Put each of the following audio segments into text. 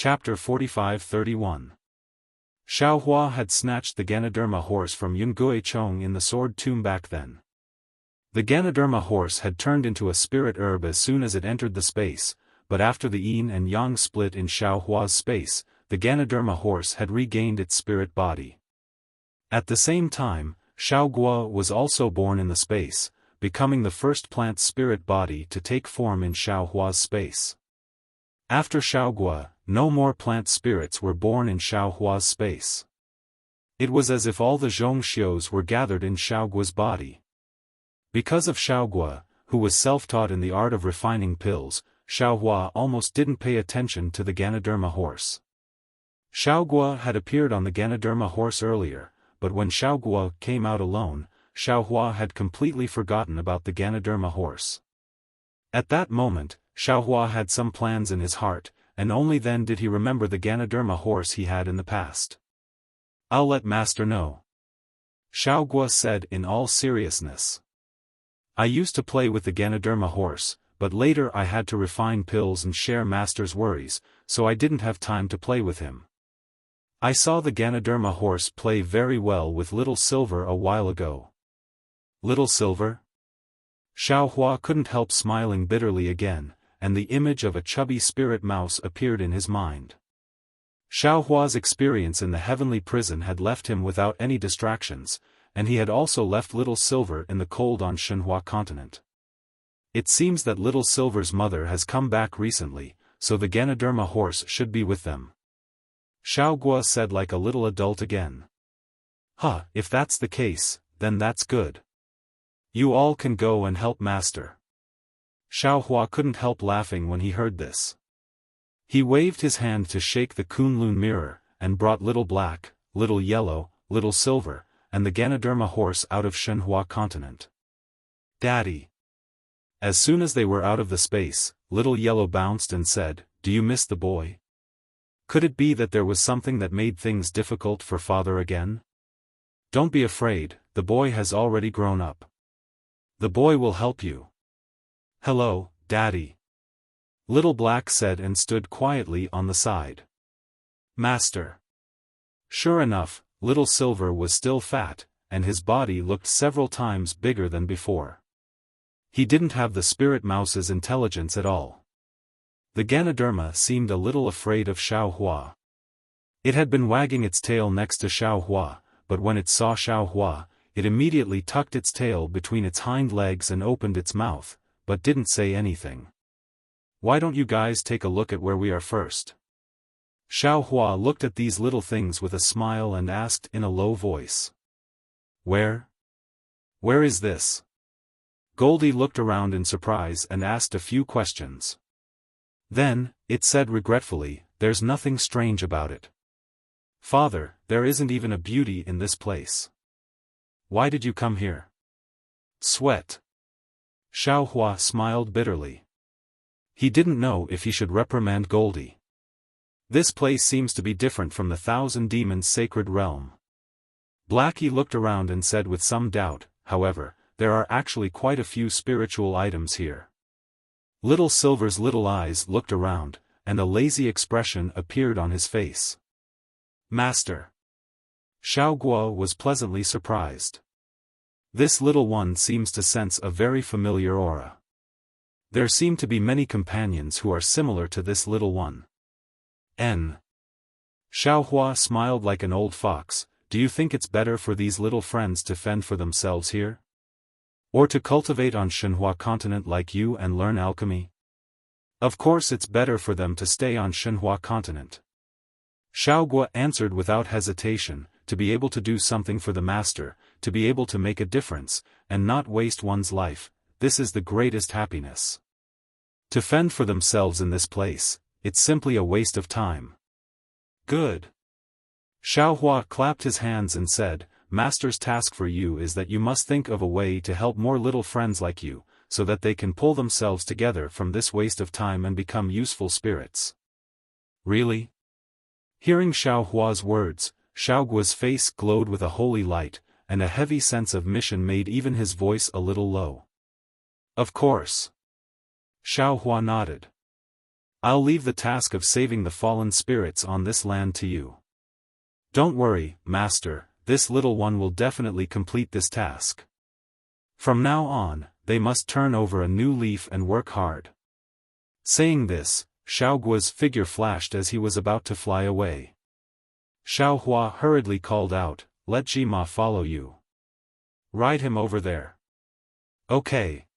Chapter 45-31. Xiaohua had snatched the Ganoderma horse from Yungui Chong in the sword tomb back then. The Ganoderma horse had turned into a spirit herb as soon as it entered the space, but after the yin and yang split in Xiaohua's space, the Ganoderma horse had regained its spirit body. At the same time, Xiaoguo was also born in the space, becoming the first plant spirit body to take form in Xiaohua's space. After Xiaoguo, no more plant spirits were born in Xiaohua's space. It was as if all the Zhongxios were gathered in Xiaoguo's body. Because of Xiaoguo, who was self-taught in the art of refining pills, Xiaohua almost didn't pay attention to the Ganoderma horse. Xiaoguo had appeared on the Ganoderma horse earlier, but when Xiaoguo came out alone, Xiaohua had completely forgotten about the Ganoderma horse. At that moment, Xiaohua had some plans in his heart, and only then did he remember the Ganoderma horse he had in the past. "I'll let Master know," Xiaoguo said in all seriousness. "I used to play with the Ganoderma horse, but later I had to refine pills and share Master's worries, so I didn't have time to play with him. I saw the Ganoderma horse play very well with Little Silver a while ago." Little Silver? Xiaohua couldn't help smiling bitterly again, and the image of a chubby spirit mouse appeared in his mind. Xiaohua's experience in the heavenly prison had left him without any distractions, and he had also left Little Silver in the cold on Shenhua continent. It seems that Little Silver's mother has come back recently, so the Ganoderma horse should be with them. Xiaoguo said like a little adult again. "Huh, if that's the case, then that's good. You all can go and help Master." Xiaohua couldn't help laughing when he heard this. He waved his hand to shake the Kunlun mirror, and brought Little Black, Little Yellow, Little Silver, and the Ganoderma horse out of Shenhua continent. "Daddy." As soon as they were out of the space, Little Yellow bounced and said, "Do you miss the boy? Could it be that there was something that made things difficult for Father again? Don't be afraid, the boy has already grown up. The boy will help you." "Hello, Daddy," Little Black said and stood quietly on the side. "Master." Sure enough, Little Silver was still fat, and his body looked several times bigger than before. He didn't have the spirit mouse's intelligence at all. The Ganoderma seemed a little afraid of Xiaohua. It had been wagging its tail next to Xiaohua, but when it saw Xiaohua, it immediately tucked its tail between its hind legs and opened its mouth, but didn't say anything. "Why don't you guys take a look at where we are first?" Xiaohua looked at these little things with a smile and asked in a low voice. Where? Where is this?" Goldie looked around in surprise and asked a few questions. Then, it said regretfully, "There's nothing strange about it. Father, there isn't even a beauty in this place. Why did you come here?" "Sweat." Xiaohua smiled bitterly. He didn't know if he should reprimand Goldie. This place seems to be different from the Thousand Demons' sacred realm. Blackie looked around and said with some doubt, "However, there are actually quite a few spiritual items here." Little Silver's little eyes looked around, and a lazy expression appeared on his face. "Master." Xiaoguo was pleasantly surprised. This little one seems to sense a very familiar aura. There seem to be many companions who are similar to this little one. Xiaohua smiled like an old fox. "Do you think it's better for these little friends to fend for themselves here? Or to cultivate on Shenhua continent like you and learn alchemy? Of course it's better for them to stay on Shenhua continent." Xiaoguo answered without hesitation, "To be able to do something for the Master, to be able to make a difference, and not waste one's life, this is the greatest happiness. To fend for themselves in this place, it's simply a waste of time." "Good." Xiaohua clapped his hands and said, "Master's task for you is that you must think of a way to help more little friends like you, so that they can pull themselves together from this waste of time and become useful spirits." "Really?" Hearing Xiaohua's words, Xiaoguo's face glowed with a holy light, and a heavy sense of mission made even his voice a little low. "Of course." Xiaohua nodded. I'll leave the task of saving the fallen spirits on this land to you. Don't worry, Master, this little one will definitely complete this task. From now on, they must turn over a new leaf and work hard. Saying this, Xiaoguo's figure flashed as he was about to fly away. Xiaohua hurriedly called out, "Let Jima follow you. Ride him over there." Okay.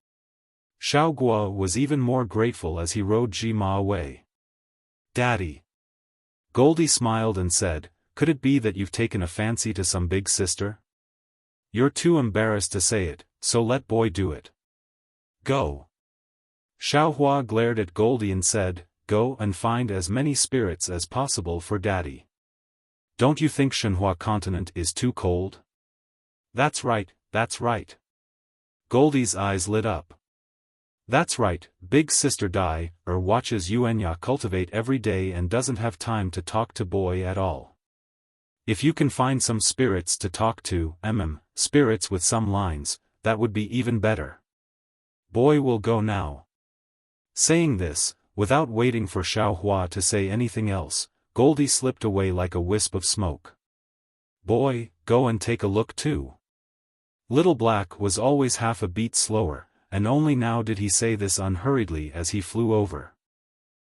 Xiaoguo was even more grateful as he rode Jima away. Daddy. Goldie smiled and said, "Could it be that you've taken a fancy to some big sister? You're too embarrassed to say it, so let boy do it. Go." Xiaohua glared at Goldie and said, "Go and find as many spirits as possible for Daddy. Don't you think Shenhua continent is too cold?" That's right, that's right." Goldie's eyes lit up. "That's right, big sister Dai, watches Yuanya cultivate every day and doesn't have time to talk to boy at all. If you can find some spirits to talk to, spirits with some lines, that would be even better. Boy will go now." Saying this, without waiting for Xiaohua to say anything else, Goldie slipped away like a wisp of smoke. "Boy, go and take a look too." Little Black was always half a beat slower, and only now did he say this unhurriedly as he flew over.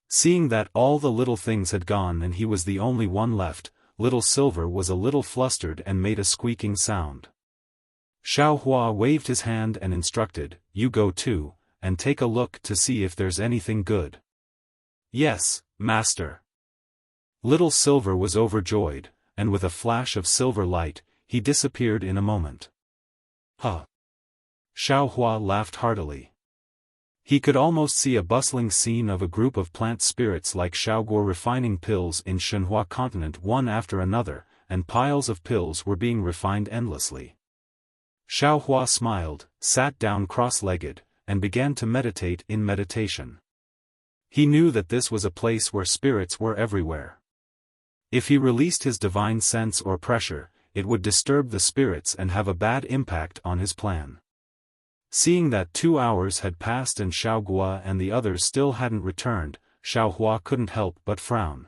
Seeing that all the little things had gone and he was the only one left, Little Silver was a little flustered and made a squeaking sound. Xiaohua waved his hand and instructed, "You go too, and take a look to see if there's anything good." "Yes, Master." Little Silver was overjoyed, and with a flash of silver light, he disappeared in a moment. Huh! Xiaohua laughed heartily. He could almost see a bustling scene of a group of plant spirits like Xiaoguo refining pills in Shenhua continent one after another, and piles of pills were being refined endlessly. Xiaohua smiled, sat down cross-legged, and began to meditate in meditation. He knew that this was a place where spirits were everywhere. If he released his divine sense or pressure, it would disturb the spirits and have a bad impact on his plan. Seeing that 2 hours had passed and Xiaoguo and the others still hadn't returned, Xiaohua couldn't help but frown.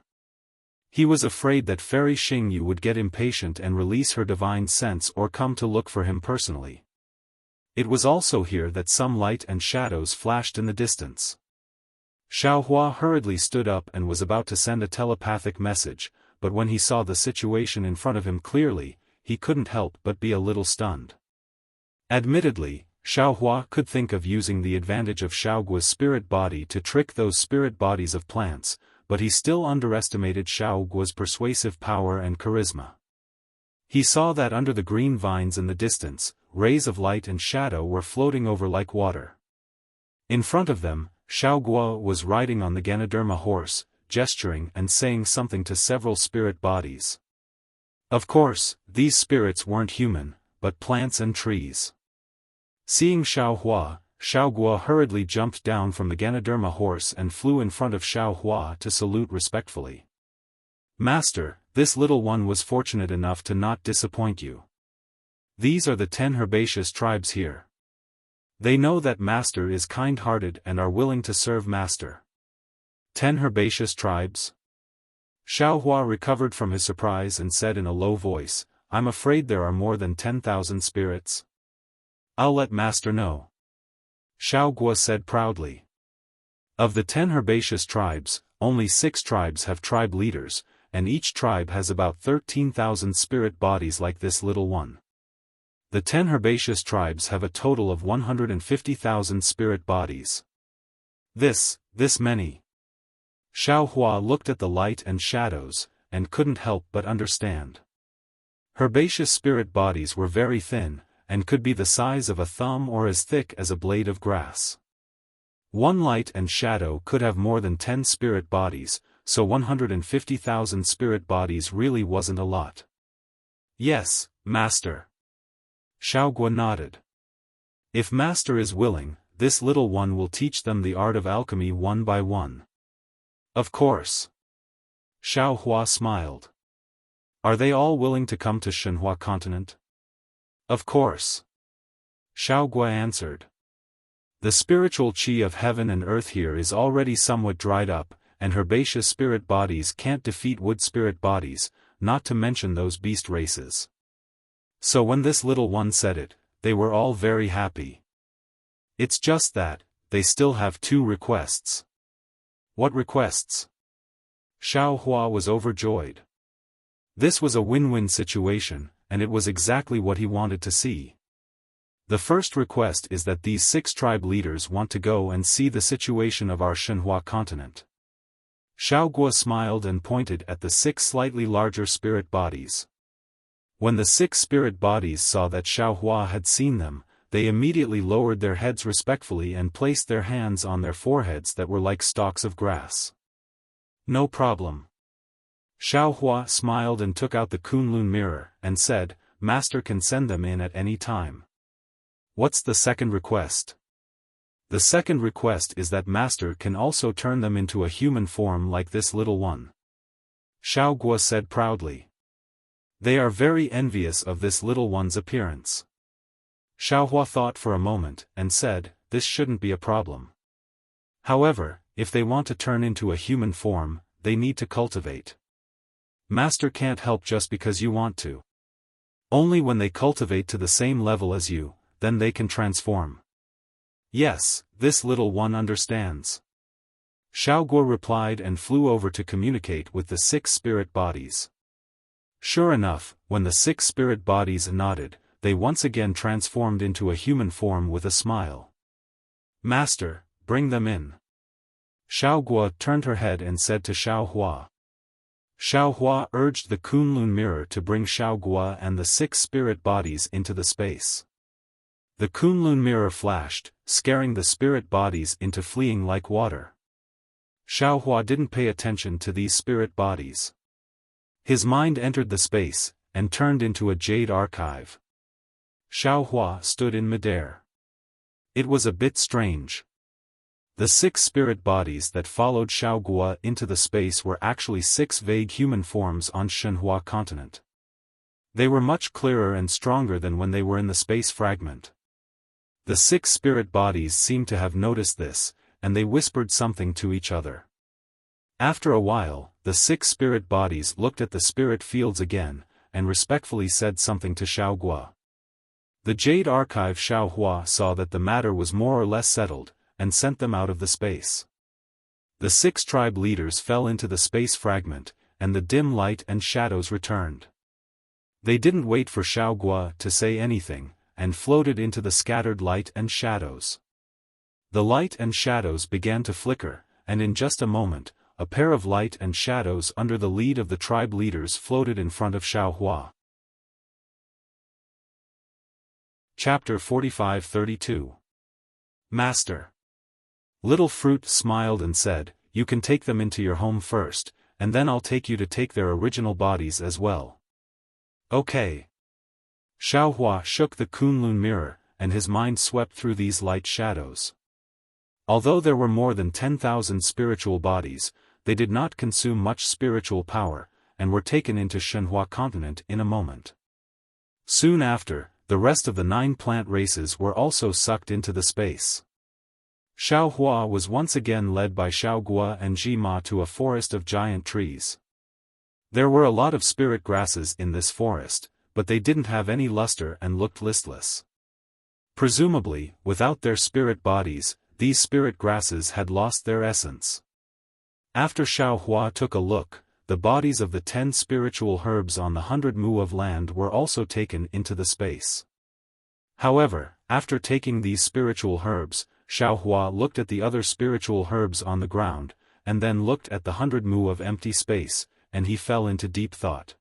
He was afraid that Fairy Xingyu would get impatient and release her divine sense or come to look for him personally. It was also here that some light and shadows flashed in the distance. Xiaohua hurriedly stood up and was about to send a telepathic message, but when he saw the situation in front of him clearly, he couldn't help but be a little stunned. Admittedly, Xiaohua could think of using the advantage of Xiaoguo's spirit body to trick those spirit bodies of plants, but he still underestimated Xiaoguo's persuasive power and charisma. He saw that under the green vines in the distance, rays of light and shadow were floating over like water. In front of them, Xiaoguo was riding on the Ganoderma horse, gesturing and saying something to several spirit bodies. Of course, these spirits weren't human, but plants and trees. Seeing Xiaohua, Xiaoguo hurriedly jumped down from the Ganoderma horse and flew in front of Xiaohua to salute respectfully. "Master, this little one was fortunate enough to not disappoint you. These are the 10 herbaceous tribes here. They know that Master is kind-hearted and are willing to serve Master." 10 herbaceous tribes? Xiaohua recovered from his surprise and said in a low voice, "I'm afraid there are more than 10,000 spirits. I'll let Master know." Xiaoguo said proudly. Of the 10 herbaceous tribes, only 6 tribes have tribe leaders, and each tribe has about 13,000 spirit bodies like this little one. The 10 herbaceous tribes have a total of 150,000 spirit bodies. This many. Xiaohua looked at the light and shadows, and couldn't help but understand. Herbaceous spirit bodies were very thin, and could be the size of a thumb or as thick as a blade of grass. One light and shadow could have more than 10 spirit bodies, so 150,000 spirit bodies really wasn't a lot. "Yes, Master." Xiaoguo nodded. "If Master is willing, this little one will teach them the art of alchemy one by one." "Of course." Xiaohua smiled. "Are they all willing to come to Shenhua continent?" "Of course." Xiaoguo answered. "The spiritual qi of heaven and earth here is already somewhat dried up, and herbaceous spirit bodies can't defeat wood spirit bodies, not to mention those beast races. So when this little one said it, they were all very happy. It's just that, they still have 2 requests. What requests? Xiao Hua was overjoyed. This was a win-win situation, and it was exactly what he wanted to see. The first request is that these 6 tribe leaders want to go and see the situation of our Shenhua continent. Xiao Guo smiled and pointed at the 6 slightly larger spirit bodies. When the 6 spirit bodies saw that Xiao Hua had seen them, they immediately lowered their heads respectfully and placed their hands on their foreheads that were like stalks of grass. No problem. Xiao Hua smiled and took out the Kunlun mirror, and said, Master can send them in at any time. What's the second request? The second request is that Master can also turn them into a human form like this little one. Xiao Guo said proudly. They are very envious of this little one's appearance. Xiao Hua thought for a moment, and said, this shouldn't be a problem. However, if they want to turn into a human form, they need to cultivate. Master can't help just because you want to. Only when they cultivate to the same level as you, then they can transform. Yes, this little one understands. Xiao Guo replied and flew over to communicate with the 6 spirit bodies. Sure enough, when the 6 spirit bodies nodded, they once again transformed into a human form with a smile. Master, bring them in. Xiao Guo turned her head and said to Xiao Hua. Xiao Hua urged the Kunlun mirror to bring Xiao Guo and the 6 spirit bodies into the space. The Kunlun mirror flashed, scaring the spirit bodies into fleeing like water. Xiao Hua didn't pay attention to these spirit bodies. His mind entered the space, and turned into a jade archive. Xiao Hua stood in midair. It was a bit strange. The 6 spirit bodies that followed Xiao Guo into the space were actually 6 vague human forms on Shenhua continent. They were much clearer and stronger than when they were in the space fragment. The 6 spirit bodies seemed to have noticed this, and they whispered something to each other. After a while, the 6 spirit bodies looked at the spirit fields again, and respectfully said something to Xiao Guo. The Jade Archive Xiao Hua saw that the matter was more or less settled, and sent them out of the space. The 6 tribe leaders fell into the space fragment, and the dim light and shadows returned. They didn't wait for Xiao Guo to say anything, and floated into the scattered light and shadows. The light and shadows began to flicker, and in just a moment, a pair of light and shadows under the lead of the tribe leaders floated in front of Xiao Hua. Chapter 45-32. Master. Little Fruit smiled and said, you can take them into your home first, and then I'll take you to take their original bodies as well. Okay. Xiao Hua shook the Kunlun mirror, and his mind swept through these light shadows. Although there were more than 10,000 spiritual bodies, they did not consume much spiritual power, and were taken into Shenhua continent in a moment. Soon after, the rest of the 9 plant races were also sucked into the space. Xiao Hua was once again led by Xiao Guo and Ji Ma to a forest of giant trees. There were a lot of spirit grasses in this forest, but they didn't have any luster and looked listless. Presumably, without their spirit bodies, these spirit grasses had lost their essence. After Xiao Hua took a look, the bodies of the 10 spiritual herbs on the 100 mu of land were also taken into the space. However, after taking these spiritual herbs, Xiao Hua looked at the other spiritual herbs on the ground, and then looked at the 100 mu of empty space, and he fell into deep thought.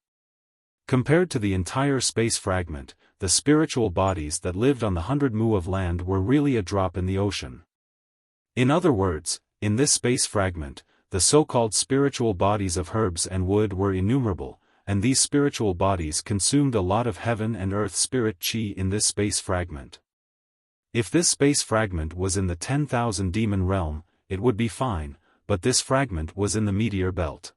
Compared to the entire space fragment, the spiritual bodies that lived on the 100 mu of land were really a drop in the ocean. In other words, in this space fragment, the so-called spiritual bodies of herbs and wood were innumerable, and these spiritual bodies consumed a lot of heaven and earth spirit chi in this space fragment. If this space fragment was in the 10,000 demon realm, it would be fine, but this fragment was in the meteor belt.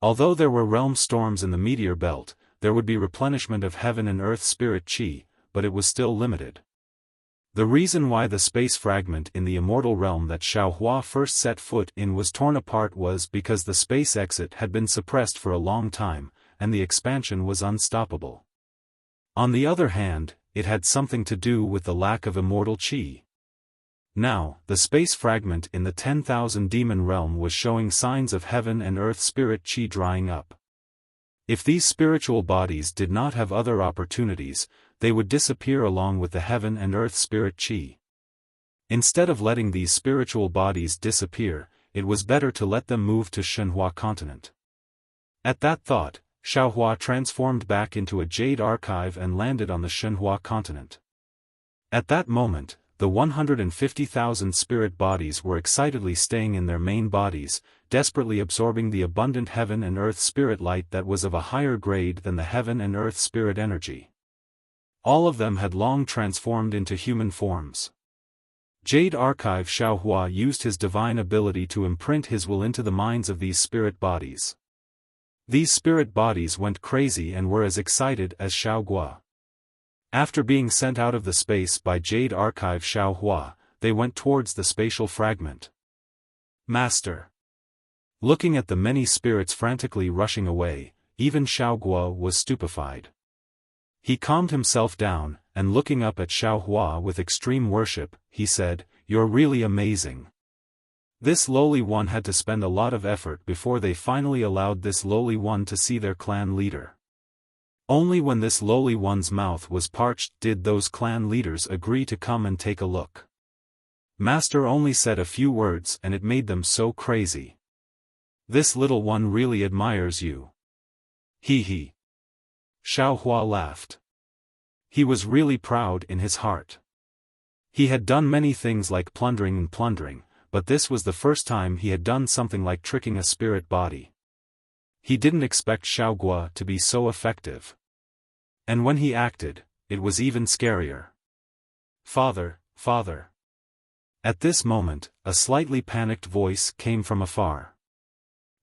Although there were realm storms in the meteor belt, there would be replenishment of heaven and earth spirit chi, but it was still limited. The reason why the space fragment in the immortal realm that Xiaohua first set foot in was torn apart was because the space exit had been suppressed for a long time, and the expansion was unstoppable. On the other hand, it had something to do with the lack of immortal qi. Now, the space fragment in the 10,000 demon realm was showing signs of heaven and earth spirit qi drying up. If these spiritual bodies did not have other opportunities, they would disappear along with the heaven and earth spirit qi. Instead of letting these spiritual bodies disappear, it was better to let them move to Shenhua continent. At that thought, Xiaohua transformed back into a jade archive and landed on the Shenhua continent. At that moment, the 150,000 spirit bodies were excitedly staying in their main bodies, desperately absorbing the abundant heaven and earth spirit light that was of a higher grade than the heaven and earth spirit energy. All of them had long transformed into human forms. Jade Archive Xiaohua used his divine ability to imprint his will into the minds of these spirit bodies. These spirit bodies went crazy and were as excited as Xiaohua. After being sent out of the space by Jade Archive Xiaohua, they went towards the spatial fragment. Master. Looking at the many spirits frantically rushing away, even Xiaohua was stupefied. He calmed himself down, and looking up at Xiaohua with extreme worship, he said, "You're really amazing." This lowly one had to spend a lot of effort before they finally allowed this lowly one to see their clan leader. Only when this lowly one's mouth was parched did those clan leaders agree to come and take a look. Master only said a few words and it made them so crazy. This little one really admires you. Hee hee. Xiaohua laughed. He was really proud in his heart. He had done many things like plundering, but this was the first time he had done something like tricking a spirit body. He didn't expect Xiaohua to be so effective. And when he acted, it was even scarier. Father, father. At this moment, a slightly panicked voice came from afar.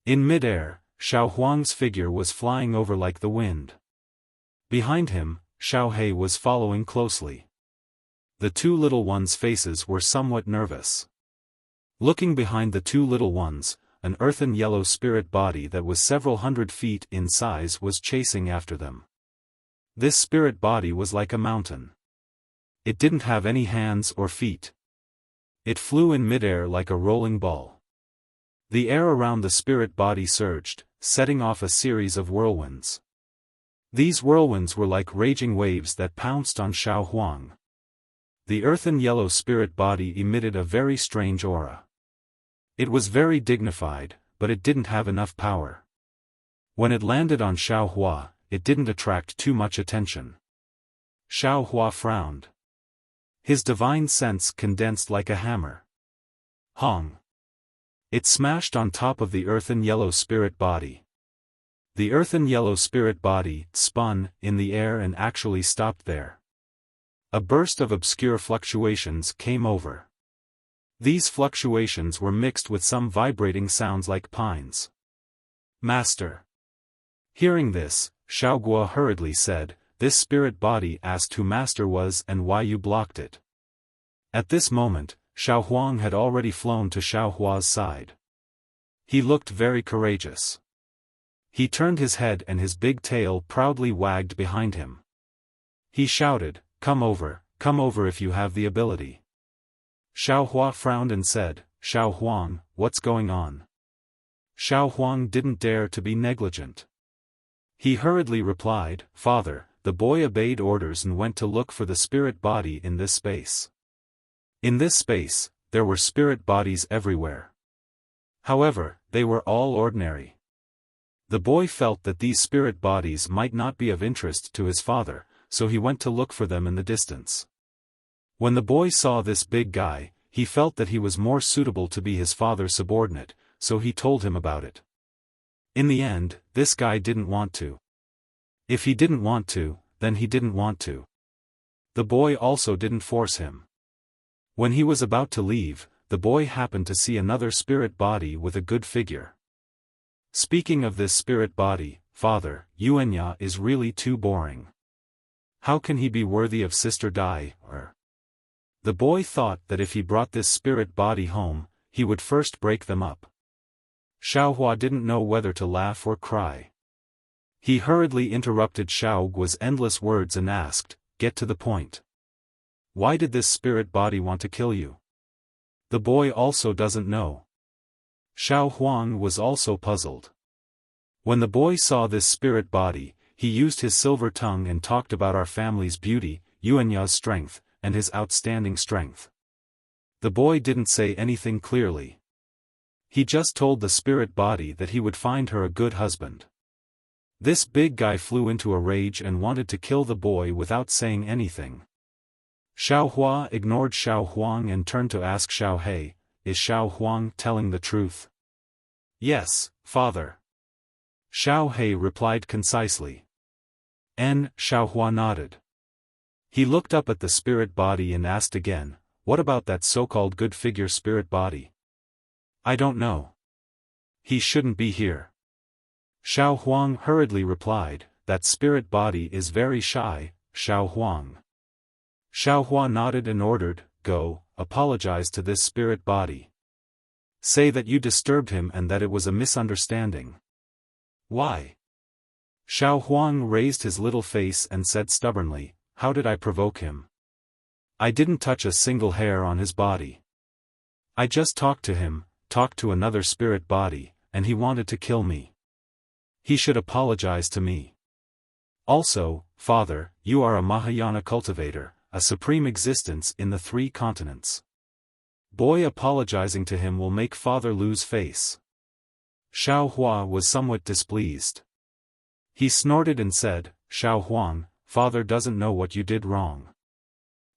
In midair, Xiaohuang's figure was flying over like the wind. Behind him, Xiaohei was following closely. The two little ones' faces were somewhat nervous. Looking behind the two little ones, an earthen yellow spirit body that was several hundred feet in size was chasing after them. This spirit body was like a mountain. It didn't have any hands or feet. It flew in midair like a rolling ball. The air around the spirit body surged, setting off a series of whirlwinds. These whirlwinds were like raging waves that pounced on Xiaohuang. The earthen yellow spirit body emitted a very strange aura. It was very dignified, but it didn't have enough power. When it landed on Xiaohua, it didn't attract too much attention. Xiaohua frowned. His divine sense condensed like a hammer. Hong! It smashed on top of the earthen yellow spirit body. The earthen yellow spirit body spun in the air and actually stopped there. A burst of obscure fluctuations came over. These fluctuations were mixed with some vibrating sounds like pines. Master. Hearing this, Xiaohua hurriedly said, "This spirit body asked who Master was and why you blocked it." At this moment, Xiaohuang had already flown to Xiaohua's side. He looked very courageous. He turned his head and his big tail proudly wagged behind him. He shouted, come over if you have the ability." Xiaohua frowned and said, "Xiaohuang, what's going on?" Xiaohuang didn't dare to be negligent. He hurriedly replied, "Father," the boy obeyed orders and went to look for the spirit body in this space. In this space, there were spirit bodies everywhere. However, they were all ordinary. The boy felt that these spirit bodies might not be of interest to his father, so he went to look for them in the distance. When the boy saw this big guy, he felt that he was more suitable to be his father's subordinate, so he told him about it. In the end, this guy didn't want to. If he didn't want to, then he didn't want to. The boy also didn't force him. When he was about to leave, the boy happened to see another spirit body with a good figure. Speaking of this spirit body, "Father, Yuanya is really too boring. How can he be worthy of Sister Dai, or?" The boy thought that if he brought this spirit body home, he would first break them up. Xiaohua didn't know whether to laugh or cry. He hurriedly interrupted Xiaoguo's endless words and asked, "Get to the point. Why did this spirit body want to kill you?" The boy also doesn't know. Xiao Huang was also puzzled. When the boy saw this spirit body, he used his silver tongue and talked about our family's beauty, Yuanya's strength, and his outstanding strength. The boy didn't say anything clearly. He just told the spirit body that he would find her a good husband. This big guy flew into a rage and wanted to kill the boy without saying anything. Xiaohua ignored Xiao Huang and turned to ask Xiao He, "Is Xiao Huang telling the truth?" "Yes, father." Xiao He replied concisely. Xiaohua nodded. He looked up at the spirit body and asked again, "What about that so-called good figure spirit body?" "I don't know. He shouldn't be here." Xiao Huang hurriedly replied, "That spirit body is very shy, Xiao Huang." Xiaohua nodded and ordered, "Go, apologize to this spirit body. Say that you disturbed him and that it was a misunderstanding." "Why?" Xiao Huang raised his little face and said stubbornly, "How did I provoke him? I didn't touch a single hair on his body. I just talked to him, talked to another spirit body, and he wanted to kill me. He should apologize to me. Also, father, you are a Mahayana cultivator, a supreme existence in the 3 continents. Boy apologizing to him will make father lose face." Xiaohua was somewhat displeased. He snorted and said, "Xiao Huang, father doesn't know what you did wrong.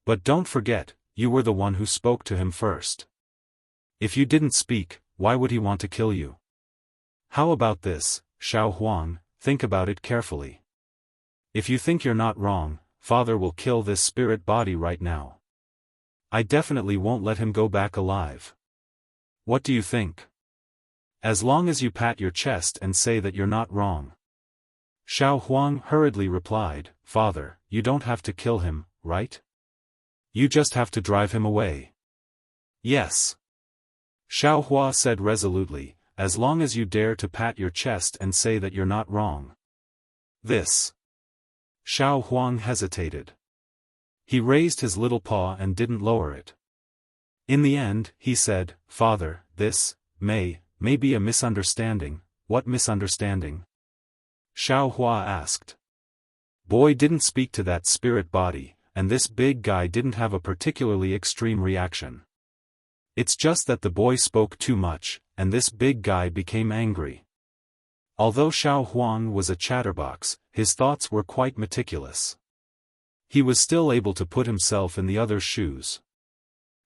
But don't forget, you were the one who spoke to him first. If you didn't speak, why would he want to kill you? How about this, Xiao Huang, think about it carefully. If you think you're not wrong, father will kill this spirit body right now. I definitely won't let him go back alive. What do you think? As long as you pat your chest and say that you're not wrong." Xiao Huang hurriedly replied, "Father, you don't have to kill him, right? You just have to drive him away." "Yes." Xiaohua said resolutely, "As long as you dare to pat your chest and say that you're not wrong." "This." Xiao Huang hesitated. He raised his little paw and didn't lower it. In the end, he said, "Father, this may be a misunderstanding." "What misunderstanding?" Xiaohua asked. Boy didn't speak to that spirit body, and this big guy didn't have a particularly extreme reaction. It's just that the boy spoke too much, and this big guy became angry. Although Xiao Huang was a chatterbox, his thoughts were quite meticulous. He was still able to put himself in the other's shoes.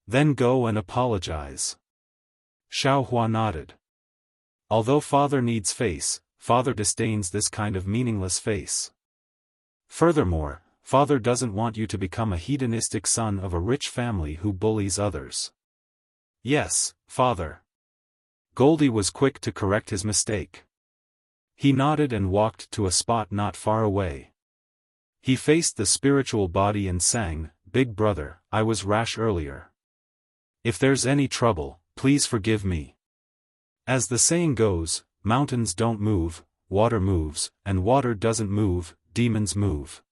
"Then go and apologize." Xiaohua nodded. Although father needs face, father disdains this kind of meaningless face. Furthermore, father doesn't want you to become a hedonistic son of a rich family who bullies others. "Yes, father." Goldie was quick to correct his mistake. He nodded and walked to a spot not far away. He faced the spiritual body and sang, "Big brother, I was rash earlier. If there's any trouble, please forgive me. As the saying goes, mountains don't move, water moves, and water doesn't move, demons move.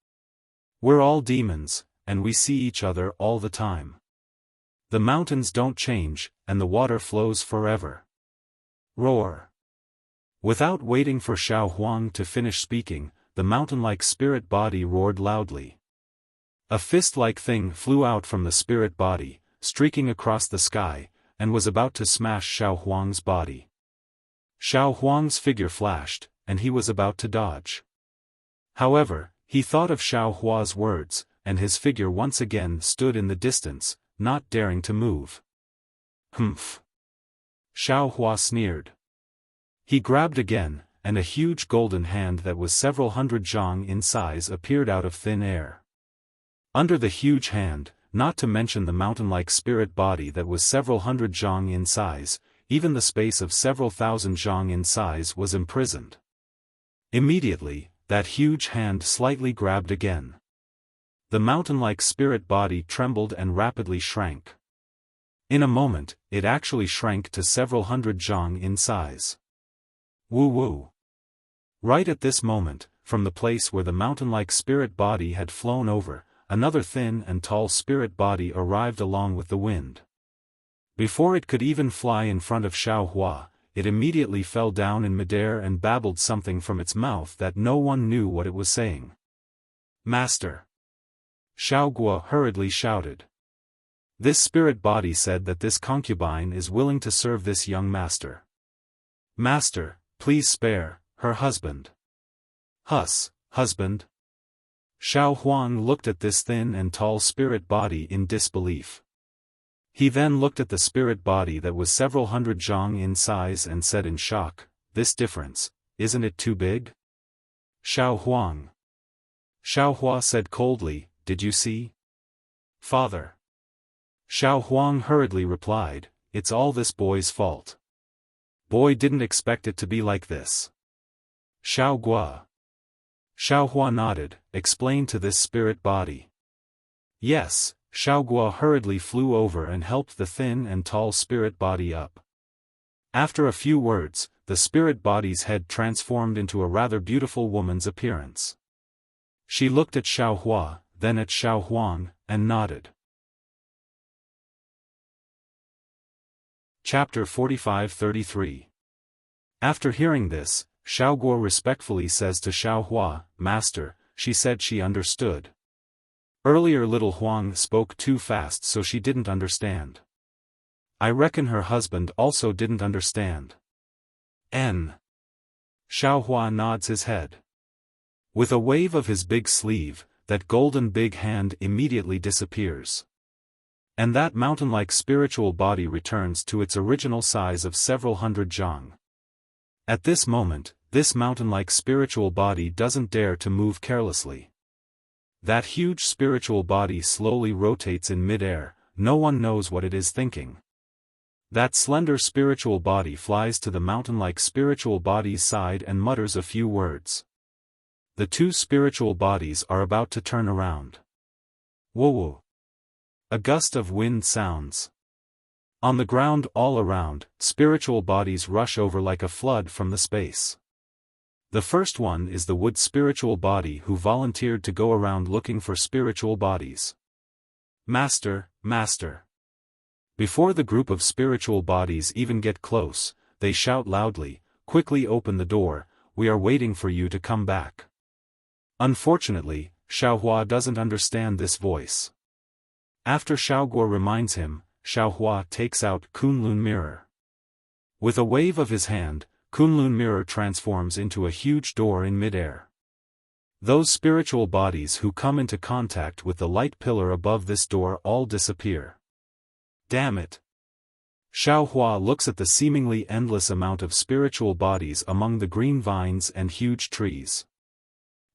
We're all demons, and we see each other all the time. The mountains don't change, and the water flows forever." Roar. Without waiting for Xiao Huang to finish speaking, the mountain-like spirit body roared loudly. A fist-like thing flew out from the spirit body, streaking across the sky, and was about to smash Xiao Huang's body. Xiao Huang's figure flashed, and he was about to dodge. However, he thought of Xiao Hua's words, and his figure once again stood in the distance, not daring to move. "Humph!" Xiao Hua sneered. He grabbed again, and a huge golden hand that was several hundred zhang in size appeared out of thin air. Under the huge hand, not to mention the mountain-like spirit body that was several hundred zhang in size, even the space of several thousand zhang in size was imprisoned. Immediately, that huge hand slightly grabbed again. The mountain-like spirit body trembled and rapidly shrank. In a moment, it actually shrank to several hundred zhang in size. Woo-woo. Right at this moment, from the place where the mountain-like spirit body had flown over, another thin and tall spirit body arrived along with the wind. Before it could even fly in front of Xiaohua, it immediately fell down in midair and babbled something from its mouth that no one knew what it was saying. "Master!" Xiaohua hurriedly shouted. This spirit body said that this concubine is willing to serve this young master. "Master, please spare her husband." Husband?" Xiaohuan looked at this thin and tall spirit body in disbelief. He then looked at the spirit body that was several hundred zhang in size and said in shock, "This difference, isn't it too big?" Xiaohua said coldly, "Did you see? Father?" Xiaohuang hurriedly replied, "It's all this boy's fault. Boy didn't expect it to be like this." Xiaohua nodded, explained to this spirit body. Yes, Xiaohua hurriedly flew over and helped the thin and tall spirit body up. After a few words, the spirit body's head transformed into a rather beautiful woman's appearance. She looked at Xiaohua, then at Xiaohuang, and nodded. Chapter 45-33. After hearing this, Xiaohua respectfully says to Xiaohua, "Master, she said she understood. Earlier little Huang spoke too fast so she didn't understand. I reckon her husband also didn't understand." Xiaohua nods his head. With a wave of his big sleeve, that golden big hand immediately disappears. And that mountain-like spiritual body returns to its original size of several hundred zhang. At this moment, this mountain-like spiritual body doesn't dare to move carelessly. That huge spiritual body slowly rotates in mid-air, no one knows what it is thinking. That slender spiritual body flies to the mountain-like spiritual body's side and mutters a few words. The two spiritual bodies are about to turn around. Whoa! A gust of wind sounds. On the ground all around, spiritual bodies rush over like a flood from the space. The first one is the wood spiritual body who volunteered to go around looking for spiritual bodies. "Master, master." Before the group of spiritual bodies even get close, they shout loudly, "Quickly open the door, we are waiting for you to come back." Unfortunately, Xiaohua doesn't understand this voice. After Xiaohua reminds him, Xiaohua takes out Kunlun mirror. With a wave of his hand, Kunlun mirror transforms into a huge door in midair. Those spiritual bodies who come into contact with the light pillar above this door all disappear. Damn it! Xiaohua looks at the seemingly endless amount of spiritual bodies among the green vines and huge trees.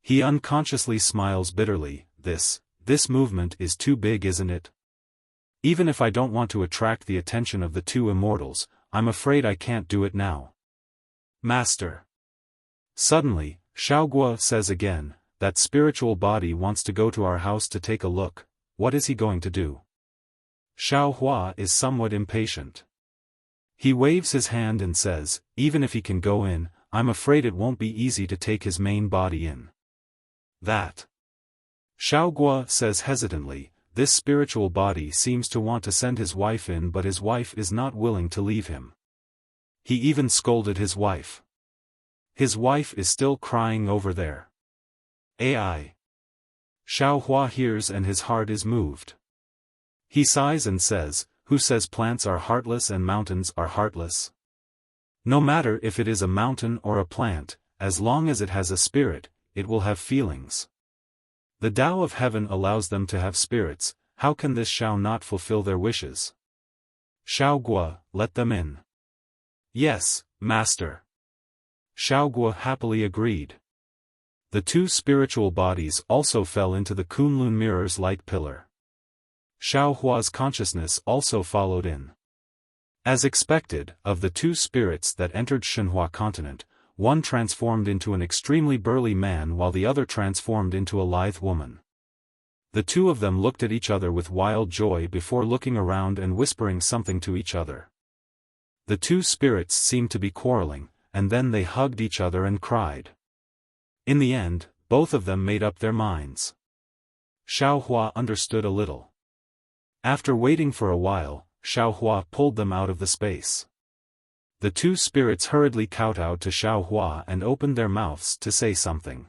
He unconsciously smiles bitterly. This movement is too big, isn't it? Even if I don't want to attract the attention of the two immortals, I'm afraid I can't do it now. Master. Suddenly, Xiaohua says again, "That spiritual body wants to go to our house to take a look. What is he going to do?" Xiaohua is somewhat impatient. He waves his hand and says, "Even if he can go in, I'm afraid it won't be easy to take his main body in." That. Xiaohua says hesitantly, "This spiritual body seems to want to send his wife in, but his wife is not willing to leave him." He even scolded his wife. His wife is still crying over there. Ai. Xiaohua hears and his heart is moved. He sighs and says, "Who says plants are heartless and mountains are heartless? No matter if it is a mountain or a plant, as long as it has a spirit, it will have feelings. The Tao of heaven allows them to have spirits, how can this Xiao not fulfill their wishes?" Xiaohua, let them in. Yes, master. Xiaohua happily agreed. The two spiritual bodies also fell into the Kunlun mirror's light pillar. Xiaohua's consciousness also followed in. As expected, of the two spirits that entered Shenhua continent, one transformed into an extremely burly man while the other transformed into a lithe woman. The two of them looked at each other with wild joy before looking around and whispering something to each other. The two spirits seemed to be quarreling, and then they hugged each other and cried. In the end, both of them made up their minds. Xiaohua understood a little. After waiting for a while, Xiaohua pulled them out of the space. The two spirits hurriedly kowtowed to Xiaohua and opened their mouths to say something.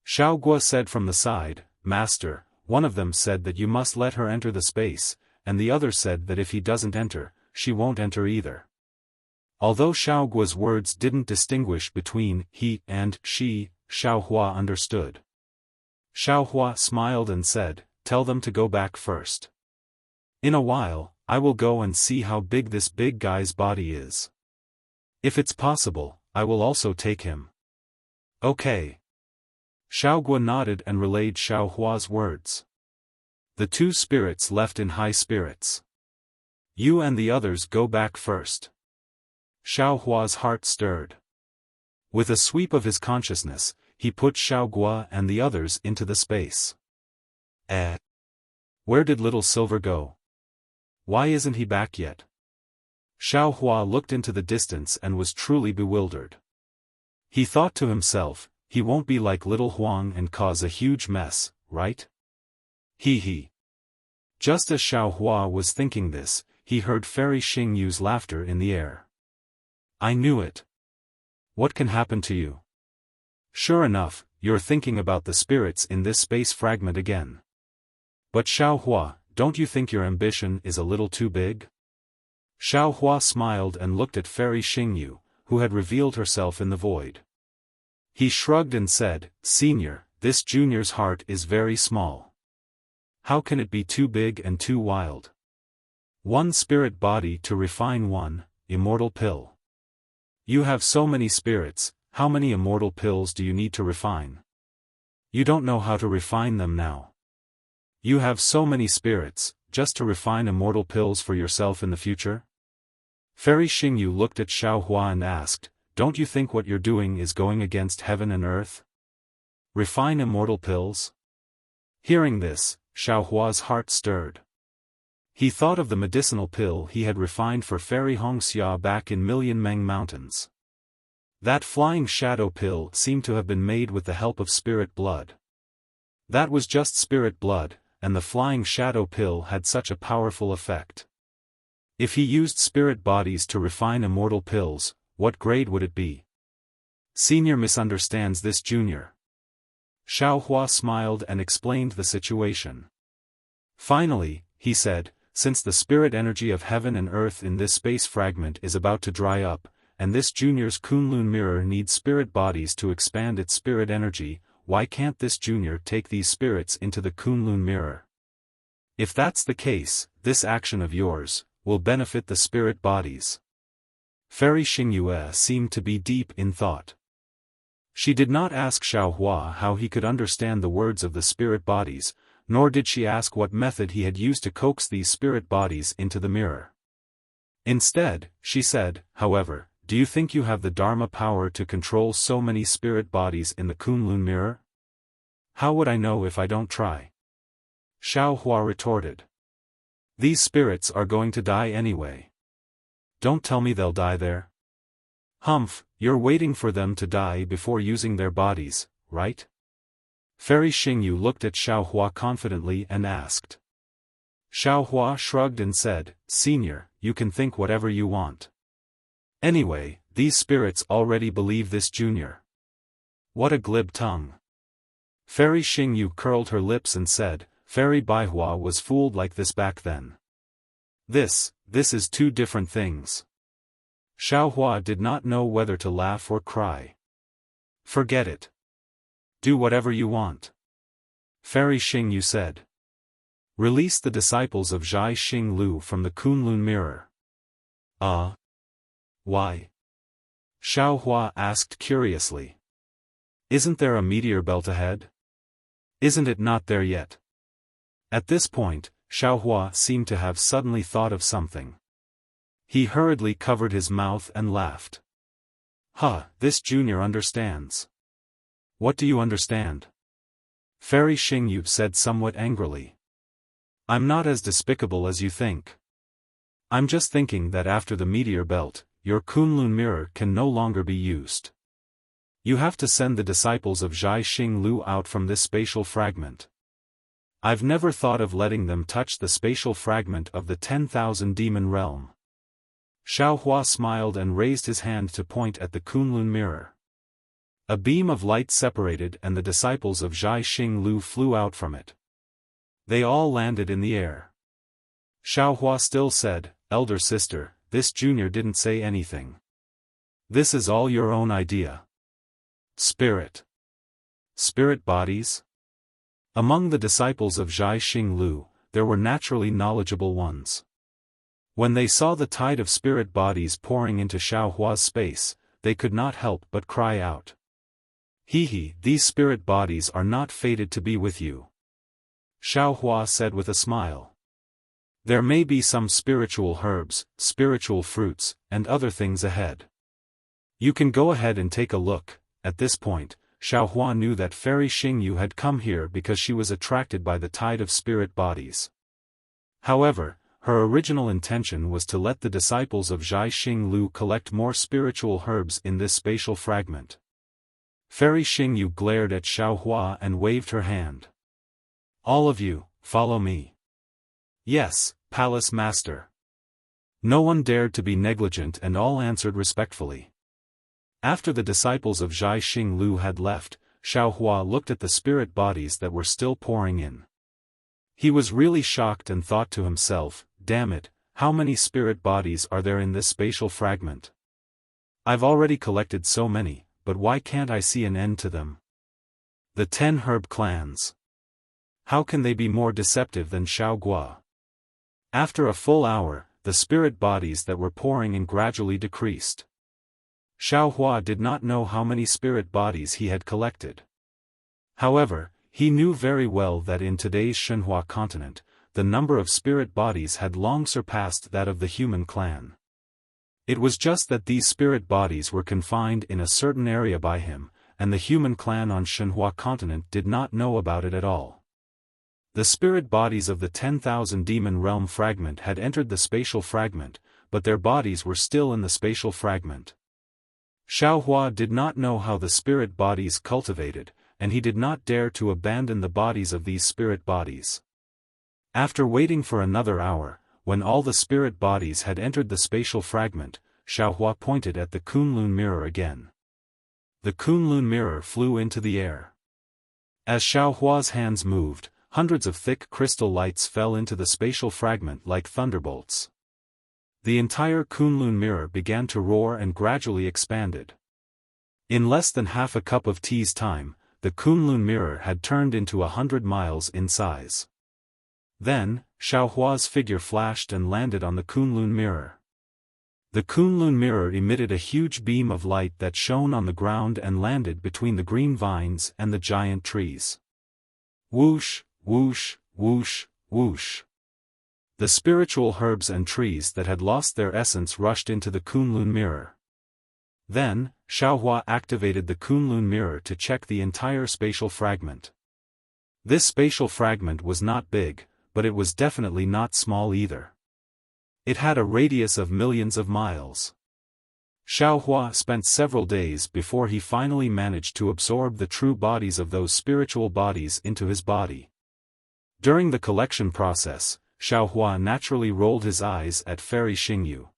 Xiaohua said from the side, "Master," one of them said that you must let her enter the space, and the other said that if he doesn't enter, she won't enter either. Although Xiaohua's words didn't distinguish between he and she, Xiaohua understood. Xiaohua smiled and said, "Tell them to go back first. In a while, I will go and see how big this big guy's body is. If it's possible, I will also take him." Okay. Xiaohua nodded and relayed Xiaohua's words. The two spirits left in high spirits. You and the others go back first. Xiaohua's heart stirred. With a sweep of his consciousness, he put Xiaohua and the others into the space. Where did little Silver go? Why isn't he back yet? Xiaohua looked into the distance and was truly bewildered. He thought to himself, he won't be like little Huang and cause a huge mess, right? He. Just as Xiaohua was thinking this, he heard Fairy Xingyu's laughter in the air. I knew it. What can happen to you? Sure enough, you're thinking about the spirits in this space fragment again. But Xiaohua, don't you think your ambition is a little too big? Xiaohua smiled and looked at Fairy Xingyu, who had revealed herself in the void. He shrugged and said, "Senior, this junior's heart is very small. How can it be too big and too wild? One spirit body to refine one, immortal pill. You have so many spirits, how many immortal pills do you need to refine? You don't know how to refine them now. You have so many spirits, just to refine immortal pills for yourself in the future?" Fairy Xingyu looked at Xiaohua and asked, "Don't you think what you're doing is going against heaven and earth? Refine immortal pills?" Hearing this, Xiaohua's heart stirred. He thought of the medicinal pill he had refined for Fairy Hongxia back in Million Meng Mountains. That flying shadow pill seemed to have been made with the help of spirit blood. That was just spirit blood, and the flying shadow pill had such a powerful effect. If he used spirit bodies to refine immortal pills, what grade would it be? Senior misunderstands this junior. Xiaohua smiled and explained the situation. Finally, he said, since the spirit energy of heaven and earth in this space fragment is about to dry up, and this junior's Kunlun mirror needs spirit bodies to expand its spirit energy, why can't this junior take these spirits into the Kunlun mirror? If that's the case, this action of yours will benefit the spirit bodies. Fairy Xingyue seemed to be deep in thought. She did not ask Xiaohua how he could understand the words of the spirit bodies, nor did she ask what method he had used to coax these spirit bodies into the mirror. Instead, she said, however, "Do you think you have the Dharma power to control so many spirit bodies in the Kunlun mirror?" "How would I know if I don't try?" Xiaohua retorted. "These spirits are going to die anyway. Don't tell me they'll die there. Humph, you're waiting for them to die before using their bodies, right?" Fairy Xingyu looked at Xiaohua confidently and asked. Xiaohua shrugged and said, "Senior, you can think whatever you want. Anyway, these spirits already believe this junior. What a glib tongue." Fairy Xingyu curled her lips and said, "Fairy Baihua was fooled like this back then. This is two different things." Xiaohua did not know whether to laugh or cry. "Forget it. Do whatever you want," Fairy Xingyu said. "Release the disciples of Zhai Xinglu from the Kunlun mirror." Why? Xiaohua asked curiously. "Isn't there a meteor belt ahead? Isn't it not there yet?" At this point, Xiaohua seemed to have suddenly thought of something. He hurriedly covered his mouth and laughed. This junior understands. What do you understand?" Fairy Xingyu said somewhat angrily. I'm not as despicable as you think. I'm just thinking that after the meteor belt, your Kunlun mirror can no longer be used. You have to send the disciples of Zhai Xing Lu out from this spatial fragment. I've never thought of letting them touch the spatial fragment of the 10,000 demon realm. Xiaohua smiled and raised his hand to point at the Kunlun mirror. A beam of light separated and the disciples of Zhai Xing Lu flew out from it. They all landed in the air. Xiaohua still said, "Elder sister, this junior didn't say anything. This is all your own idea." Spirit bodies? Among the disciples of Zhai Xing Lu, there were naturally knowledgeable ones. When they saw the tide of spirit bodies pouring into Xiaohua's space, they could not help but cry out. "Hee, these spirit bodies are not fated to be with you," Xiaohua said with a smile. "There may be some spiritual herbs, spiritual fruits, and other things ahead. You can go ahead and take a look." At this point, Xiaohua knew that Fairy Xingyu had come here because she was attracted by the tide of spirit bodies. However, her original intention was to let the disciples of Zhai Xing Lu collect more spiritual herbs in this spatial fragment. Fairy Xingyu glared at Xiaohua and waved her hand. "All of you, follow me." "Yes, Palace Master." No one dared to be negligent and all answered respectfully. After the disciples of Zhai Xing Lu had left, Xiaohua looked at the spirit bodies that were still pouring in. He was really shocked and thought to himself, "Damn it, how many spirit bodies are there in this spatial fragment? I've already collected so many, but why can't I see an end to them? The 10 herb clans. How can they be more deceptive than Xiaogua?" After a full hour, the spirit bodies that were pouring in gradually decreased. Xiaohua did not know how many spirit bodies he had collected. However, he knew very well that in today's Shenhua continent, the number of spirit bodies had long surpassed that of the human clan. It was just that these spirit bodies were confined in a certain area by him, and the human clan on Shenhua continent did not know about it at all. The spirit bodies of the 10,000 demon realm fragment had entered the spatial fragment, but their bodies were still in the spatial fragment. Xiaohua did not know how the spirit bodies cultivated, and he did not dare to abandon the bodies of these spirit bodies. After waiting for another hour, when all the spirit bodies had entered the spatial fragment, Xiaohua pointed at the Kunlun mirror again. The Kunlun mirror flew into the air. As Xiaohua's hands moved, hundreds of thick crystal lights fell into the spatial fragment like thunderbolts. The entire Kunlun mirror began to roar and gradually expanded. In less than half a cup of tea's time, the Kunlun mirror had turned into 100 miles in size. Then, Xiaohua's figure flashed and landed on the Kunlun mirror. The Kunlun mirror emitted a huge beam of light that shone on the ground and landed between the green vines and the giant trees. Whoosh, whoosh, whoosh, whoosh. The spiritual herbs and trees that had lost their essence rushed into the Kunlun mirror. Then, Xiaohua activated the Kunlun mirror to check the entire spatial fragment. This spatial fragment was not big, but it was definitely not small either. It had a radius of millions of miles. Xiaohua spent several days before he finally managed to absorb the true bodies of those spiritual bodies into his body. During the collection process, Xiaohua naturally rolled his eyes at Fairy Xingyu.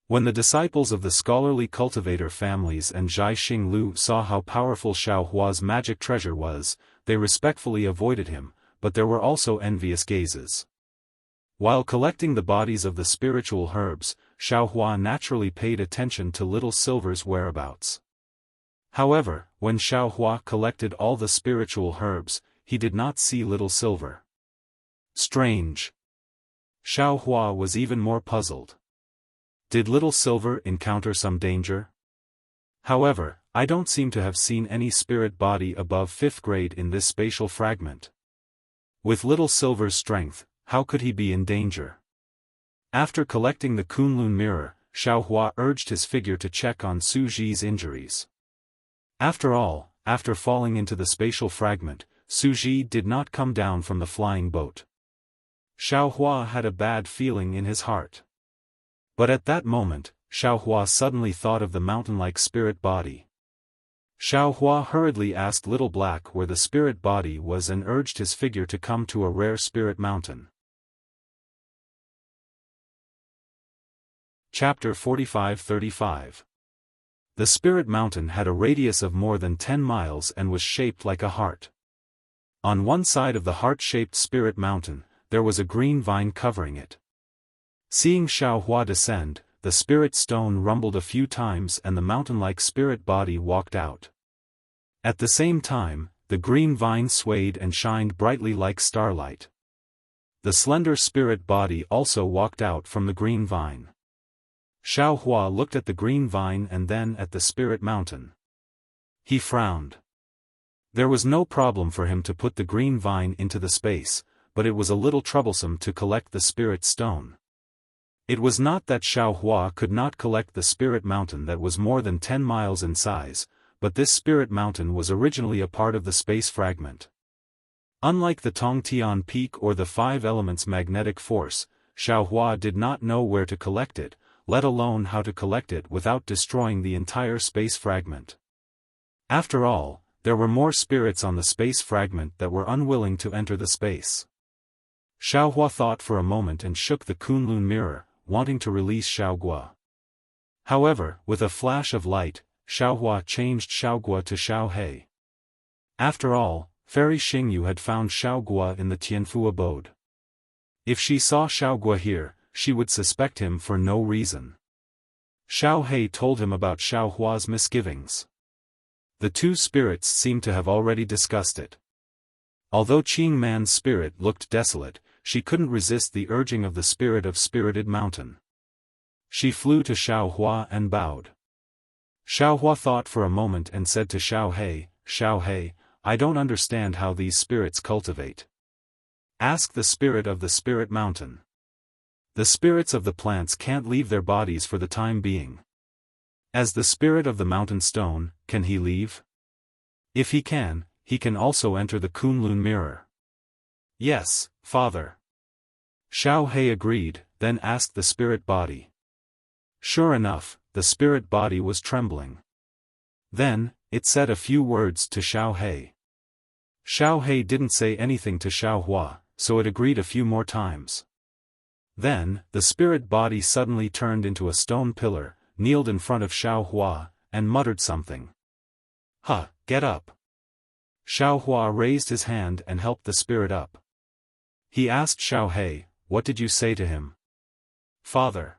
When the disciples of the scholarly cultivator families and Zhai Xing Lu saw how powerful Xiaohua's magic treasure was, they respectfully avoided him, but there were also envious gazes. While collecting the bodies of the spiritual herbs, Xiaohua naturally paid attention to Little Silver's whereabouts. However, when Xiaohua collected all the spiritual herbs, he did not see Little Silver. Strange. Xiaohua was even more puzzled. Did Little Silver encounter some danger? However, I don't seem to have seen any spirit body above 5th grade in this spatial fragment. With Little Silver's strength, how could he be in danger? After collecting the Kunlun mirror, Xiaohua urged his figure to check on Su Ji's injuries. After all, after falling into the spatial fragment, Suji did not come down from the flying boat. Xiaohua had a bad feeling in his heart. But at that moment, Xiaohua suddenly thought of the mountain-like spirit body. Xiaohua hurriedly asked Little Black where the spirit body was and urged his figure to come to a rare spirit mountain. Chapter 45-35. The spirit mountain had a radius of more than 10 miles and was shaped like a heart. On one side of the heart-shaped spirit mountain, there was a green vine covering it. Seeing Xiaohua descend, the spirit stone rumbled a few times and the mountain-like spirit body walked out. At the same time, the green vine swayed and shined brightly like starlight. The slender spirit body also walked out from the green vine. Xiaohua looked at the green vine and then at the spirit mountain. He frowned. There was no problem for him to put the green vine into the space, but it was a little troublesome to collect the spirit stone. It was not that Xiaohua could not collect the spirit mountain that was more than 10 miles in size, but this spirit mountain was originally a part of the space fragment. Unlike the Tongtian Peak or the Five Elements magnetic force, Xiaohua did not know where to collect it, let alone how to collect it without destroying the entire space fragment. After all, there were more spirits on the space fragment that were unwilling to enter the space. Xiaohua thought for a moment and shook the Kunlun mirror, wanting to release Xiaogua. However, with a flash of light, Xiaohua changed Xiaogua to Xiaohei. After all, Fairy Xingyu had found Xiaogua in the Tianfu abode. If she saw Xiaogua here, she would suspect him for no reason. Xiaohei told him about Xiaohua's misgivings. The two spirits seemed to have already discussed it. Although Qing Man's spirit looked desolate, she couldn't resist the urging of the spirit of Spirited Mountain. She flew to Xiaohua and bowed. Xiaohua thought for a moment and said to Xiaohei, "Xiaohei, I don't understand how these spirits cultivate. Ask the spirit of the Spirit Mountain. The spirits of the plants can't leave their bodies for the time being. As the spirit of the mountain stone, can he leave? If he can also enter the Kunlun mirror." "Yes, Father." Xiaohei agreed, then asked the spirit body. Sure enough, the spirit body was trembling. Then, it said a few words to Xiaohei. Xiaohei didn't say anything to Xiaohua, so it agreed a few more times. Then, the spirit body suddenly turned into a stone pillar, kneeled in front of Xiaohua, and muttered something. "Huh, get up." Xiaohua raised his hand and helped the spirit up. He asked Xiaohei, "What did you say to him?" "Father."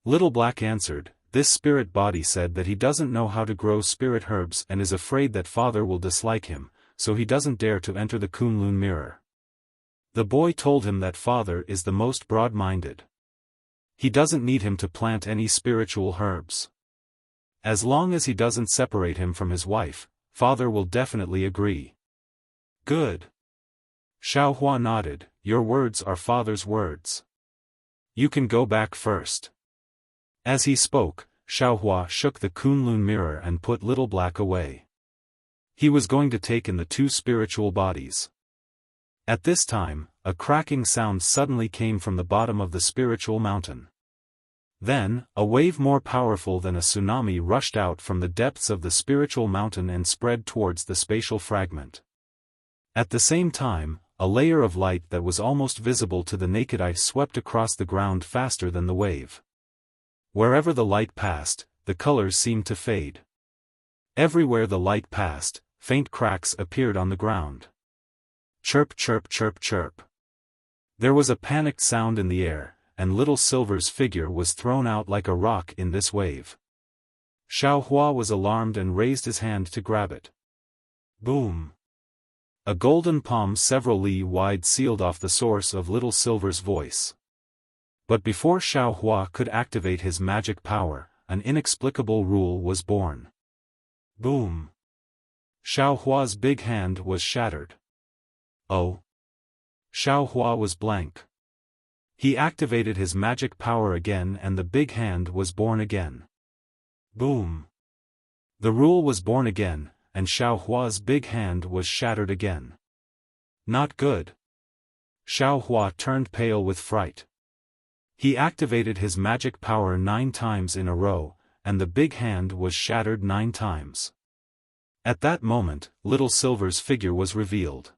Little Black answered, "This spirit body said that he doesn't know how to grow spirit herbs and is afraid that Father will dislike him, so he doesn't dare to enter the Kunlun mirror. The boy told him that Father is the most broad-minded. He doesn't need him to plant any spiritual herbs. As long as he doesn't separate him from his wife, Father will definitely agree." "Good." Xiaohua nodded, "Your words are Father's words. You can go back first." As he spoke, Xiaohua shook the Kunlun mirror and put Little Black away. He was going to take in the two spiritual bodies. At this time, a cracking sound suddenly came from the bottom of the spiritual mountain. Then, a wave more powerful than a tsunami rushed out from the depths of the spiritual mountain and spread towards the spatial fragment. At the same time, a layer of light that was almost visible to the naked eye swept across the ground faster than the wave. Wherever the light passed, the colors seemed to fade. Everywhere the light passed, faint cracks appeared on the ground. Chirp, chirp, chirp, chirp. There was a panicked sound in the air, and Little Silver's figure was thrown out like a rock in this wave. Xiaohua was alarmed and raised his hand to grab it. Boom! A golden palm several li wide sealed off the source of Little Silver's voice. But before Xiaohua could activate his magic power, an inexplicable rule was born. Boom! Xiaohua's big hand was shattered. Oh! Xiaohua was blank. He activated his magic power again and the big hand was born again. Boom! The rule was born again, and Xiaohua's big hand was shattered again. Not good. Xiaohua turned pale with fright. He activated his magic power 9 times in a row, and the big hand was shattered 9 times. At that moment, Little Silver's figure was revealed.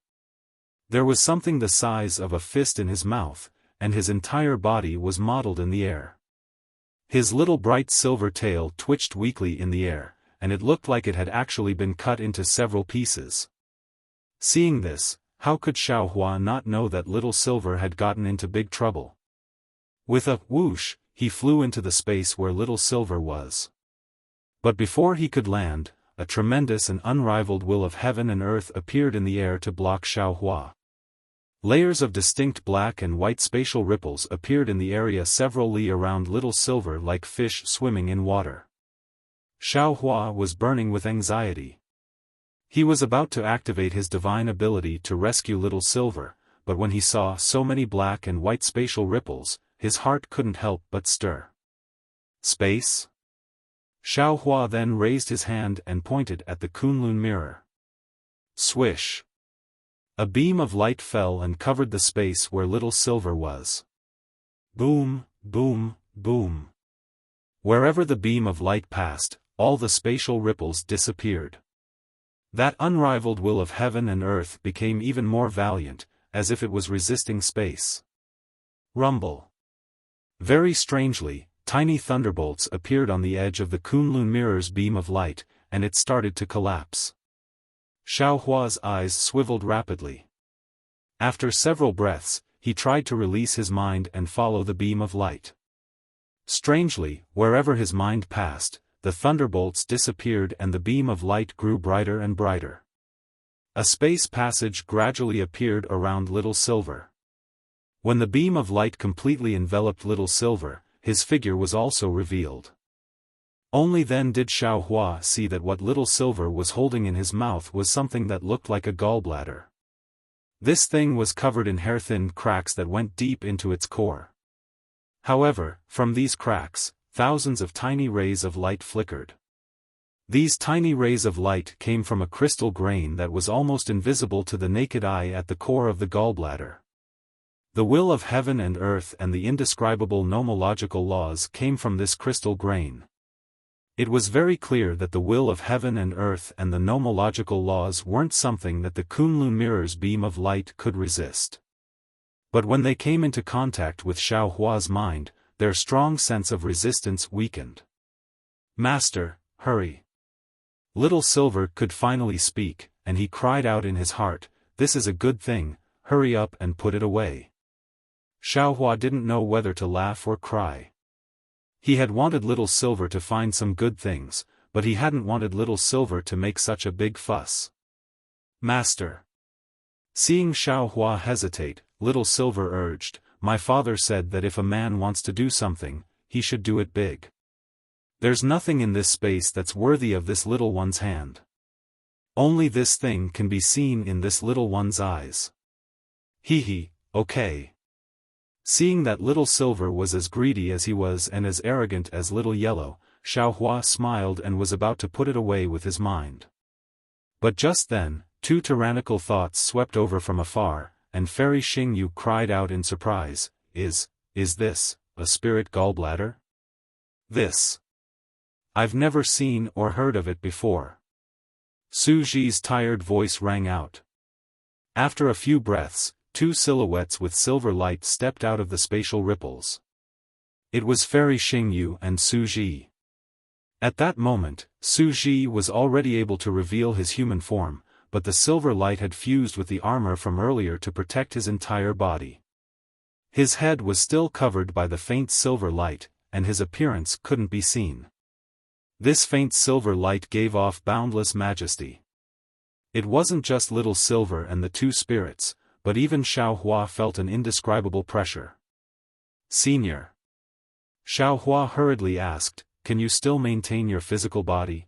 There was something the size of a fist in his mouth, and his entire body was modeled in the air. His little bright silver tail twitched weakly in the air, and it looked like it had actually been cut into several pieces. Seeing this, how could Xiaohua not know that Little Silver had gotten into big trouble? With a whoosh, he flew into the space where Little Silver was. But before he could land, a tremendous and unrivaled will of heaven and earth appeared in the air to block Xiaohua. Layers of distinct black and white spatial ripples appeared in the area several li around Little Silver like fish swimming in water. Xiaohua was burning with anxiety. He was about to activate his divine ability to rescue Little Silver, but when he saw so many black and white spatial ripples, his heart couldn't help but stir. Space? Xiaohua then raised his hand and pointed at the Kunlun mirror. Swish! A beam of light fell and covered the space where Little Silver was. Boom, boom, boom. Wherever the beam of light passed, all the spatial ripples disappeared. That unrivaled will of heaven and earth became even more valiant, as if it was resisting space. Rumble. Very strangely, tiny thunderbolts appeared on the edge of the Kunlun mirror's beam of light, and it started to collapse. Xiaohua's eyes swiveled rapidly. After several breaths, he tried to release his mind and follow the beam of light. Strangely, wherever his mind passed, the thunderbolts disappeared and the beam of light grew brighter and brighter. A space passage gradually appeared around Little Silver. When the beam of light completely enveloped Little Silver, his figure was also revealed. Only then did Xiaohua see that what Little Silver was holding in his mouth was something that looked like a gallbladder. This thing was covered in hair-thin cracks that went deep into its core. However, from these cracks, thousands of tiny rays of light flickered. These tiny rays of light came from a crystal grain that was almost invisible to the naked eye at the core of the gallbladder. The will of heaven and earth and the indescribable nomological laws came from this crystal grain. It was very clear that the will of heaven and earth and the nomological laws weren't something that the Kunlun mirror's beam of light could resist. But when they came into contact with Xiaohua's mind, their strong sense of resistance weakened. Master, hurry! Little Silver could finally speak, and he cried out in his heart, "This is a good thing, hurry up and put it away." Xiaohua didn't know whether to laugh or cry. He had wanted Little Silver to find some good things, but he hadn't wanted Little Silver to make such a big fuss. Master! Seeing Xiaohua hesitate, Little Silver urged, "My father said that if a man wants to do something, he should do it big. There's nothing in this space that's worthy of this little one's hand. Only this thing can be seen in this little one's eyes." Hee, okay. Seeing that Little Silver was as greedy as he was and as arrogant as Little Yellow, Xiaohua smiled and was about to put it away with his mind. But just then, 2 tyrannical thoughts swept over from afar, and Fairy Xingyu cried out in surprise, Is this, a spirit gallbladder? This. I've never seen or heard of it before. Su Ji's tired voice rang out. After a few breaths, 2 silhouettes with silver light stepped out of the spatial ripples. It was Fairy Xingyu and Su Ji. At that moment, Su Ji was already able to reveal his human form, but the silver light had fused with the armor from earlier to protect his entire body. His head was still covered by the faint silver light, and his appearance couldn't be seen. This faint silver light gave off boundless majesty. It wasn't just Little Silver and the 2 spirits, but even Xiaohua felt an indescribable pressure. Senior. Xiaohua hurriedly asked, "Can you still maintain your physical body?"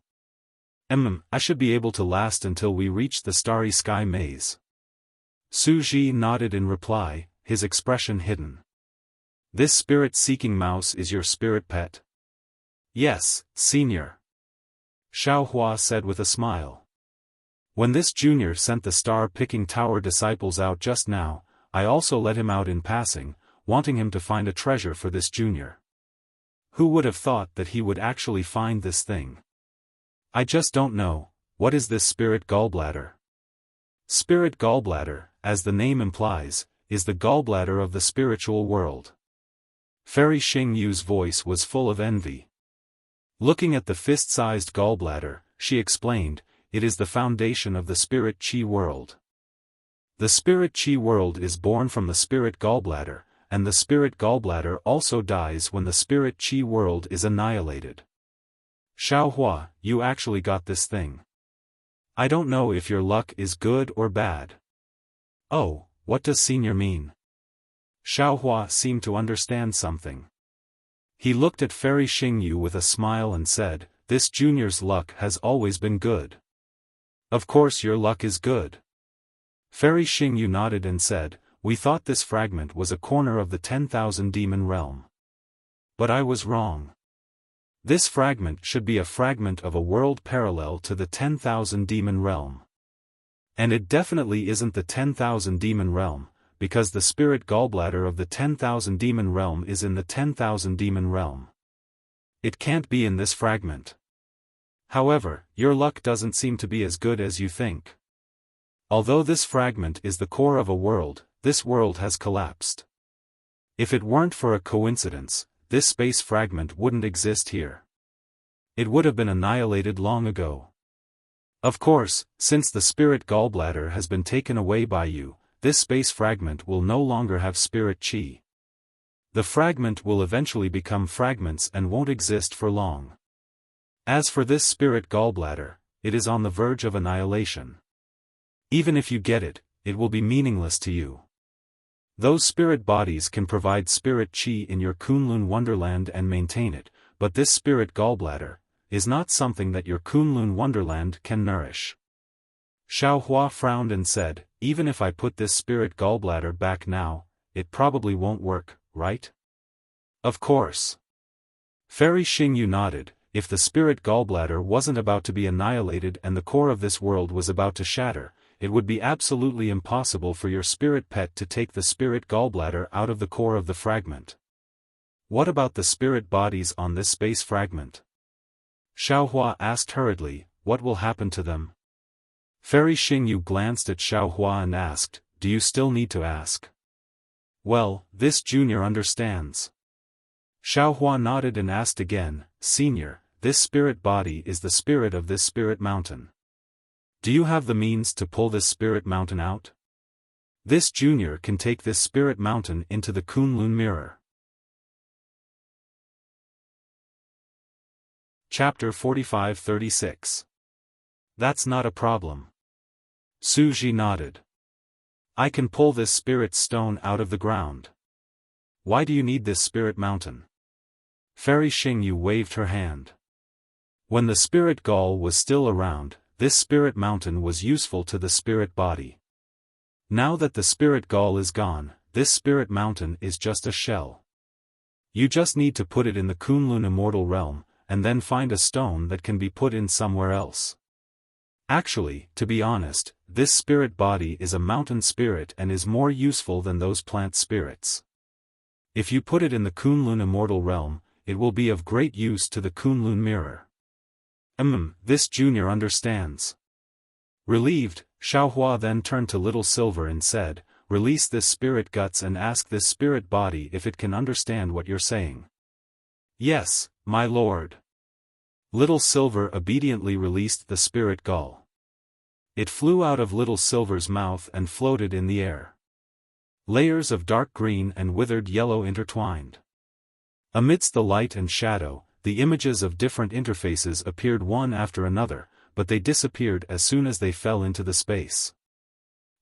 I should be able to last until we reach the Starry Sky Maze." Su Ji nodded in reply, his expression hidden. "This spirit-seeking mouse is your spirit pet?" "Yes, Senior," Xiaohua said with a smile. When this junior sent the star-picking tower disciples out just now, I also let him out in passing, wanting him to find a treasure for this junior. Who would have thought that he would actually find this thing? I just don't know. What is this spirit gallbladder? Spirit gallbladder, as the name implies, is the gallbladder of the spiritual world. Fairy Xing Yu's voice was full of envy. Looking at the fist-sized gallbladder, she explained, it is the foundation of the spirit chi world. The spirit chi world is born from the spirit gallbladder, and the spirit gallbladder also dies when the spirit chi world is annihilated. Xiaohua, you actually got this thing. I don't know if your luck is good or bad. Oh, what does senior mean? Xiaohua seemed to understand something. He looked at Fairy Xing Yu with a smile and said, this junior's luck has always been good. Of course your luck is good. Fairy Xing Yu nodded and said, we thought this fragment was a corner of the 10,000 demon realm. But I was wrong. This fragment should be a fragment of a world parallel to the 10,000 demon realm. And it definitely isn't the 10,000 demon realm, because the spirit gallbladder of the 10,000 demon realm is in the 10,000 demon realm. It can't be in this fragment. However, your luck doesn't seem to be as good as you think. Although this fragment is the core of a world, this world has collapsed. If it weren't for a coincidence, this space fragment wouldn't exist here. It would have been annihilated long ago. Of course, since the spirit gallbladder has been taken away by you, this space fragment will no longer have spirit chi. The fragment will eventually become fragments and won't exist for long. As for this spirit gallbladder, it is on the verge of annihilation. Even if you get it, it will be meaningless to you. Those spirit bodies can provide spirit chi in your Kunlun Wonderland and maintain it, but this spirit gallbladder is not something that your Kunlun Wonderland can nourish. Xiaohua frowned and said, even if I put this spirit gallbladder back now, it probably won't work, right? Of course. Fairy Xing Yu nodded. If the spirit gallbladder wasn't about to be annihilated and the core of this world was about to shatter, it would be absolutely impossible for your spirit pet to take the spirit gallbladder out of the core of the fragment. What about the spirit bodies on this space fragment? Xiaohua asked hurriedly, what will happen to them? Fairy Xing Yu glanced at Xiaohua and asked, do you still need to ask? Well, this junior understands. Xiaohua nodded and asked again, Senior, this spirit body is the spirit of this spirit mountain. Do you have the means to pull this spirit mountain out? This junior can take this spirit mountain into the Kunlun mirror. Chapter 45-36. That's not a problem. Su Ji nodded. I can pull this spirit stone out of the ground. Why do you need this spirit mountain? Fairy Xing Yu waved her hand. When the spirit gall was still around, this spirit mountain was useful to the spirit body. Now that the spirit gall is gone, this spirit mountain is just a shell. You just need to put it in the Kunlun immortal realm, and then find a stone that can be put in somewhere else. Actually, to be honest, this spirit body is a mountain spirit and is more useful than those plant spirits. If you put it in the Kunlun immortal realm, it will be of great use to the Kunlun mirror. This junior understands. Relieved, Xiaohua then turned to Little Silver and said, release this spirit guts and ask this spirit body if it can understand what you're saying. Yes, my lord. Little Silver obediently released the spirit gall. It flew out of Little Silver's mouth and floated in the air. Layers of dark green and withered yellow intertwined. Amidst the light and shadow, the images of different interfaces appeared one after another, but they disappeared as soon as they fell into the space.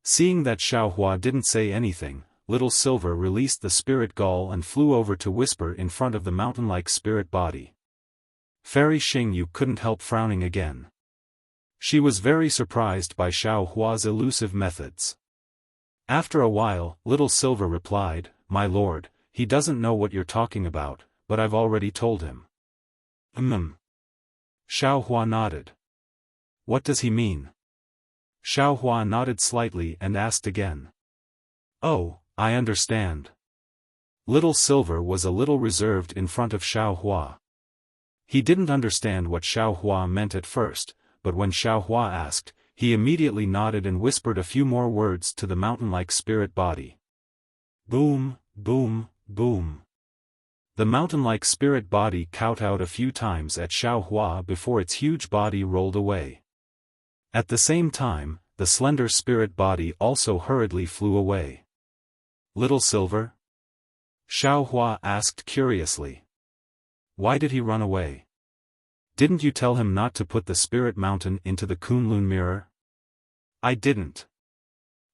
Seeing that Xiaohua didn't say anything, Little Silver released the spirit gall and flew over to whisper in front of the mountain-like spirit body. Fairy Xing Yu couldn't help frowning again. She was very surprised by Xiaohua's elusive methods. After a while, Little Silver replied, my lord, he doesn't know what you're talking about, but I've already told him. Xiaohua nodded. What does he mean? Xiaohua nodded slightly and asked again. Oh, I understand. Little Silver was a little reserved in front of Xiaohua. He didn't understand what Xiaohua meant at first, but when Xiaohua asked, he immediately nodded and whispered a few more words to the mountain-like spirit body. Boom, boom, boom. The mountain-like spirit body kowtowed a few times at Xiaohua before its huge body rolled away. At the same time, the slender spirit body also hurriedly flew away. Little Silver? Xiaohua asked curiously. Why did he run away? Didn't you tell him not to put the spirit mountain into the Kunlun mirror? I didn't.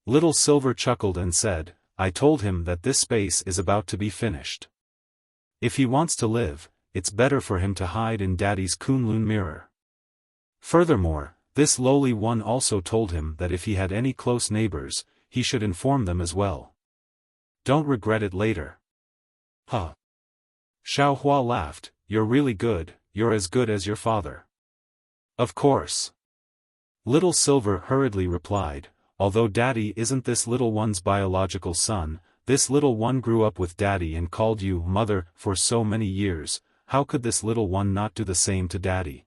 Little Silver chuckled and said, I told him that this space is about to be finished. If he wants to live, it's better for him to hide in Daddy's Kunlun mirror. Furthermore, this lowly one also told him that if he had any close neighbors, he should inform them as well. Don't regret it later. Huh. Xiaohua laughed, you're really good, you're as good as your father. Of course. Little Silver hurriedly replied, although Daddy isn't this little one's biological son, this little one grew up with Daddy and called you Mother for so many years, how could this little one not do the same to Daddy?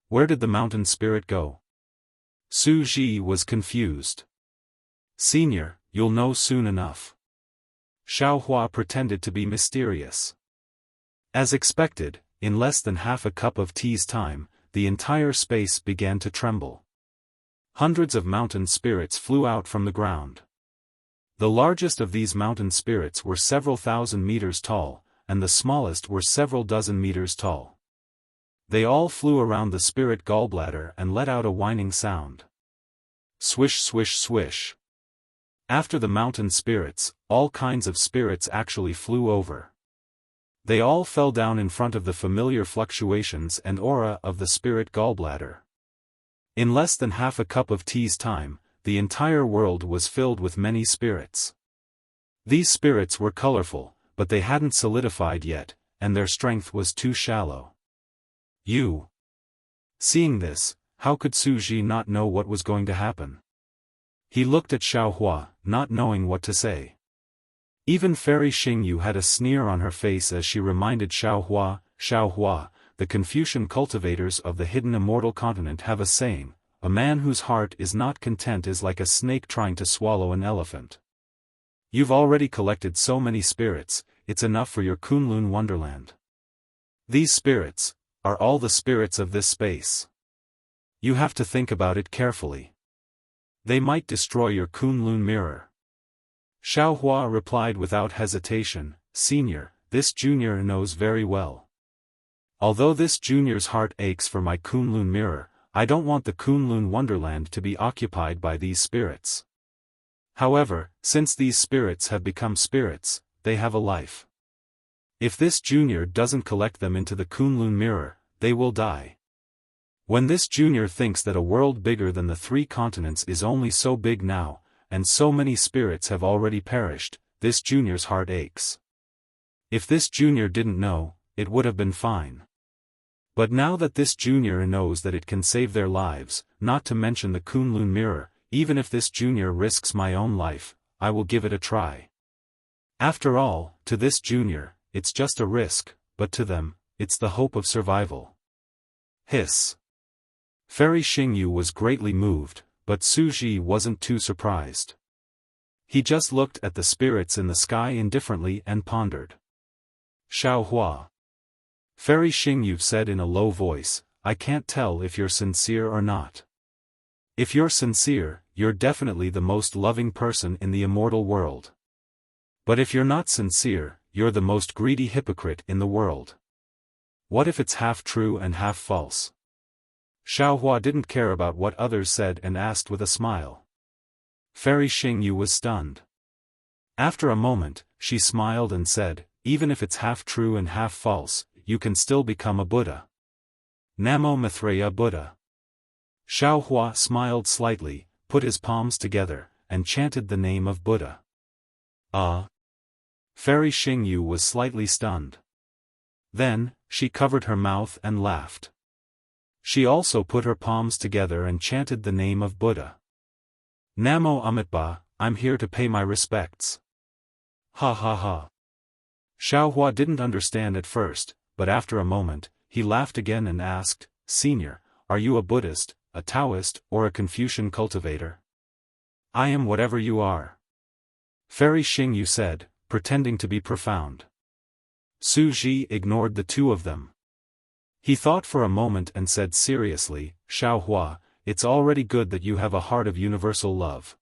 Where did the mountain spirit go? Su Ji was confused. Senior, you'll know soon enough. Xiaohua pretended to be mysterious. As expected, in less than half a cup of tea's time, the entire space began to tremble. Hundreds of mountain spirits flew out from the ground. The largest of these mountain spirits were several thousand meters tall, and the smallest were several dozen meters tall. They all flew around the spirit gallbladder and let out a whining sound. Swish swish swish. After the mountain spirits, all kinds of spirits actually flew over. They all fell down in front of the familiar fluctuations and aura of the spirit gallbladder. In less than half a cup of tea's time, the entire world was filled with many spirits. These spirits were colorful, but they hadn't solidified yet, and their strength was too shallow. Seeing this, how could Su Ji not know what was going to happen? He looked at Xiaohua, not knowing what to say. Even Fairy Xingyu had a sneer on her face as she reminded Xiaohua, the Confucian cultivators of the hidden immortal continent have a saying, a man whose heart is not content is like a snake trying to swallow an elephant. You've already collected so many spirits, it's enough for your Kunlun wonderland. These spirits are all the spirits of this space. You have to think about it carefully. They might destroy your Kunlun mirror. Xiaohua replied without hesitation, Senior, this junior knows very well. Although this junior's heart aches for my Kunlun mirror, I don't want the Kunlun wonderland to be occupied by these spirits. However, since these spirits have become spirits, they have a life. If this junior doesn't collect them into the Kunlun mirror, they will die. When this junior thinks that a world bigger than the 3 continents is only so big now, and so many spirits have already perished, this junior's heart aches. If this junior didn't know, it would have been fine. But now that this junior knows that it can save their lives, not to mention the Kunlun mirror, even if this junior risks my own life, I will give it a try. After all, to this junior, it's just a risk, but to them, it's the hope of survival. Hiss. Fairy Xingyu was greatly moved, but Su Ji wasn't too surprised. He just looked at the spirits in the sky indifferently and pondered. Xiaohua. Fairy Xingyu said in a low voice, I can't tell if you're sincere or not. If you're sincere, you're definitely the most loving person in the immortal world. But if you're not sincere, you're the most greedy hypocrite in the world. What if it's half true and half false? Xiaohua didn't care about what others said and asked with a smile. Fairy Xingyu was stunned. After a moment, she smiled and said, even if it's half true and half false, you can still become a Buddha. Namo Maitreya Buddha. Xiaohua smiled slightly, put his palms together, and chanted the name of Buddha. Fairy Xingyu was slightly stunned. Then, she covered her mouth and laughed. She also put her palms together and chanted the name of Buddha. Namo Amitba, I'm here to pay my respects. Ha ha ha. Xiaohua didn't understand at first, but after a moment, he laughed again and asked, Senior, are you a Buddhist, a Taoist, or a Confucian cultivator? I am whatever you are. Fairy Xingyu said, pretending to be profound. Su Ji ignored the two of them. He thought for a moment and said seriously, Xiaohua, it's already good that you have a heart of universal love.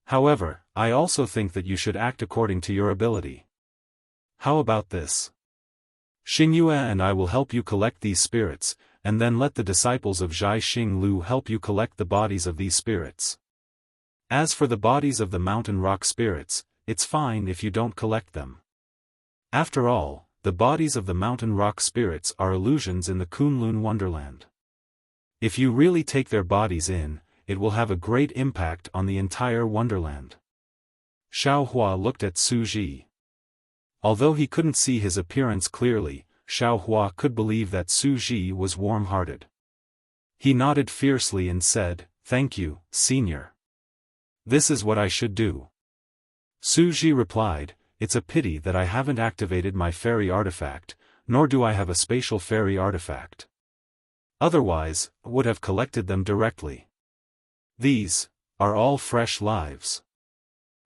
However, I also think that you should act according to your ability. How about this? Xingyue and I will help you collect these spirits, and then let the disciples of Zhai Xing Lu help you collect the bodies of these spirits. As for the bodies of the mountain rock spirits, it's fine if you don't collect them. After all, the bodies of the mountain rock spirits are illusions in the Kunlun wonderland. If you really take their bodies in, it will have a great impact on the entire wonderland. Xiaohua looked at Su Ji. Although he couldn't see his appearance clearly, Xiaohua could believe that Su Ji was warm-hearted. He nodded fiercely and said, Thank you, Senior. This is what I should do. Su Ji replied, It's a pity that I haven't activated my fairy artifact, nor do I have a spatial fairy artifact. Otherwise, I would have collected them directly. These are all fresh lives.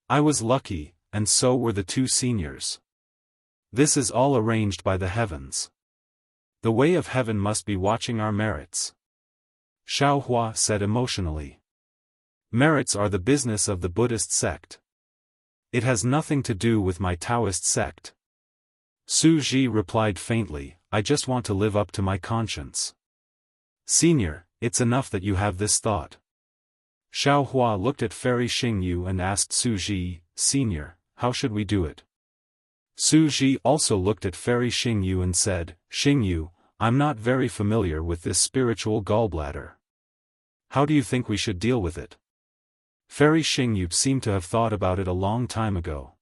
I was lucky, and so were the two seniors. This is all arranged by the heavens. The way of heaven must be watching our merits. Xiaohua said emotionally. Merits are the business of the Buddhist sect. It has nothing to do with my Taoist sect. Su Ji replied faintly, I just want to live up to my conscience. Senior, it's enough that you have this thought. Xiaohua looked at Fairy Xingyu and asked Su Ji, Senior, how should we do it? Su Ji also looked at Fairy Xingyu and said, Xingyu, I'm not very familiar with this spiritual gallbladder. How do you think we should deal with it? Fairy Xingyu seemed to have thought about it a long time ago.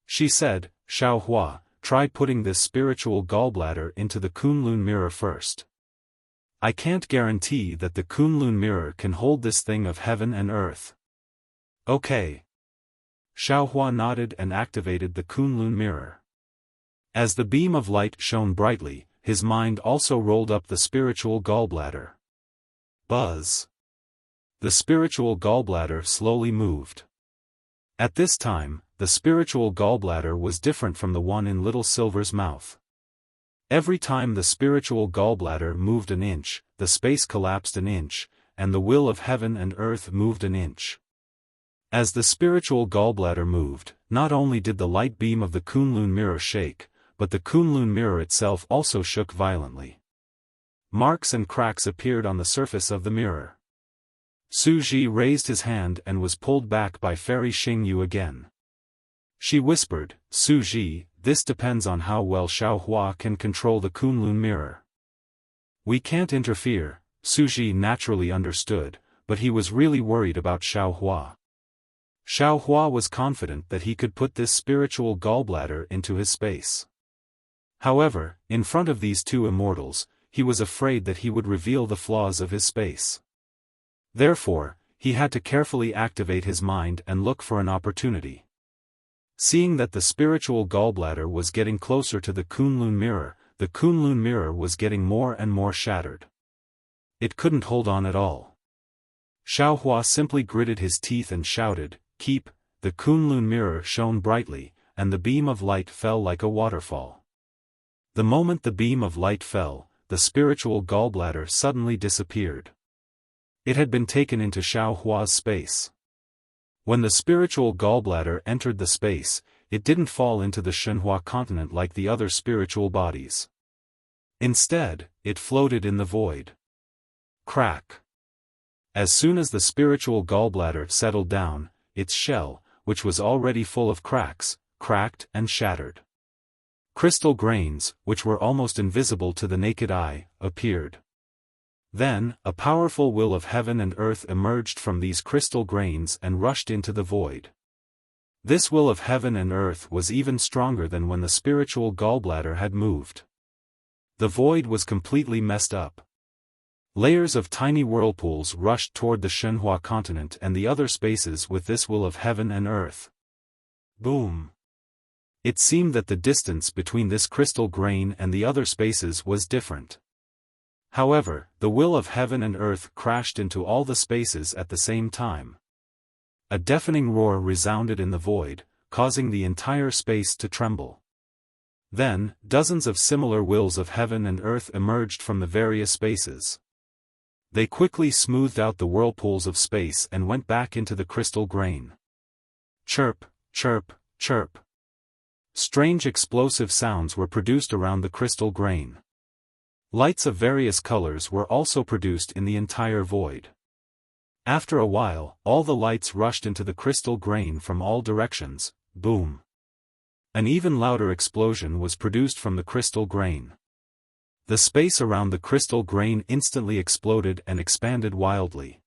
She said, Xiaohua, try putting this spiritual gallbladder into the Kunlun mirror first. I can't guarantee that the Kunlun mirror can hold this thing of heaven and earth. Okay. Xiaohua nodded and activated the Kunlun mirror. As the beam of light shone brightly, his mind also rolled up the spiritual gallbladder. Buzz. The spiritual gallbladder slowly moved. At this time, the spiritual gallbladder was different from the one in Little Silver's mouth. Every time the spiritual gallbladder moved an inch, the space collapsed an inch, and the will of heaven and earth moved an inch. As the spiritual gallbladder moved, not only did the light beam of the Kunlun mirror shake, but the Kunlun mirror itself also shook violently. Marks and cracks appeared on the surface of the mirror. Su Ji raised his hand and was pulled back by Fairy Xingyu again. She whispered, Su Ji, this depends on how well Xiaohua can control the Kunlun mirror. We can't interfere, Su Ji naturally understood, but he was really worried about Xiaohua. Xiaohua was confident that he could put this spiritual gallbladder into his space. However, in front of these two immortals, he was afraid that he would reveal the flaws of his space. Therefore, he had to carefully activate his mind and look for an opportunity. Seeing that the spiritual gallbladder was getting closer to the Kunlun mirror was getting more and more shattered. It couldn't hold on at all. Xiaohua simply gritted his teeth and shouted, Keep, the Kunlun mirror shone brightly, and the beam of light fell like a waterfall. The moment the beam of light fell, the spiritual gallbladder suddenly disappeared. It had been taken into Xiaohua's space. When the spiritual gallbladder entered the space, it didn't fall into the Shenhua continent like the other spiritual bodies. Instead, it floated in the void. Crack. As soon as the spiritual gallbladder settled down, its shell, which was already full of cracks, cracked and shattered. Crystal grains, which were almost invisible to the naked eye, appeared. Then, a powerful will of heaven and earth emerged from these crystal grains and rushed into the void. This will of heaven and earth was even stronger than when the spiritual gallbladder had moved. The void was completely messed up. Layers of tiny whirlpools rushed toward the Shenhua continent and the other spaces with this will of heaven and earth. Boom! It seemed that the distance between this crystal grain and the other spaces was different. However, the will of heaven and earth crashed into all the spaces at the same time. A deafening roar resounded in the void, causing the entire space to tremble. Then, dozens of similar wills of heaven and earth emerged from the various spaces. They quickly smoothed out the whirlpools of space and went back into the crystal grain. Chirp, chirp, chirp. Strange explosive sounds were produced around the crystal grain. Lights of various colors were also produced in the entire void. After a while, all the lights rushed into the crystal grain from all directions. Boom! An even louder explosion was produced from the crystal grain. The space around the crystal grain instantly exploded and expanded wildly.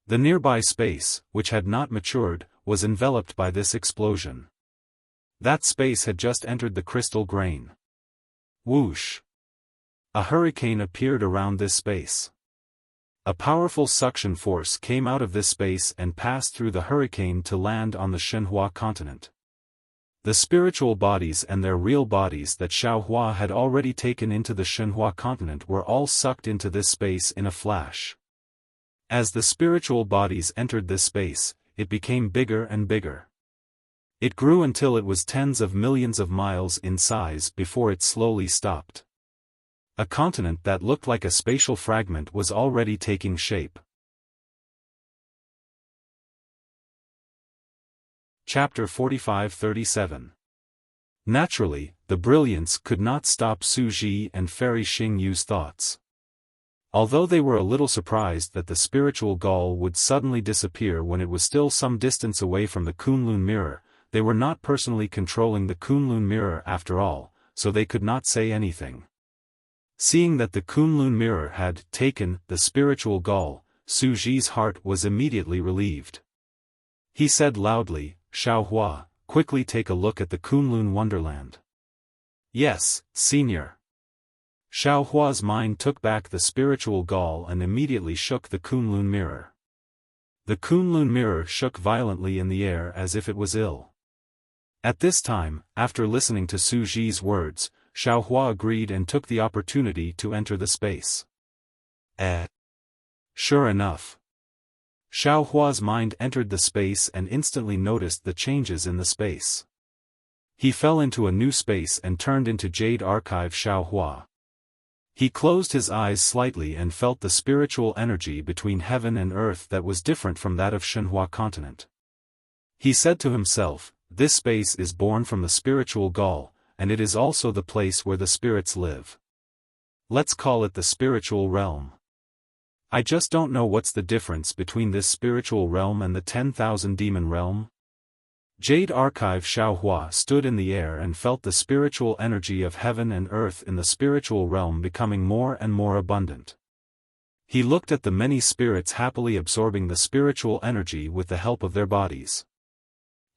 The nearby space, which had not matured, was enveloped by this explosion. That space had just entered the crystal grain. Whoosh! A hurricane appeared around this space. A powerful suction force came out of this space and passed through the hurricane to land on the Shenhua continent. The spiritual bodies and their real bodies that Xiaofan had already taken into the Shenhua continent were all sucked into this space in a flash. As the spiritual bodies entered this space, it became bigger and bigger. It grew until it was tens of millions of miles in size before it slowly stopped. A continent that looked like a spatial fragment was already taking shape. Chapter 45-37. Naturally, the brilliance could not stop Su Ji and Fairy Xing Yu's thoughts. Although they were a little surprised that the spiritual gall would suddenly disappear when it was still some distance away from the Kunlun mirror, they were not personally controlling the Kunlun mirror after all, so they could not say anything. Seeing that the Kunlun mirror had taken the spiritual gall, Su Ji's heart was immediately relieved. He said loudly, "Xiaofan, quickly take a look at the Kunlun wonderland." "Yes, senior." Xiaohua's mind took back the spiritual gall and immediately shook the Kunlun mirror. The Kunlun mirror shook violently in the air as if it was ill. At this time, after listening to Su Ji's words, Xiaohua agreed and took the opportunity to enter the space. Sure enough. Xiaohua's mind entered the space and instantly noticed the changes in the space. He fell into a new space and turned into Jade Archive Xiaohua. He closed his eyes slightly and felt the spiritual energy between heaven and earth that was different from that of Shenhua continent. He said to himself, "This space is born from the spiritual gall, and it is also the place where the spirits live. Let's call it the spiritual realm. I just don't know what's the difference between this spiritual realm and the 10,000 demon realm." Jade Archive Xiaohua stood in the air and felt the spiritual energy of heaven and earth in the spiritual realm becoming more and more abundant. He looked at the many spirits happily absorbing the spiritual energy with the help of their bodies.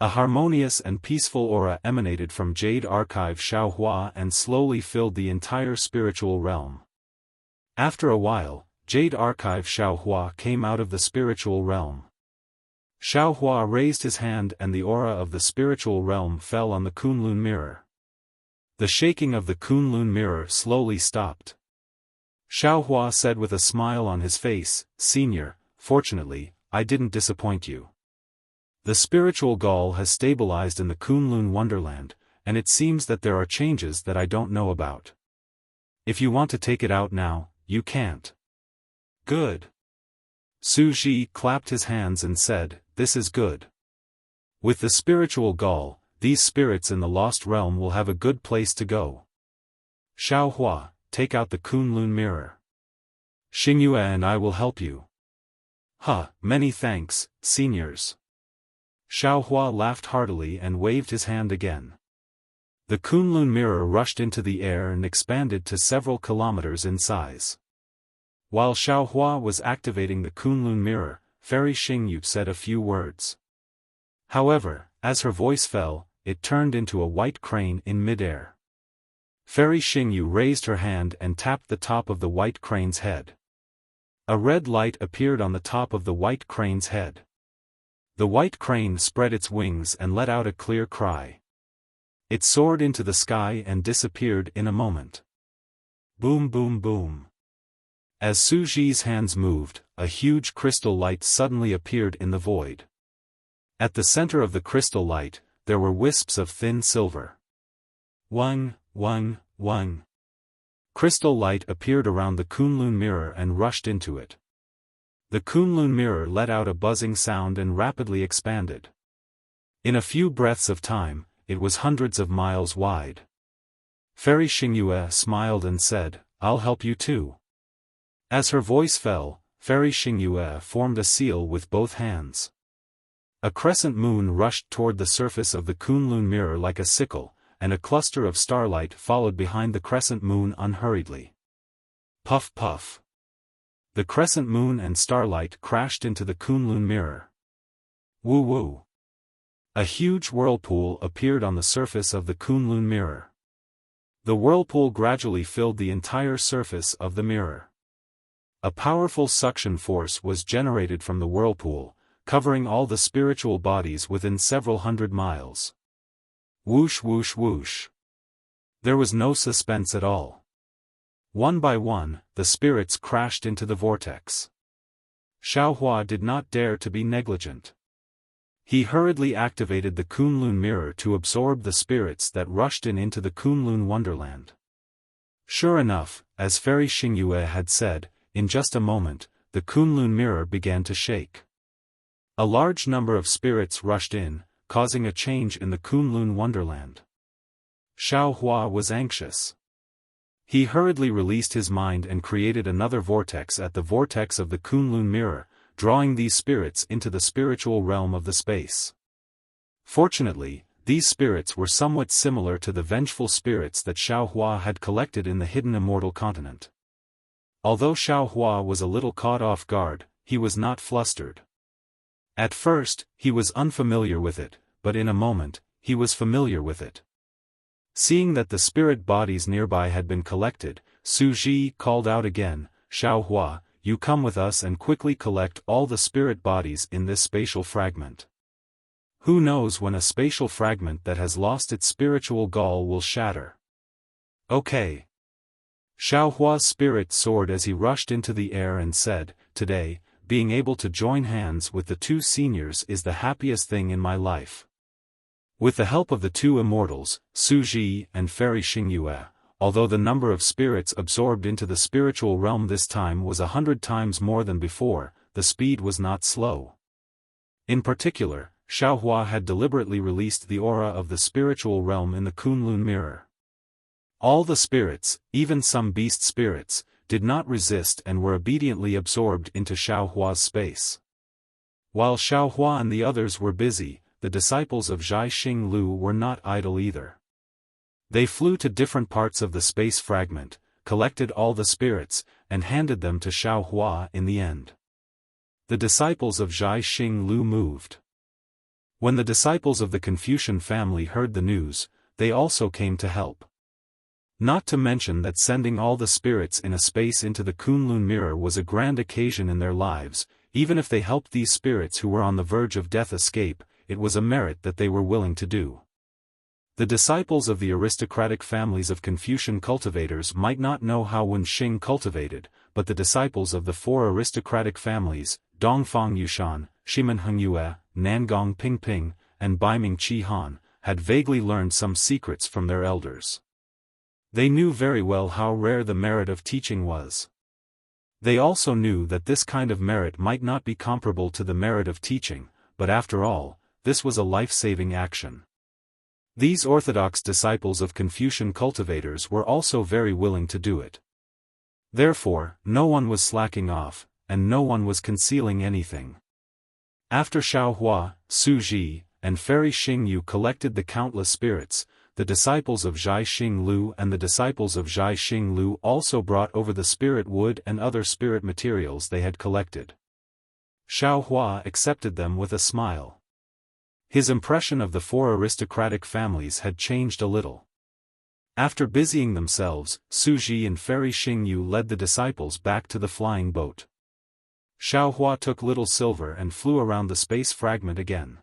A harmonious and peaceful aura emanated from Jade Archive Xiaohua and slowly filled the entire spiritual realm. After a while, Jade Archive Xiaohua came out of the spiritual realm. Xiaohua raised his hand and the aura of the spiritual realm fell on the Kunlun mirror. The shaking of the Kunlun mirror slowly stopped. Xiaohua said with a smile on his face, "Senior, fortunately, I didn't disappoint you. The spiritual gall has stabilized in the Kunlun wonderland, and it seems that there are changes that I don't know about. If you want to take it out now, you can't." "Good." Su Ji clapped his hands and said, "This is good. With the spiritual gall, these spirits in the lost realm will have a good place to go. Xiaohua, take out the Kunlun mirror. Xingyue and I will help you." Many thanks, seniors." Xiaohua laughed heartily and waved his hand again. The Kunlun mirror rushed into the air and expanded to several kilometers in size. While Xiaohua was activating the Kunlun mirror, Fairy Xingyu said a few words. However, as her voice fell, it turned into a white crane in midair. Fairy Xingyu raised her hand and tapped the top of the white crane's head. A red light appeared on the top of the white crane's head. The white crane spread its wings and let out a clear cry. It soared into the sky and disappeared in a moment. Boom boom boom. As Su Ji's hands moved, a huge crystal light suddenly appeared in the void. At the center of the crystal light, there were wisps of thin silver. Wang, wang, wang. Crystal light appeared around the Kunlun mirror and rushed into it. The Kunlun mirror let out a buzzing sound and rapidly expanded. In a few breaths of time, it was hundreds of miles wide. Fairy Xingyue smiled and said, "I'll help you too." As her voice fell, Fairy Xingyue formed a seal with both hands. A crescent moon rushed toward the surface of the Kunlun mirror like a sickle, and a cluster of starlight followed behind the crescent moon unhurriedly. Puff puff. The crescent moon and starlight crashed into the Kunlun mirror. Woo woo. A huge whirlpool appeared on the surface of the Kunlun mirror. The whirlpool gradually filled the entire surface of the mirror. A powerful suction force was generated from the whirlpool, covering all the spiritual bodies within several hundred miles. Whoosh whoosh whoosh. There was no suspense at all. One by one, the spirits crashed into the vortex. Xiaofan did not dare to be negligent. He hurriedly activated the Kunlun mirror to absorb the spirits that rushed into the Kunlun wonderland. Sure enough, as Fairy Xingyue had said, in just a moment, the Kunlun mirror began to shake. A large number of spirits rushed in, causing a change in the Kunlun wonderland. Xiaofan was anxious. He hurriedly released his mind and created another vortex at the vortex of the Kunlun mirror, drawing these spirits into the spiritual realm of the space. Fortunately, these spirits were somewhat similar to the vengeful spirits that Xiaofan had collected in the hidden immortal continent. Although Xiaofan was a little caught off guard, he was not flustered. At first, he was unfamiliar with it, but in a moment, he was familiar with it. Seeing that the spirit bodies nearby had been collected, Su Ji called out again, "Xiaofan, you come with us and quickly collect all the spirit bodies in this spatial fragment. Who knows when a spatial fragment that has lost its spiritual gall will shatter." "Okay." Xiaohua's spirit soared as he rushed into the air and said, "Today, being able to join hands with the two seniors is the happiest thing in my life." With the help of the two immortals, Su Ji and Fairy Xingyue, although the number of spirits absorbed into the spiritual realm this time was 100 times more than before, the speed was not slow. In particular, Xiaohua had deliberately released the aura of the spiritual realm in the Kunlun mirror. All the spirits, even some beast spirits, did not resist and were obediently absorbed into Xiaohua's space. While Xiaohua and the others were busy, the disciples of Zhai Xing Lu were not idle either. They flew to different parts of the space fragment, collected all the spirits, and handed them to Xiaohua in the end. The disciples of Zhai Xing Lu moved. When the disciples of the Confucian family heard the news, they also came to help. Not to mention that sending all the spirits in a space into the Kunlun mirror was a grand occasion in their lives. Even if they helped these spirits who were on the verge of death escape, it was a merit that they were willing to do. The disciples of the aristocratic families of Confucian cultivators might not know how Wuxia cultivated, but the disciples of the four aristocratic families, Dongfang Yushan, Shimen Hengyue, Nangong Pingping, and Baiming Qi Han, had vaguely learned some secrets from their elders. They knew very well how rare the merit of teaching was. They also knew that this kind of merit might not be comparable to the merit of teaching, but after all, this was a life-saving action. These orthodox disciples of Confucian cultivators were also very willing to do it. Therefore, no one was slacking off, and no one was concealing anything. After Xiaohua, Su Ji, and Fairy Xingyu collected the countless spirits, the disciples of Zhai Xing Lu and the disciples of Zhai Xing Lu also brought over the spirit wood and other spirit materials they had collected. Xiaohua accepted them with a smile. His impression of the four aristocratic families had changed a little. After busying themselves, Su Ji and Fairy Xingyu led the disciples back to the flying boat. Xiaofan took Little Silver and flew around the space fragment again.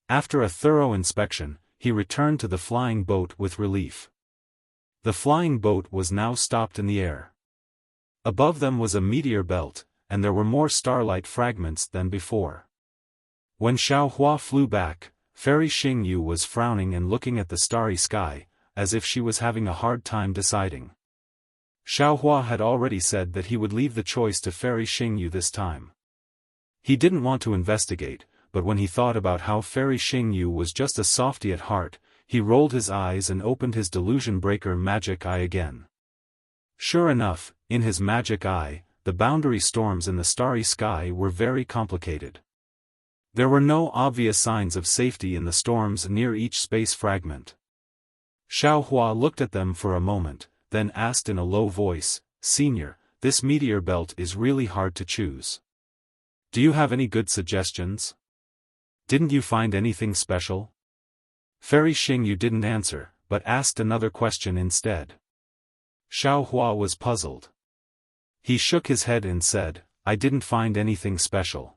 After a thorough inspection, he returned to the flying boat with relief. The flying boat was now stopped in the air. Above them was a meteor belt, and there were more starlight fragments than before. When Xiaofan flew back, Fairy Xingyu was frowning and looking at the starry sky, as if she was having a hard time deciding. Xiaofan had already said that he would leave the choice to Fairy Xingyu this time. He didn't want to investigate, but when he thought about how Fairy Xingyu was just a softy at heart, he rolled his eyes and opened his delusion breaker magic eye again. Sure enough, in his magic eye, the boundary storms in the starry sky were very complicated. There were no obvious signs of safety in the storms near each space fragment. Xiaofan looked at them for a moment, then asked in a low voice, "Senior, this meteor belt is really hard to choose. Do you have any good suggestions? Didn't you find anything special?" Fairy Xingyu didn't answer, but asked another question instead. Xiaofan was puzzled. He shook his head and said, "I didn't find anything special.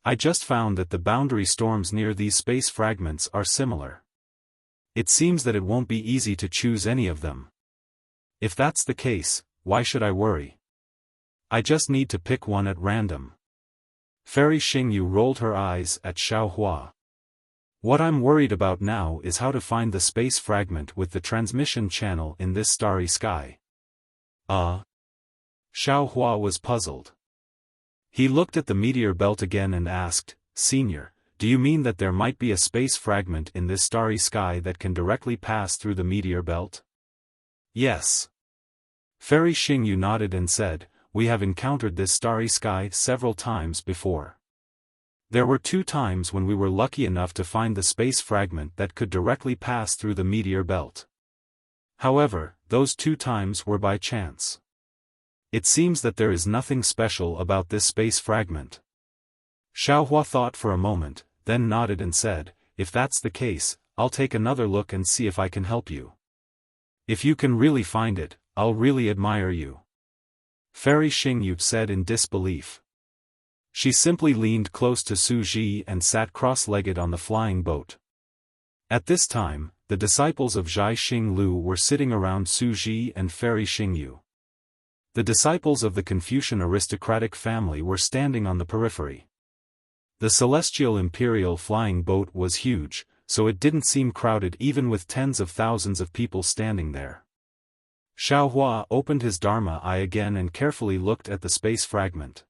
I just found that the boundary storms near these space fragments are similar. It seems that it won't be easy to choose any of them. If that's the case, why should I worry? I just need to pick one at random." Fairy Xingyu rolled her eyes at Xiaofan. "What I'm worried about now is how to find the space fragment with the transmission channel in this starry sky." Xiaofan was puzzled. He looked at the meteor belt again and asked, "Senior, do you mean that there might be a space fragment in this starry sky that can directly pass through the meteor belt?" "Yes." Fairy Xingyu nodded and said, "We have encountered this starry sky several times before. There were 2 times when we were lucky enough to find the space fragment that could directly pass through the meteor belt. However, those 2 times were by chance. It seems that there is nothing special about this space fragment." Xiaofan thought for a moment, then nodded and said, "If that's the case, I'll take another look and see if I can help you. If you can really find it, I'll really admire you." Fairy Xingyu said in disbelief. She simply leaned close to Su Ji and sat cross-legged on the flying boat. At this time, the disciples of Zhai Xinglu were sitting around Su Ji and Fairy Xingyu. The disciples of the Confucian aristocratic family were standing on the periphery. The celestial imperial flying boat was huge, so it didn't seem crowded even with tens of thousands of people standing there. Xiaofan opened his Dharma eye again and carefully looked at the space fragment.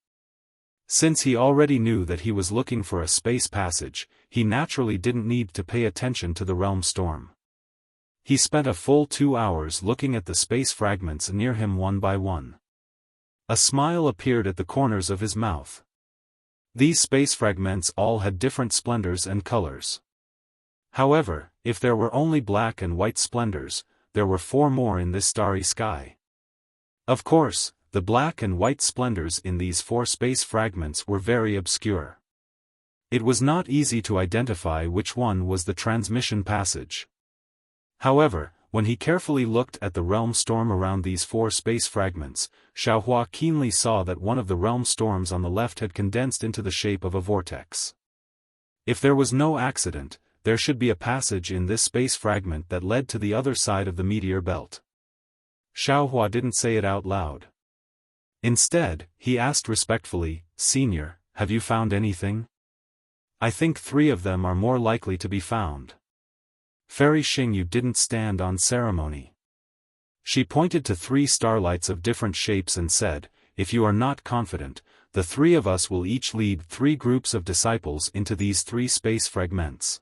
Since he already knew that he was looking for a space passage, he naturally didn't need to pay attention to the realm storm. He spent a full 2 hours looking at the space fragments near him one by one. A smile appeared at the corners of his mouth. These space fragments all had different splendors and colors. However, if there were only black and white splendors, there were 4 more in this starry sky. Of course, the black and white splendors in these 4 space fragments were very obscure. It was not easy to identify which one was the transmission passage. However, when he carefully looked at the realm storm around these 4 space fragments, Xiaofan keenly saw that one of the realm storms on the left had condensed into the shape of a vortex. If there was no accident, there should be a passage in this space fragment that led to the other side of the meteor belt. Xiaofan didn't say it out loud. Instead, he asked respectfully, "Senior, have you found anything? I think 3 of them are more likely to be found." Fairy Xingyu didn't stand on ceremony. She pointed to 3 starlights of different shapes and said, "If you are not confident, the 3 of us will each lead 3 groups of disciples into these 3 space fragments."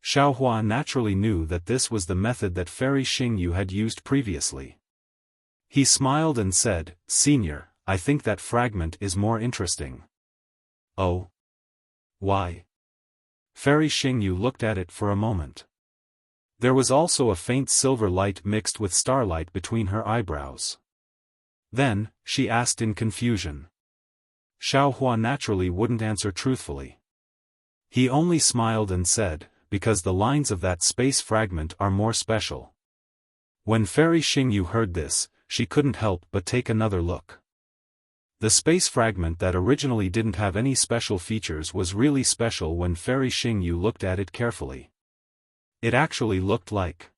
Xiaofan naturally knew that this was the method that Fairy Xingyu had used previously. He smiled and said, "Senior, I think that fragment is more interesting." "Oh? Why?" Fairy Xingyu looked at it for a moment. There was also a faint silver light mixed with starlight between her eyebrows. Then, she asked in confusion. Xiaofan naturally wouldn't answer truthfully. He only smiled and said, "Because the lines of that space fragment are more special." When Fairy Xingyu heard this, she couldn't help but take another look. The space fragment that originally didn't have any special features was really special when Fairy Xingyu looked at it carefully. It actually looked like.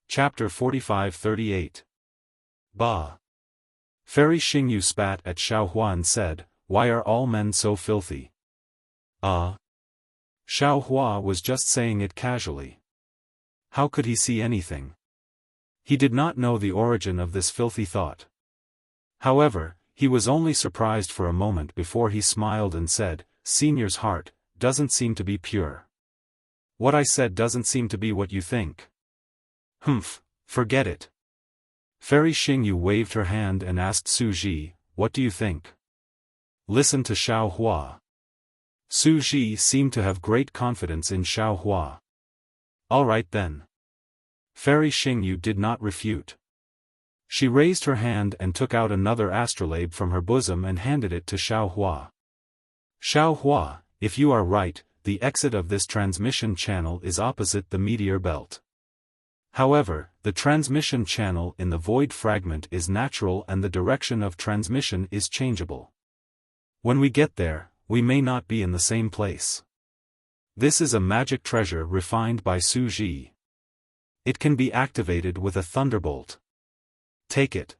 Chapter 45-38. Bah! Fairy Xingyu spat at Xiaofan and said, "Why are all men so filthy?" Xiaofan was just saying it casually. How could he see anything? He did not know the origin of this filthy thought. However, he was only surprised for a moment before he smiled and said, "Senior's heart doesn't seem to be pure. What I said doesn't seem to be what you think." "Humph, forget it." Fairy Xingyu waved her hand and asked Su Ji, "What do you think?" "Listen to Xiao Hua." Su Ji seemed to have great confidence in Xiao Hua. "All right then." Fairy Xingyu did not refute. She raised her hand and took out another astrolabe from her bosom and handed it to Xiao Hua. "Xiao Hua, if you are right, the exit of this transmission channel is opposite the meteor belt. However, the transmission channel in the void fragment is natural and the direction of transmission is changeable. When we get there, we may not be in the same place. This is a magic treasure refined by Su Ji. It can be activated with a thunderbolt. Take it.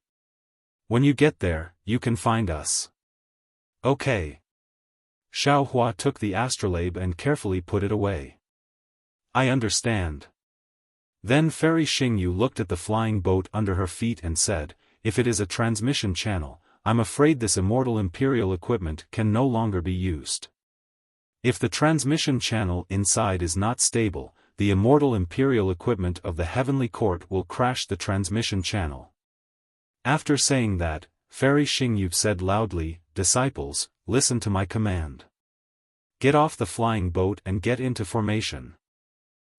When you get there, you can find us." "Okay." Xiao Hua took the astrolabe and carefully put it away. "I understand." Then Fairy Xingyu looked at the flying boat under her feet and said, "If it is a transmission channel, I'm afraid this immortal imperial equipment can no longer be used. If the transmission channel inside is not stable, the immortal imperial equipment of the heavenly court will crash the transmission channel." After saying that, Fairy Xingyu said loudly, "Disciples, listen to my command. Get off the flying boat and get into formation."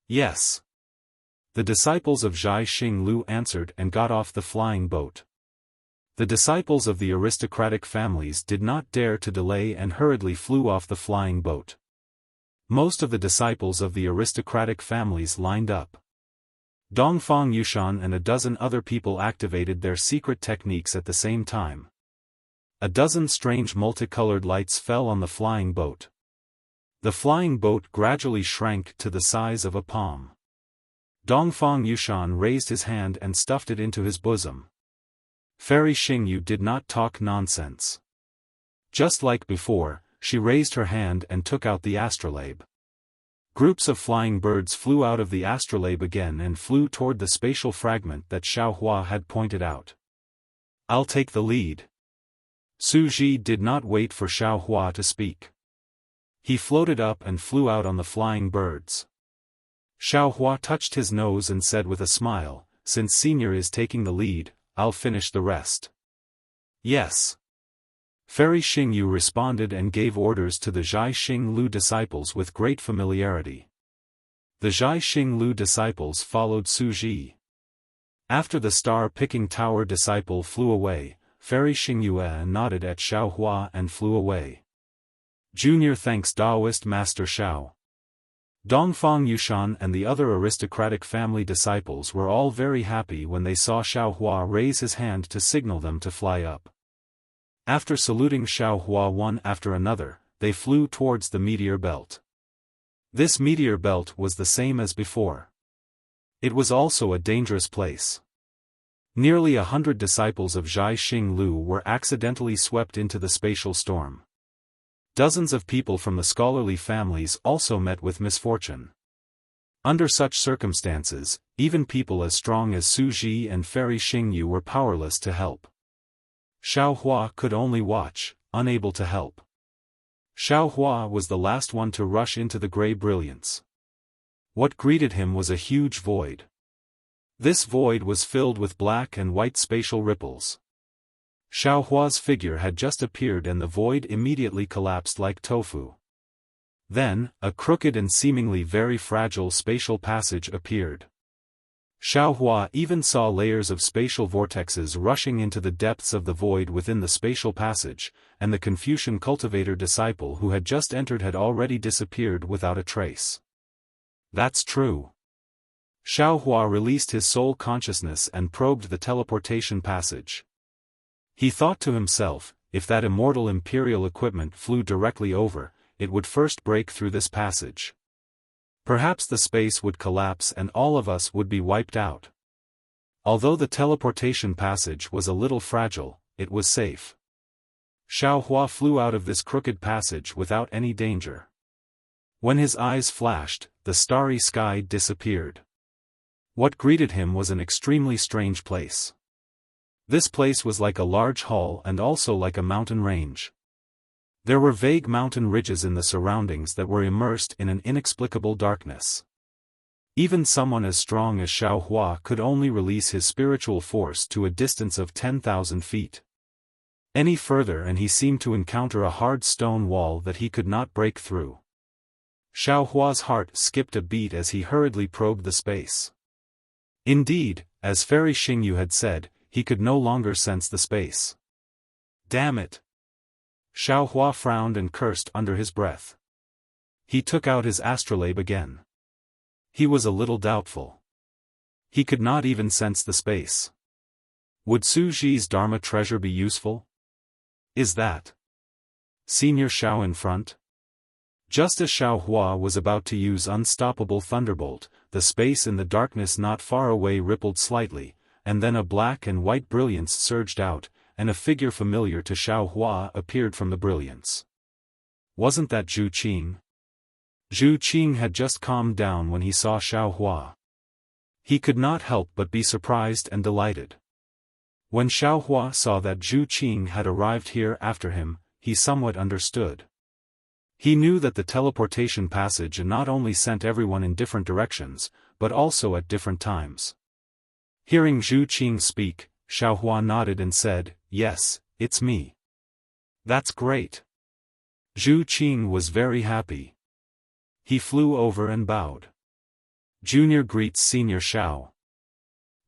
"Yes." The disciples of Zhai Xing Lu answered and got off the flying boat. The disciples of the aristocratic families did not dare to delay and hurriedly flew off the flying boat. Most of the disciples of the aristocratic families lined up. Dongfang Yushan and a dozen other people activated their secret techniques at the same time. A dozen strange multicolored lights fell on the flying boat. The flying boat gradually shrank to the size of a palm. Dongfang Yushan raised his hand and stuffed it into his bosom. Fairy Xingyu did not talk nonsense. Just like before, she raised her hand and took out the astrolabe. Groups of flying birds flew out of the astrolabe again and flew toward the spatial fragment that Xiao Hua had pointed out. "I'll take the lead." Su Ji did not wait for Xiao Hua to speak. He floated up and flew out on the flying birds. Xiao Hua touched his nose and said with a smile, "Since Senior is taking the lead, I'll finish the rest." "Yes." Fairy Xingyu responded and gave orders to the Zhai Xing Lu disciples with great familiarity. The Zhai Xing Lu disciples followed Su Ji. After the star-picking tower disciple flew away, Fairy Xingyu nodded at Xiao Hua and flew away. Junior thanks Taoist Master Xiao. Dongfang Yushan and the other aristocratic family disciples were all very happy when they saw Xiao Hua raise his hand to signal them to fly up. After saluting Xiao Hua one after another, they flew towards the meteor belt. This meteor belt was the same as before. It was also a dangerous place. Nearly 100 disciples of Zhai Xing Lu were accidentally swept into the spatial storm. Dozens of people from the scholarly families also met with misfortune. Under such circumstances, even people as strong as Su Ji and Fairy Xingyu were powerless to help. Xiao Hua could only watch, unable to help. Xiao Hua was the last one to rush into the gray brilliance. What greeted him was a huge void. This void was filled with black and white spatial ripples. Xiao Hua's figure had just appeared and the void immediately collapsed like tofu. Then, a crooked and seemingly very fragile spatial passage appeared. Xiao Hua even saw layers of spatial vortexes rushing into the depths of the void within the spatial passage, and the Confucian cultivator disciple who had just entered had already disappeared without a trace. That's true. Xiaohua released his soul consciousness and probed the teleportation passage. He thought to himself, if that immortal imperial equipment flew directly over, it would first break through this passage. Perhaps the space would collapse and all of us would be wiped out. Although the teleportation passage was a little fragile, it was safe. Xiaohua flew out of this crooked passage without any danger. When his eyes flashed, the starry sky disappeared. What greeted him was an extremely strange place. This place was like a large hall and also like a mountain range. There were vague mountain ridges in the surroundings that were immersed in an inexplicable darkness. Even someone as strong as Xiaohua could only release his spiritual force to a distance of 10,000 feet. Any further and he seemed to encounter a hard stone wall that he could not break through. Xiaohua's heart skipped a beat as he hurriedly probed the space. Indeed, as Fairy Xingyu had said, he could no longer sense the space. Damn it! Xiaohua frowned and cursed under his breath. He took out his astrolabe again. He was a little doubtful. He could not even sense the space. Would Su Ji's Dharma treasure be useful? Is that Senior Xiao in front? Just as Xiaohua was about to use Unstoppable Thunderbolt, the space in the darkness not far away rippled slightly, and then a black and white brilliance surged out, and a figure familiar to Xiaohua appeared from the brilliance. Wasn't that Zhu Qing? Zhu Qing had just calmed down when he saw Xiaohua. He could not help but be surprised and delighted. When Xiaohua saw that Zhu Qing had arrived here after him, he somewhat understood. He knew that the teleportation passage not only sent everyone in different directions, but also at different times. Hearing Zhu Qing speak, Xiaohua nodded and said, "Yes, it's me." "That's great." Zhu Qing was very happy. He flew over and bowed. "Junior greets Senior Xiao."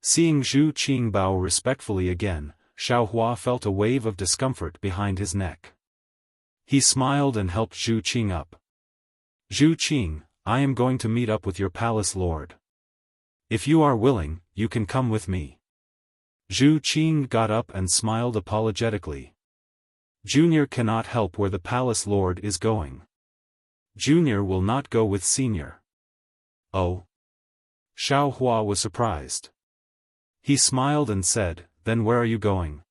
Seeing Zhu Qing bow respectfully again, Xiaohua felt a wave of discomfort behind his neck. He smiled and helped Zhu Qing up. "Zhu Qing, I am going to meet up with your palace lord. If you are willing, you can come with me." Zhu Qing got up and smiled apologetically. Junior cannot help where the palace lord is going. Junior will not go with Senior. Oh? Xiaohua was surprised. He smiled and said, "Then where are you going?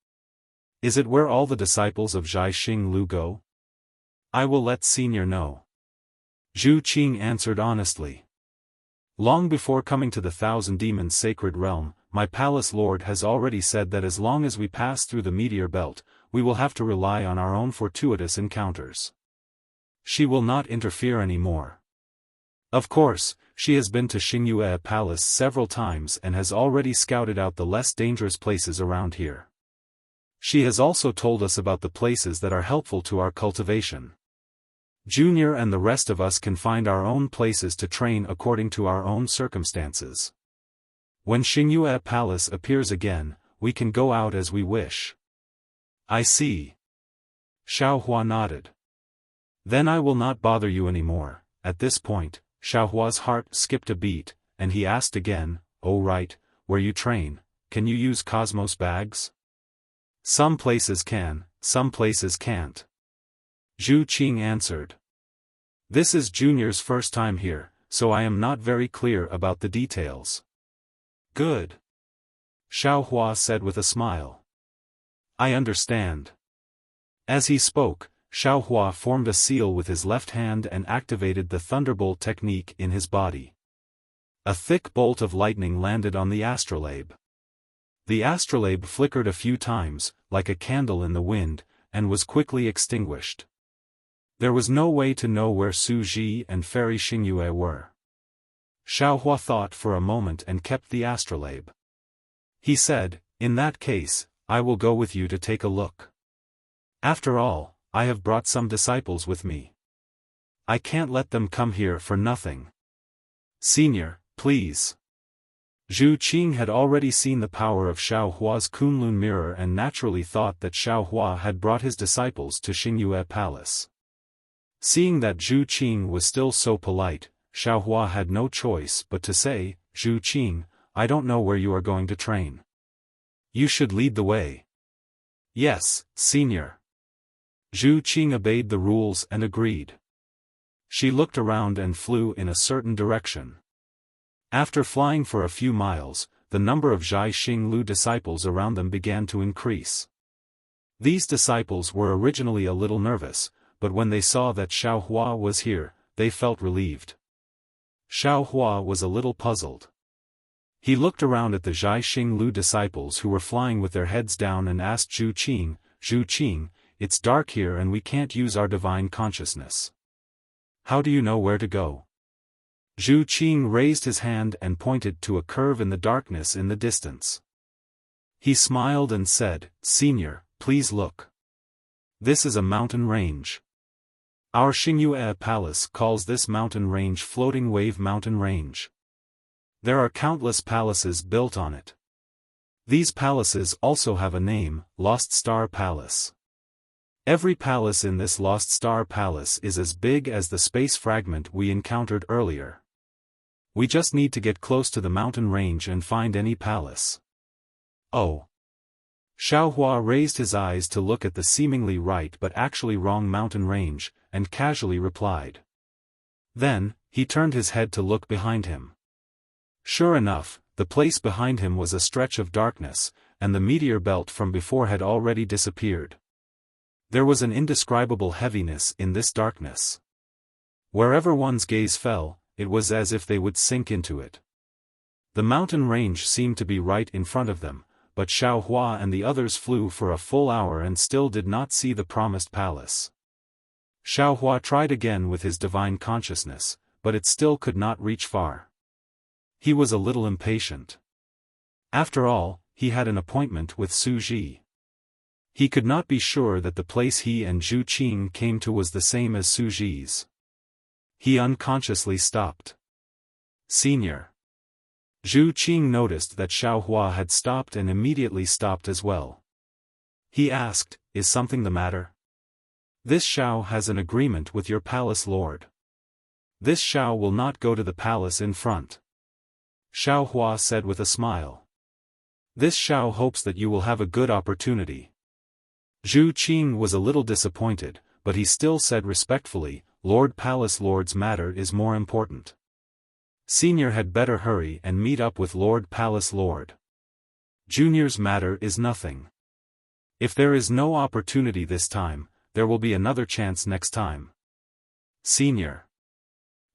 Is it where all the disciples of Zhai Xing Lu go?" "I will let Senior know." Zhu Qing answered honestly. "Long before coming to the Thousand Demons Sacred Realm, my palace lord has already said that as long as we pass through the meteor belt, we will have to rely on our own fortuitous encounters. She will not interfere anymore. Of course, she has been to Xingyue Palace several times and has already scouted out the less dangerous places around here. She has also told us about the places that are helpful to our cultivation. Junior and the rest of us can find our own places to train according to our own circumstances. When Xingyue Palace appears again, we can go out as we wish." "I see." Xiaohua nodded. "Then I will not bother you anymore." At this point, Xiaohua's heart skipped a beat, and he asked again, "Oh right, where you train, can you use Cosmos bags?" "Some places can, some places can't." Zhu Qing answered. "This is Junior's first time here, so I am not very clear about the details." "Good," Xiaohua said with a smile. "I understand." As he spoke, Xiaohua formed a seal with his left hand and activated the thunderbolt technique in his body. A thick bolt of lightning landed on the astrolabe. The astrolabe flickered a few times, like a candle in the wind, and was quickly extinguished. There was no way to know where Su Ji and Fairy Xingyue were. Xiaohua thought for a moment and kept the astrolabe. He said, "In that case, I will go with you to take a look. After all, I have brought some disciples with me. I can't let them come here for nothing. Senior, please." Zhu Qing had already seen the power of Xiaohua's Kunlun mirror and naturally thought that Xiaohua had brought his disciples to Xingyue Palace. Seeing that Zhu Qing was still so polite, Xiaohua had no choice but to say, Zhu Qing, I don't know where you are going to train. You should lead the way. Yes, senior. Zhu Qing obeyed the rules and agreed. She looked around and flew in a certain direction. After flying for a few miles, the number of Zhai Xinglu disciples around them began to increase. These disciples were originally a little nervous, but when they saw that Xiaohua was here, they felt relieved. Xiaohua was a little puzzled. He looked around at the Zhai Xinglu disciples who were flying with their heads down and asked Zhu Qing, it's dark here and we can't use our divine consciousness. How do you know where to go? Zhu Qing raised his hand and pointed to a curve in the darkness in the distance. He smiled and said, Senior, please look. This is a mountain range. Our Xingyue Palace calls this mountain range Floating Wave Mountain Range. There are countless palaces built on it. These palaces also have a name, Lost Star Palace. Every palace in this Lost Star Palace is as big as the space fragment we encountered earlier. We just need to get close to the mountain range and find any palace. Oh. Xiaohua raised his eyes to look at the seemingly right but actually wrong mountain range, and casually replied. Then, he turned his head to look behind him. Sure enough, the place behind him was a stretch of darkness, and the meteor belt from before had already disappeared. There was an indescribable heaviness in this darkness. Wherever one's gaze fell, it was as if they would sink into it. The mountain range seemed to be right in front of them, but Xiaohua and the others flew for a full hour and still did not see the promised palace. Xiaohua tried again with his divine consciousness, but it still could not reach far. He was a little impatient. After all, he had an appointment with Su Ji. He could not be sure that the place he and Zhu Qing came to was the same as Su Ji's. He unconsciously stopped. Senior. Zhu Qing noticed that Xiaohua had stopped and immediately stopped as well. He asked, Is something the matter? This Xiao has an agreement with your palace lord. This Xiao will not go to the palace in front. Xiaohua said with a smile. This Xiao hopes that you will have a good opportunity. Zhu Qing was a little disappointed, but he still said respectfully, Lord Palace Lord's matter is more important. Senior had better hurry and meet up with Lord Palace Lord. Junior's matter is nothing. If there is no opportunity this time, there will be another chance next time. Senior.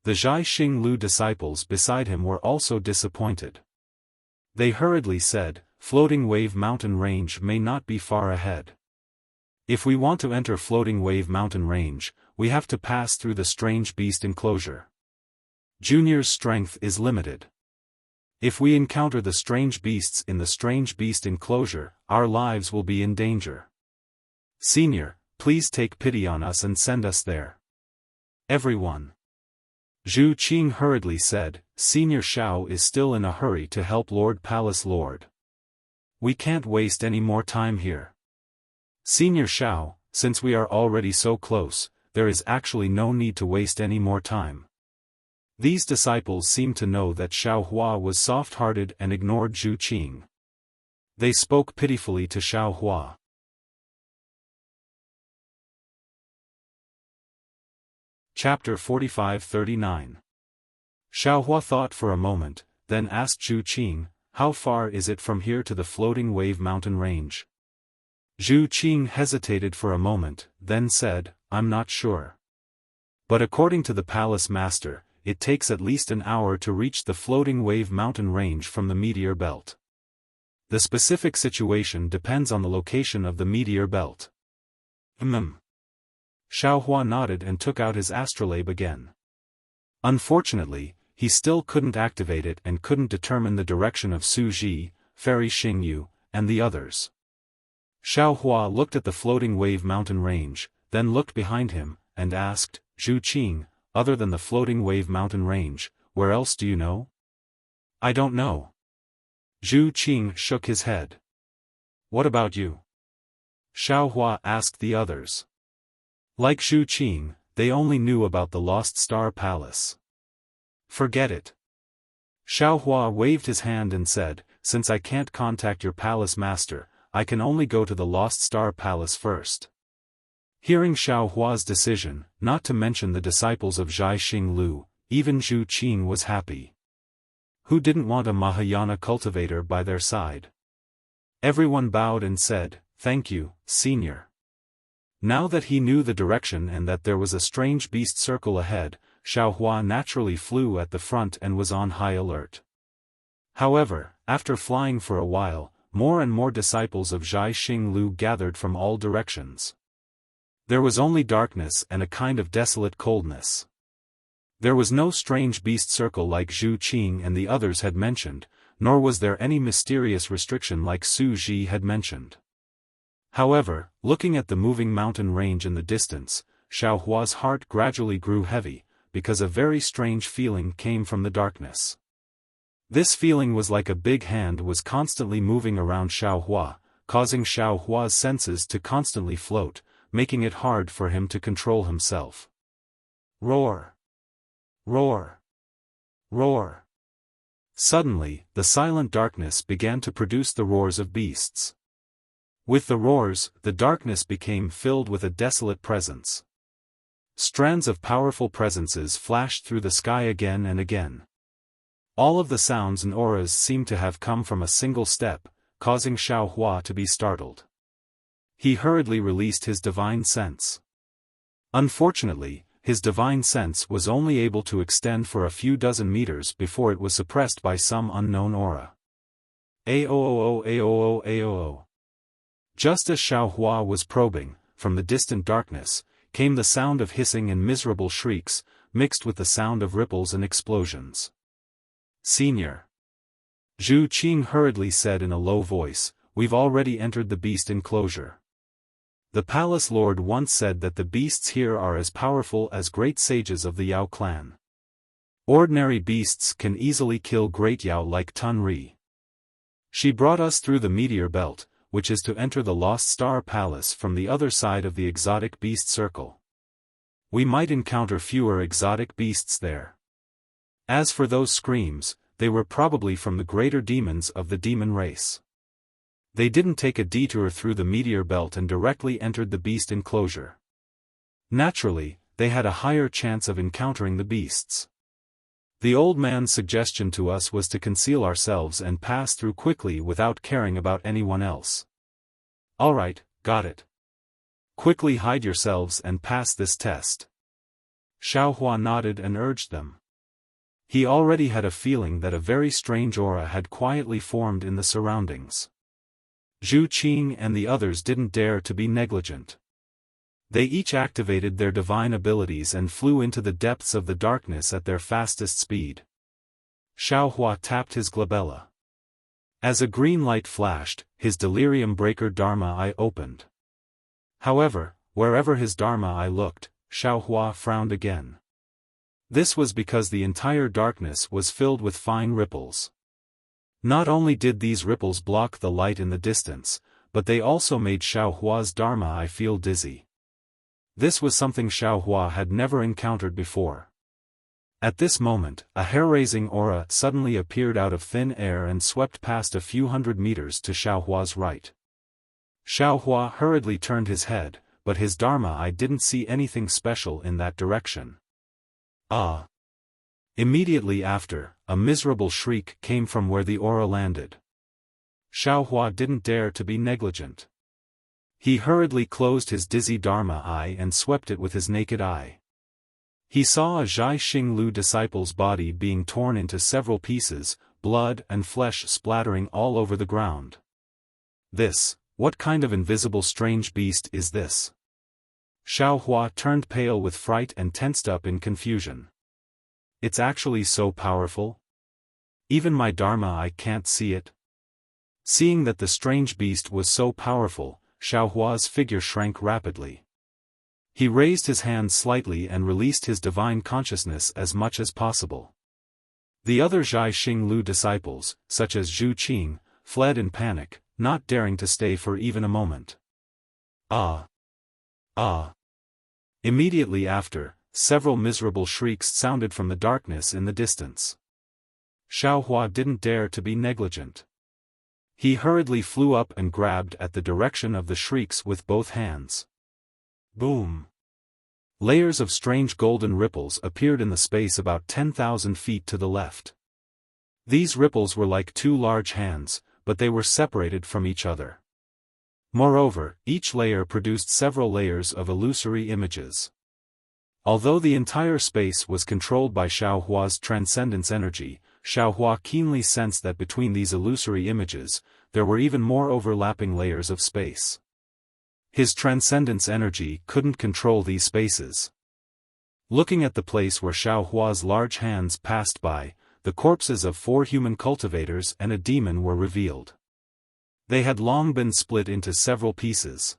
The Zhai Xinglu disciples beside him were also disappointed. They hurriedly said, Floating Wave Mountain Range may not be far ahead. If we want to enter Floating Wave Mountain Range, we have to pass through the Strange Beast enclosure. Junior's strength is limited. If we encounter the strange beasts in the Strange Beast enclosure, our lives will be in danger. Senior, please take pity on us and send us there. Everyone. Zhu Qing hurriedly said, Senior Xiao is still in a hurry to help Lord Palace Lord. We can't waste any more time here. Senior Xiao, since we are already so close, there is actually no need to waste any more time. These disciples seemed to know that Xiaohua was soft-hearted and ignored Zhu Qing. They spoke pitifully to Xiaohua. Chapter 45-39. Xiaohua thought for a moment, then asked Zhu Qing, How far is it from here to the Floating Wave Mountain Range? Zhu Qing hesitated for a moment, then said, I'm not sure. But according to the palace master, it takes at least an hour to reach the Floating Wave Mountain Range from the meteor belt. The specific situation depends on the location of the meteor belt. Xiaohua nodded and took out his astrolabe again. Unfortunately, he still couldn't activate it and couldn't determine the direction of Su Ji, Fairy Xingyu, and the others. Xiaohua looked at the Floating Wave Mountain Range, then looked behind him, and asked, Zhu Qing, other than the Floating Wave Mountain Range, where else do you know? I don't know. Zhu Qing shook his head. What about you? Xiaohua asked the others. Like Zhu Qing, they only knew about the Lost Star Palace. Forget it. Xiaohua waved his hand and said, "Since I can't contact your palace master, I can only go to the Lost Star Palace first." Hearing Xiaohua's decision, not to mention the disciples of Zhai Xinglu, even Zhu Qing was happy. Who didn't want a Mahayana cultivator by their side? Everyone bowed and said, "Thank you, senior." Now that he knew the direction and that there was a strange beast circle ahead, Xiaohua naturally flew at the front and was on high alert. However, after flying for a while, more and more disciples of Zhai Xinglu gathered from all directions. There was only darkness and a kind of desolate coldness. There was no strange beast circle like Zhu Qing and the others had mentioned, nor was there any mysterious restriction like Su Ji had mentioned. However, looking at the moving mountain range in the distance, Xiaohua's heart gradually grew heavy, because a very strange feeling came from the darkness. This feeling was like a big hand was constantly moving around Xiaohua, causing Xiaohua's senses to constantly float, making it hard for him to control himself. Roar! Roar! Roar! Suddenly, the silent darkness began to produce the roars of beasts. With the roars, the darkness became filled with a desolate presence. Strands of powerful presences flashed through the sky again and again. All of the sounds and auras seemed to have come from a single step, causing Xiaohua to be startled. He hurriedly released his divine sense. Unfortunately, his divine sense was only able to extend for a few dozen meters before it was suppressed by some unknown aura. Aoo aoo aoo. Just as Xiaohua was probing, from the distant darkness, came the sound of hissing and miserable shrieks, mixed with the sound of ripples and explosions. "Senior," Zhu Qing hurriedly said in a low voice, "we've already entered the beast enclosure. The palace lord once said that the beasts here are as powerful as great sages of the Yao clan. Ordinary beasts can easily kill great Yao like Tun Ri. She brought us through the meteor belt, which is to enter the Lost Star Palace from the other side of the exotic beast circle. We might encounter fewer exotic beasts there. As for those screams, they were probably from the greater demons of the demon race. They didn't take a detour through the meteor belt and directly entered the beast enclosure. Naturally, they had a higher chance of encountering the beasts. The old man's suggestion to us was to conceal ourselves and pass through quickly without caring about anyone else. Alright, got it. Quickly hide yourselves and pass this test." Xiaohua nodded and urged them. He already had a feeling that a very strange aura had quietly formed in the surroundings. Zhu Qing and the others didn't dare to be negligent. They each activated their divine abilities and flew into the depths of the darkness at their fastest speed. Xiaohua tapped his glabella. As a green light flashed, his delirium breaker Dharma eye opened. However, wherever his Dharma eye looked, Xiaohua frowned again. This was because the entire darkness was filled with fine ripples. Not only did these ripples block the light in the distance, but they also made Xiaohua's Dharma eye feel dizzy. This was something Xiaohua had never encountered before. At this moment, a hair-raising aura suddenly appeared out of thin air and swept past a few hundred meters to Xiaohua's right. Xiaohua hurriedly turned his head, but his Dharma eye didn't see anything special in that direction. Ah! Immediately after, a miserable shriek came from where the aura landed. Xiaohua didn't dare to be negligent. He hurriedly closed his dizzy Dharma eye and swept it with his naked eye. He saw a Zhai Xinglu disciple's body being torn into several pieces, blood and flesh splattering all over the ground. What kind of invisible strange beast is this? Xiaohua turned pale with fright and tensed up in confusion. It's actually so powerful? Even my Dharma eye can't see it? Seeing that the strange beast was so powerful, Xiaohua's figure shrank rapidly. He raised his hand slightly and released his divine consciousness as much as possible. The other Zhai Xinglu disciples, such as Zhu Qing, fled in panic, not daring to stay for even a moment. Ah! Ah! Immediately after, several miserable shrieks sounded from the darkness in the distance. Xiaohua didn't dare to be negligent. He hurriedly flew up and grabbed at the direction of the shrieks with both hands. Boom! Layers of strange golden ripples appeared in the space about 10,000 feet to the left. These ripples were like two large hands, but they were separated from each other. Moreover, each layer produced several layers of illusory images. Although the entire space was controlled by Xiaohua's transcendence energy, Xiaohua keenly sensed that between these illusory images, there were even more overlapping layers of space. His transcendence energy couldn't control these spaces. Looking at the place where Xiaohua's large hands passed by, the corpses of 4 human cultivators and a demon were revealed. They had long been split into several pieces.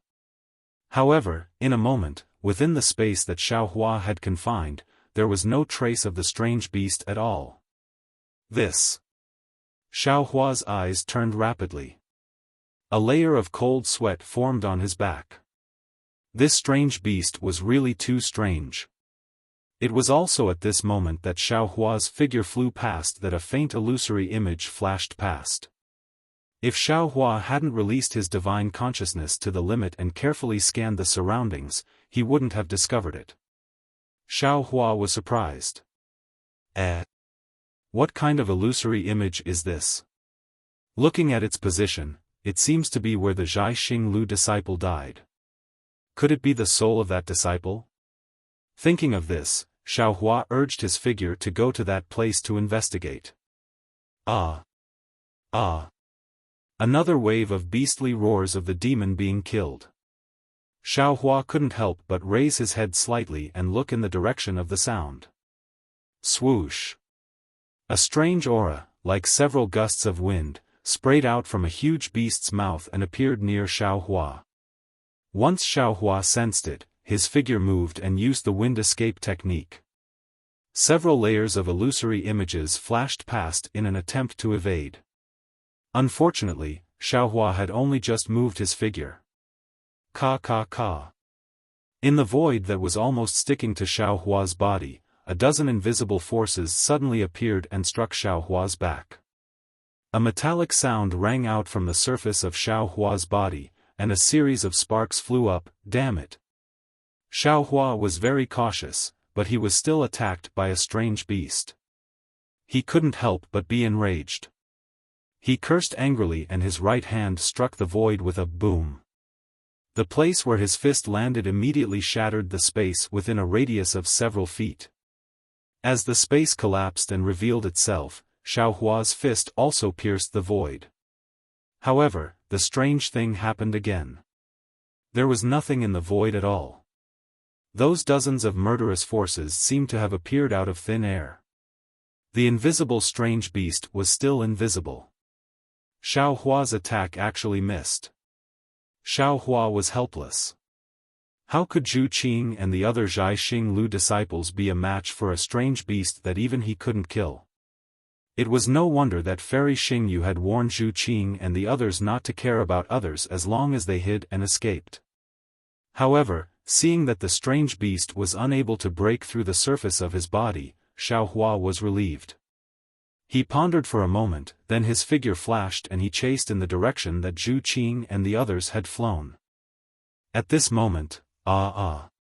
However, in a moment, within the space that Xiaohua had confined, there was no trace of the strange beast at all. This. Xiaohua's eyes turned rapidly. A layer of cold sweat formed on his back. This strange beast was really too strange. It was also at this moment that Xiaohua's figure flew past that a faint illusory image flashed past. If Xiaohua hadn't released his divine consciousness to the limit and carefully scanned the surroundings, he wouldn't have discovered it. Xiaohua was surprised. What kind of illusory image is this? Looking at its position, it seems to be where the Zhai Xinglu disciple died. Could it be the soul of that disciple? Thinking of this, Xiaohua urged his figure to go to that place to investigate. Another wave of beastly roars of the demon being killed. Xiaohua couldn't help but raise his head slightly and look in the direction of the sound. Swoosh! A strange aura, like several gusts of wind, sprayed out from a huge beast's mouth and appeared near Xiaohua. Once Xiaohua sensed it, his figure moved and used the wind escape technique. Several layers of illusory images flashed past in an attempt to evade. Unfortunately, Xiaohua had only just moved his figure. Ka. In the void that was almost sticking to Xiaohua's body, a dozen invisible forces suddenly appeared and struck Xiaohua's back. A metallic sound rang out from the surface of Xiaohua's body, and a series of sparks flew up. Damn it! Xiaohua was very cautious, but he was still attacked by a strange beast. He couldn't help but be enraged. He cursed angrily and his right hand struck the void with a boom. The place where his fist landed immediately shattered the space within a radius of several feet. As the space collapsed and revealed itself, Xiaohua's fist also pierced the void. However, the strange thing happened again. There was nothing in the void at all. Those dozens of murderous forces seemed to have appeared out of thin air. The invisible strange beast was still invisible. Xiaohua's attack actually missed. Xiaohua was helpless. How could Zhu Qing and the other Zhai Xinglu disciples be a match for a strange beast that even he couldn't kill? It was no wonder that Fairy Xingyu had warned Zhu Qing and the others not to care about others as long as they hid and escaped. However, seeing that the strange beast was unable to break through the surface of his body, Xiaohua was relieved. He pondered for a moment, then his figure flashed and he chased in the direction that Zhu Qing and the others had flown. At this moment, roar.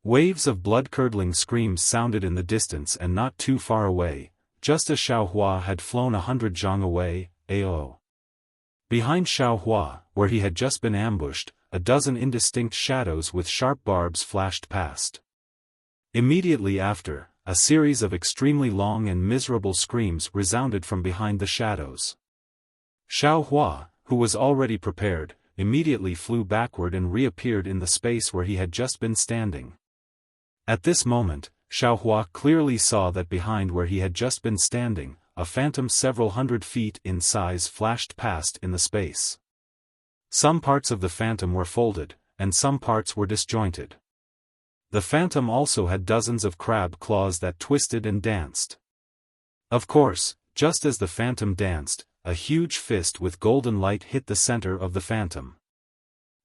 Waves of blood-curdling screams sounded in the distance and not too far away, just as Xiaohua had flown 100 zhang away. Behind Xiaohua, where he had just been ambushed, a dozen indistinct shadows with sharp barbs flashed past. Immediately after, a series of extremely long and miserable screams resounded from behind the shadows. Xiaohua, who was already prepared, immediately flew backward and reappeared in the space where he had just been standing. At this moment, Xiaohua clearly saw that behind where he had just been standing, a phantom several hundred feet in size flashed past in the space. Some parts of the phantom were folded, and some parts were disjointed. The phantom also had dozens of crab claws that twisted and danced. Of course, just as the phantom danced, a huge fist with golden light hit the center of the phantom.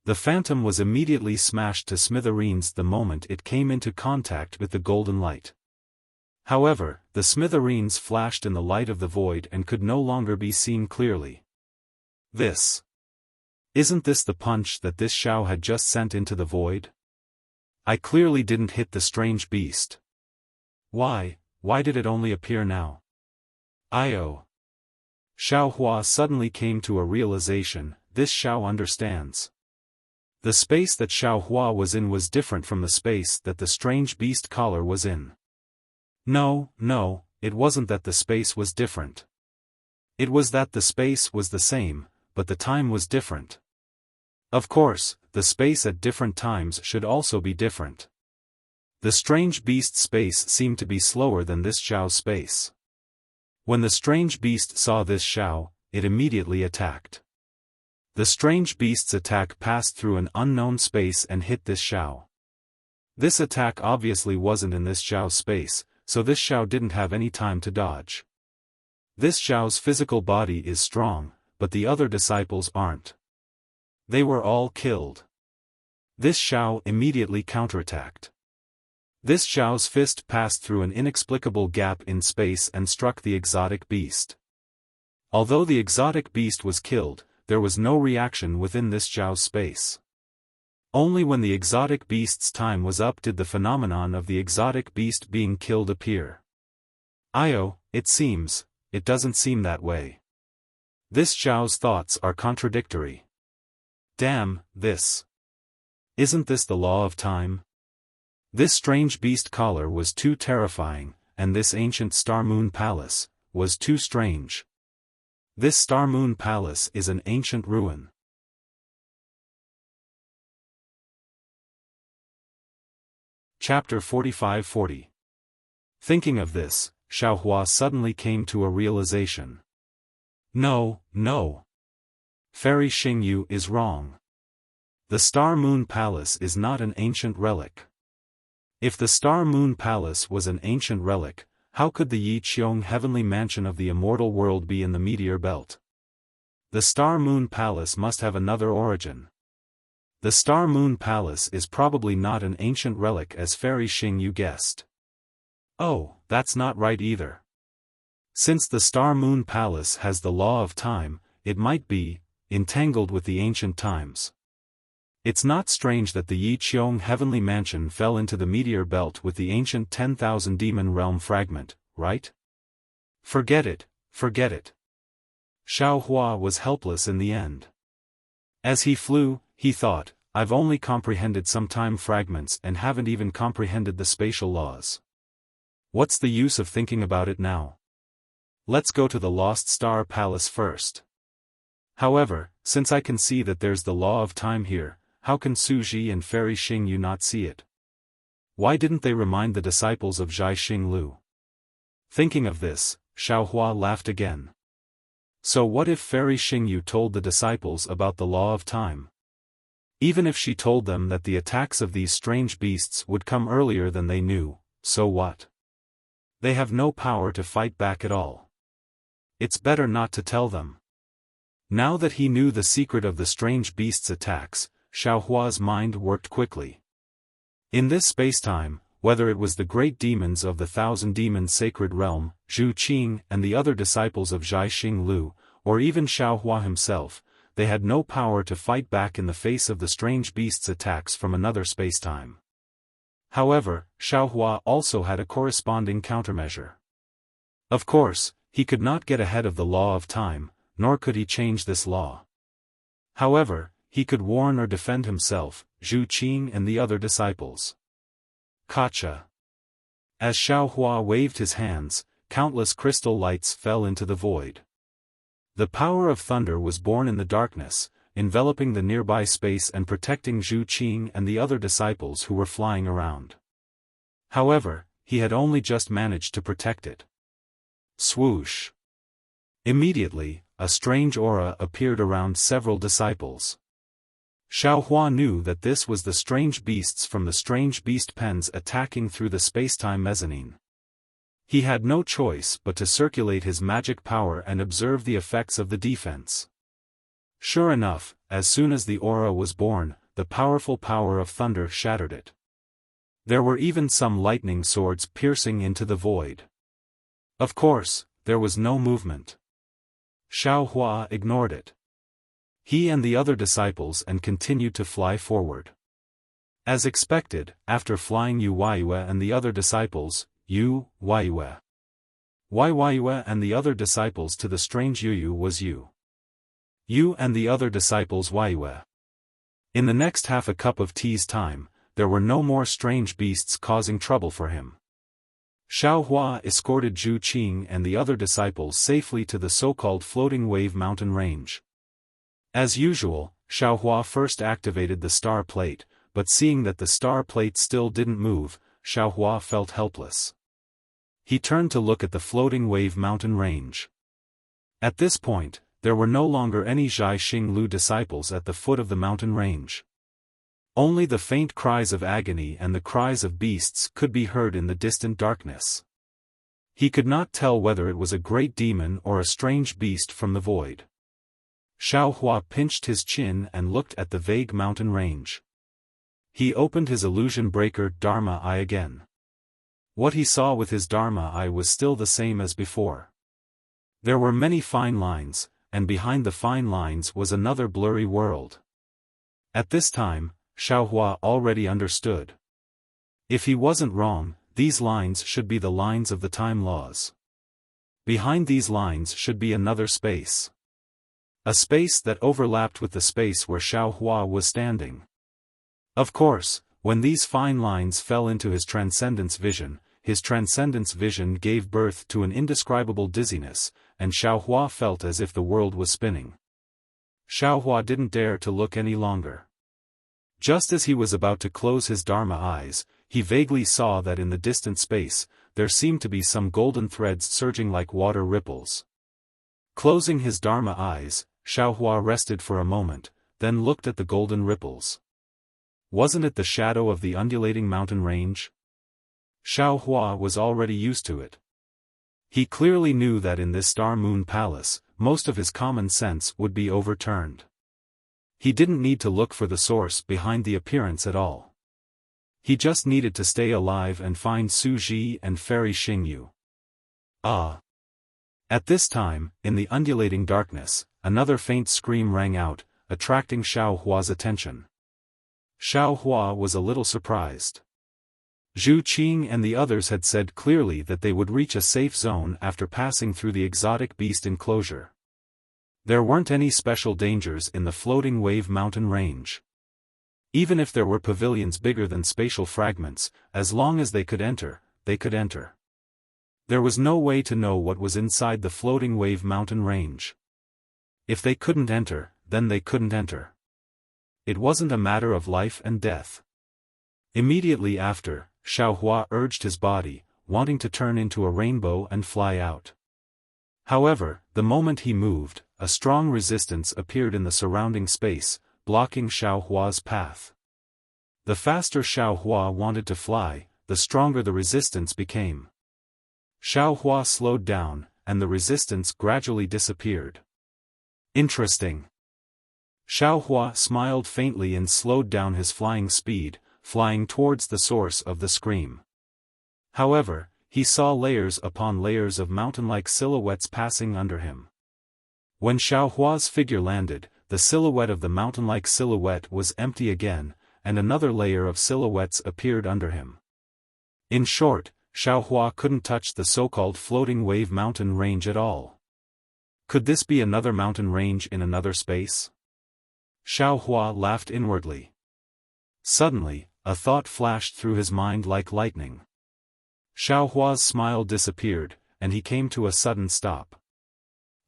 The phantom was immediately smashed to smithereens the moment it came into contact with the golden light. However, the smithereens flashed in the light of the void and could no longer be seen clearly. Isn't this the punch that this Xiao had just sent into the void? I clearly didn't hit the strange beast. Why did it only appear now? Io. Xiaohua suddenly came to a realization, this Xiao understands. The space that Xiaohua was in was different from the space that the strange beast collar was in. No, it wasn't that the space was different. It was that the space was the same, but the time was different. Of course, the space at different times should also be different. The strange beast's space seemed to be slower than this Xiao's space. When the strange beast saw this Xiao, it immediately attacked. The strange beast's attack passed through an unknown space and hit this Xiao. This attack obviously wasn't in this Xiao's space, so this Xiao didn't have any time to dodge. This Xiao's physical body is strong, but the other disciples aren't. They were all killed. This Xiao immediately counterattacked. This Xiao's fist passed through an inexplicable gap in space and struck the exotic beast. Although the exotic beast was killed, there was no reaction within this Xiao's space. Only when the exotic beast's time was up did the phenomenon of the exotic beast being killed appear. It doesn't seem that way. This Xiao's thoughts are contradictory. Damn, isn't this the law of time? This strange beast collar was too terrifying, and this ancient Star Moon Palace was too strange. This Star Moon Palace is an ancient ruin. Chapter 45-40. Thinking of this, Xiaohua suddenly came to a realization. No. Fairy Xingyu is wrong. The Star Moon Palace is not an ancient relic. If the Star Moon Palace was an ancient relic, how could the Yi Qiong heavenly mansion of the immortal world be in the meteor belt? The Star Moon Palace must have another origin. The Star Moon Palace is probably not an ancient relic as Fairy Xingyu guessed. Oh, that's not right either. Since the Star Moon Palace has the law of time, it might be entangled with the ancient times. It's not strange that the Yi Qiong heavenly mansion fell into the meteor belt with the ancient 10,000 demon realm fragment, right? Forget it. Xiaohua was helpless in the end. As he flew, he thought, I've only comprehended some time fragments and haven't even comprehended the spatial laws. What's the use of thinking about it now? Let's go to the Lost Star Palace first. However, since I can see that there's the law of time here, how can Suji and Fairy Xingyu not see it? Why didn't they remind the disciples of Zhai Xinglu? Thinking of this, Xiaohua laughed again. So what if Fairy Xingyu told the disciples about the law of time? Even if she told them that the attacks of these strange beasts would come earlier than they knew, so what? They have no power to fight back at all. It's better not to tell them. Now that he knew the secret of the strange beasts' attacks, Xiaohua's mind worked quickly. In this spacetime, whether it was the great demons of the Thousand Demon Sacred Realm, Zhu Qing and the other disciples of Zhai Xinglu, or even Xiaohua himself, they had no power to fight back in the face of the strange beasts' attacks from another spacetime. However, Xiaohua also had a corresponding countermeasure. Of course, he could not get ahead of the law of time, nor could he change this law. However, he could warn or defend himself, Zhu Qing and the other disciples. Gotcha. As Xiaohua waved his hands, countless crystal lights fell into the void. The power of thunder was born in the darkness, enveloping the nearby space and protecting Zhu Qing and the other disciples who were flying around. However, he had only just managed to protect it. Swoosh! Immediately, a strange aura appeared around several disciples. Xiaohua knew that this was the strange beasts from the strange beast pens attacking through the spacetime mezzanine. He had no choice but to circulate his magic power and observe the effects of the defense. Sure enough, as soon as the aura was born, the powerful power of thunder shattered it. There were even some lightning swords piercing into the void. Of course, there was no movement. Xiaohua ignored it. He and the other disciples and continued to fly forward. As expected, after flying Yu Waiyue and the other disciples, Yu Waiyue and the other disciples to the strange Yu was Yu and the other disciples Waiyue. In the next half a cup of tea's time, there were no more strange beasts causing trouble for him. Xiaohua escorted Zhu Qing and the other disciples safely to the so-called floating wave mountain range. As usual, Xiaohua first activated the star plate, but seeing that the star plate still didn't move, Xiaohua felt helpless. He turned to look at the floating wave mountain range. At this point, there were no longer any Zhai Xinglu disciples at the foot of the mountain range. Only the faint cries of agony and the cries of beasts could be heard in the distant darkness. He could not tell whether it was a great demon or a strange beast from the void. Xiaohua pinched his chin and looked at the vague mountain range. He opened his illusion breaker Dharma Eye again. What he saw with his Dharma Eye was still the same as before. There were many fine lines, and behind the fine lines was another blurry world. At this time, Xiaohua already understood. If he wasn't wrong, these lines should be the lines of the time laws. Behind these lines should be another space. A space that overlapped with the space where Xiaohua was standing. Of course, when these fine lines fell into his transcendence vision gave birth to an indescribable dizziness, and Xiaohua felt as if the world was spinning. Xiaohua didn't dare to look any longer. Just as he was about to close his Dharma eyes, he vaguely saw that in the distant space, there seemed to be some golden threads surging like water ripples. Closing his Dharma eyes, Xiaohua rested for a moment, then looked at the golden ripples. Wasn't it the shadow of the undulating mountain range? Xiaohua was already used to it. He clearly knew that in this star-moon palace, most of his common sense would be overturned. He didn't need to look for the source behind the appearance at all. He just needed to stay alive and find Su Ji and Fairy Xingyu. Ah! At this time, in the undulating darkness, another faint scream rang out, attracting Xiaohua's attention. Xiaohua was a little surprised. Zhu Qing and the others had said clearly that they would reach a safe zone after passing through the exotic beast enclosure. There weren't any special dangers in the floating wave mountain range. Even if there were pavilions bigger than spatial fragments, as long as they could enter, they could enter. There was no way to know what was inside the floating wave mountain range. If they couldn't enter, then they couldn't enter. It wasn't a matter of life and death. Immediately after, Xiaohua urged his body, wanting to turn into a rainbow and fly out. However, the moment he moved, a strong resistance appeared in the surrounding space, blocking Xiaohua's path. The faster Xiaohua wanted to fly, the stronger the resistance became. Xiaohua slowed down, and the resistance gradually disappeared. Interesting. Xiaohua smiled faintly and slowed down his flying speed, flying towards the source of the scream. However, he saw layers upon layers of mountain-like silhouettes passing under him. When Xiaohua's figure landed, the silhouette of the mountain-like silhouette was empty again, and another layer of silhouettes appeared under him. In short, Xiaohua couldn't touch the so-called floating wave mountain range at all. Could this be another mountain range in another space? Xiaohua laughed inwardly. Suddenly, a thought flashed through his mind like lightning. Xiaohua's smile disappeared, and he came to a sudden stop.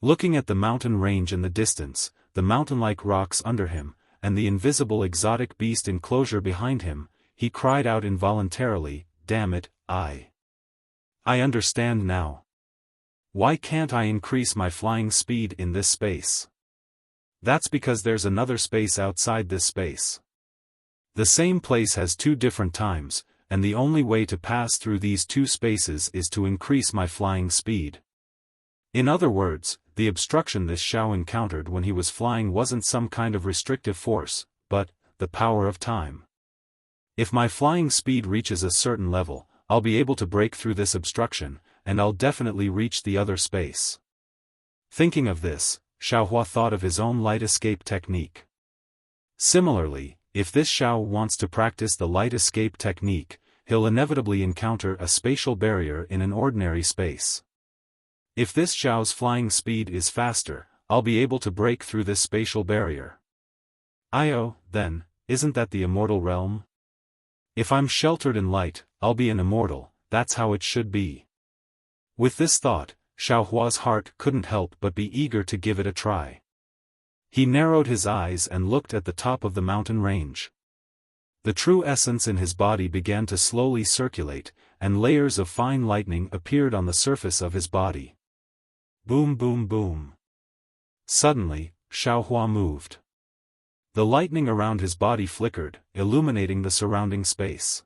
Looking at the mountain range in the distance, the mountain-like rocks under him, and the invisible exotic beast enclosure behind him, he cried out involuntarily, "Damn it, I understand now. Why can't I increase my flying speed in this space? That's because there's another space outside this space. The same place has two different times, and the only way to pass through these two spaces is to increase my flying speed." In other words, the obstruction this Xiao encountered when he was flying wasn't some kind of restrictive force, but the power of time. If my flying speed reaches a certain level, I'll be able to break through this obstruction, and I'll definitely reach the other space. Thinking of this, Xiaohua thought of his own light escape technique. Similarly, if this Xiao wants to practice the light escape technique, he'll inevitably encounter a spatial barrier in an ordinary space. If this Xiao's flying speed is faster, I'll be able to break through this spatial barrier. Then, isn't that the immortal realm? If I'm sheltered in light, I'll be an immortal, that's how it should be. With this thought, Xiaohua's heart couldn't help but be eager to give it a try. He narrowed his eyes and looked at the top of the mountain range. The true essence in his body began to slowly circulate, and layers of fine lightning appeared on the surface of his body. Boom boom boom. Suddenly, Xiaohua moved. The lightning around his body flickered, illuminating the surrounding space.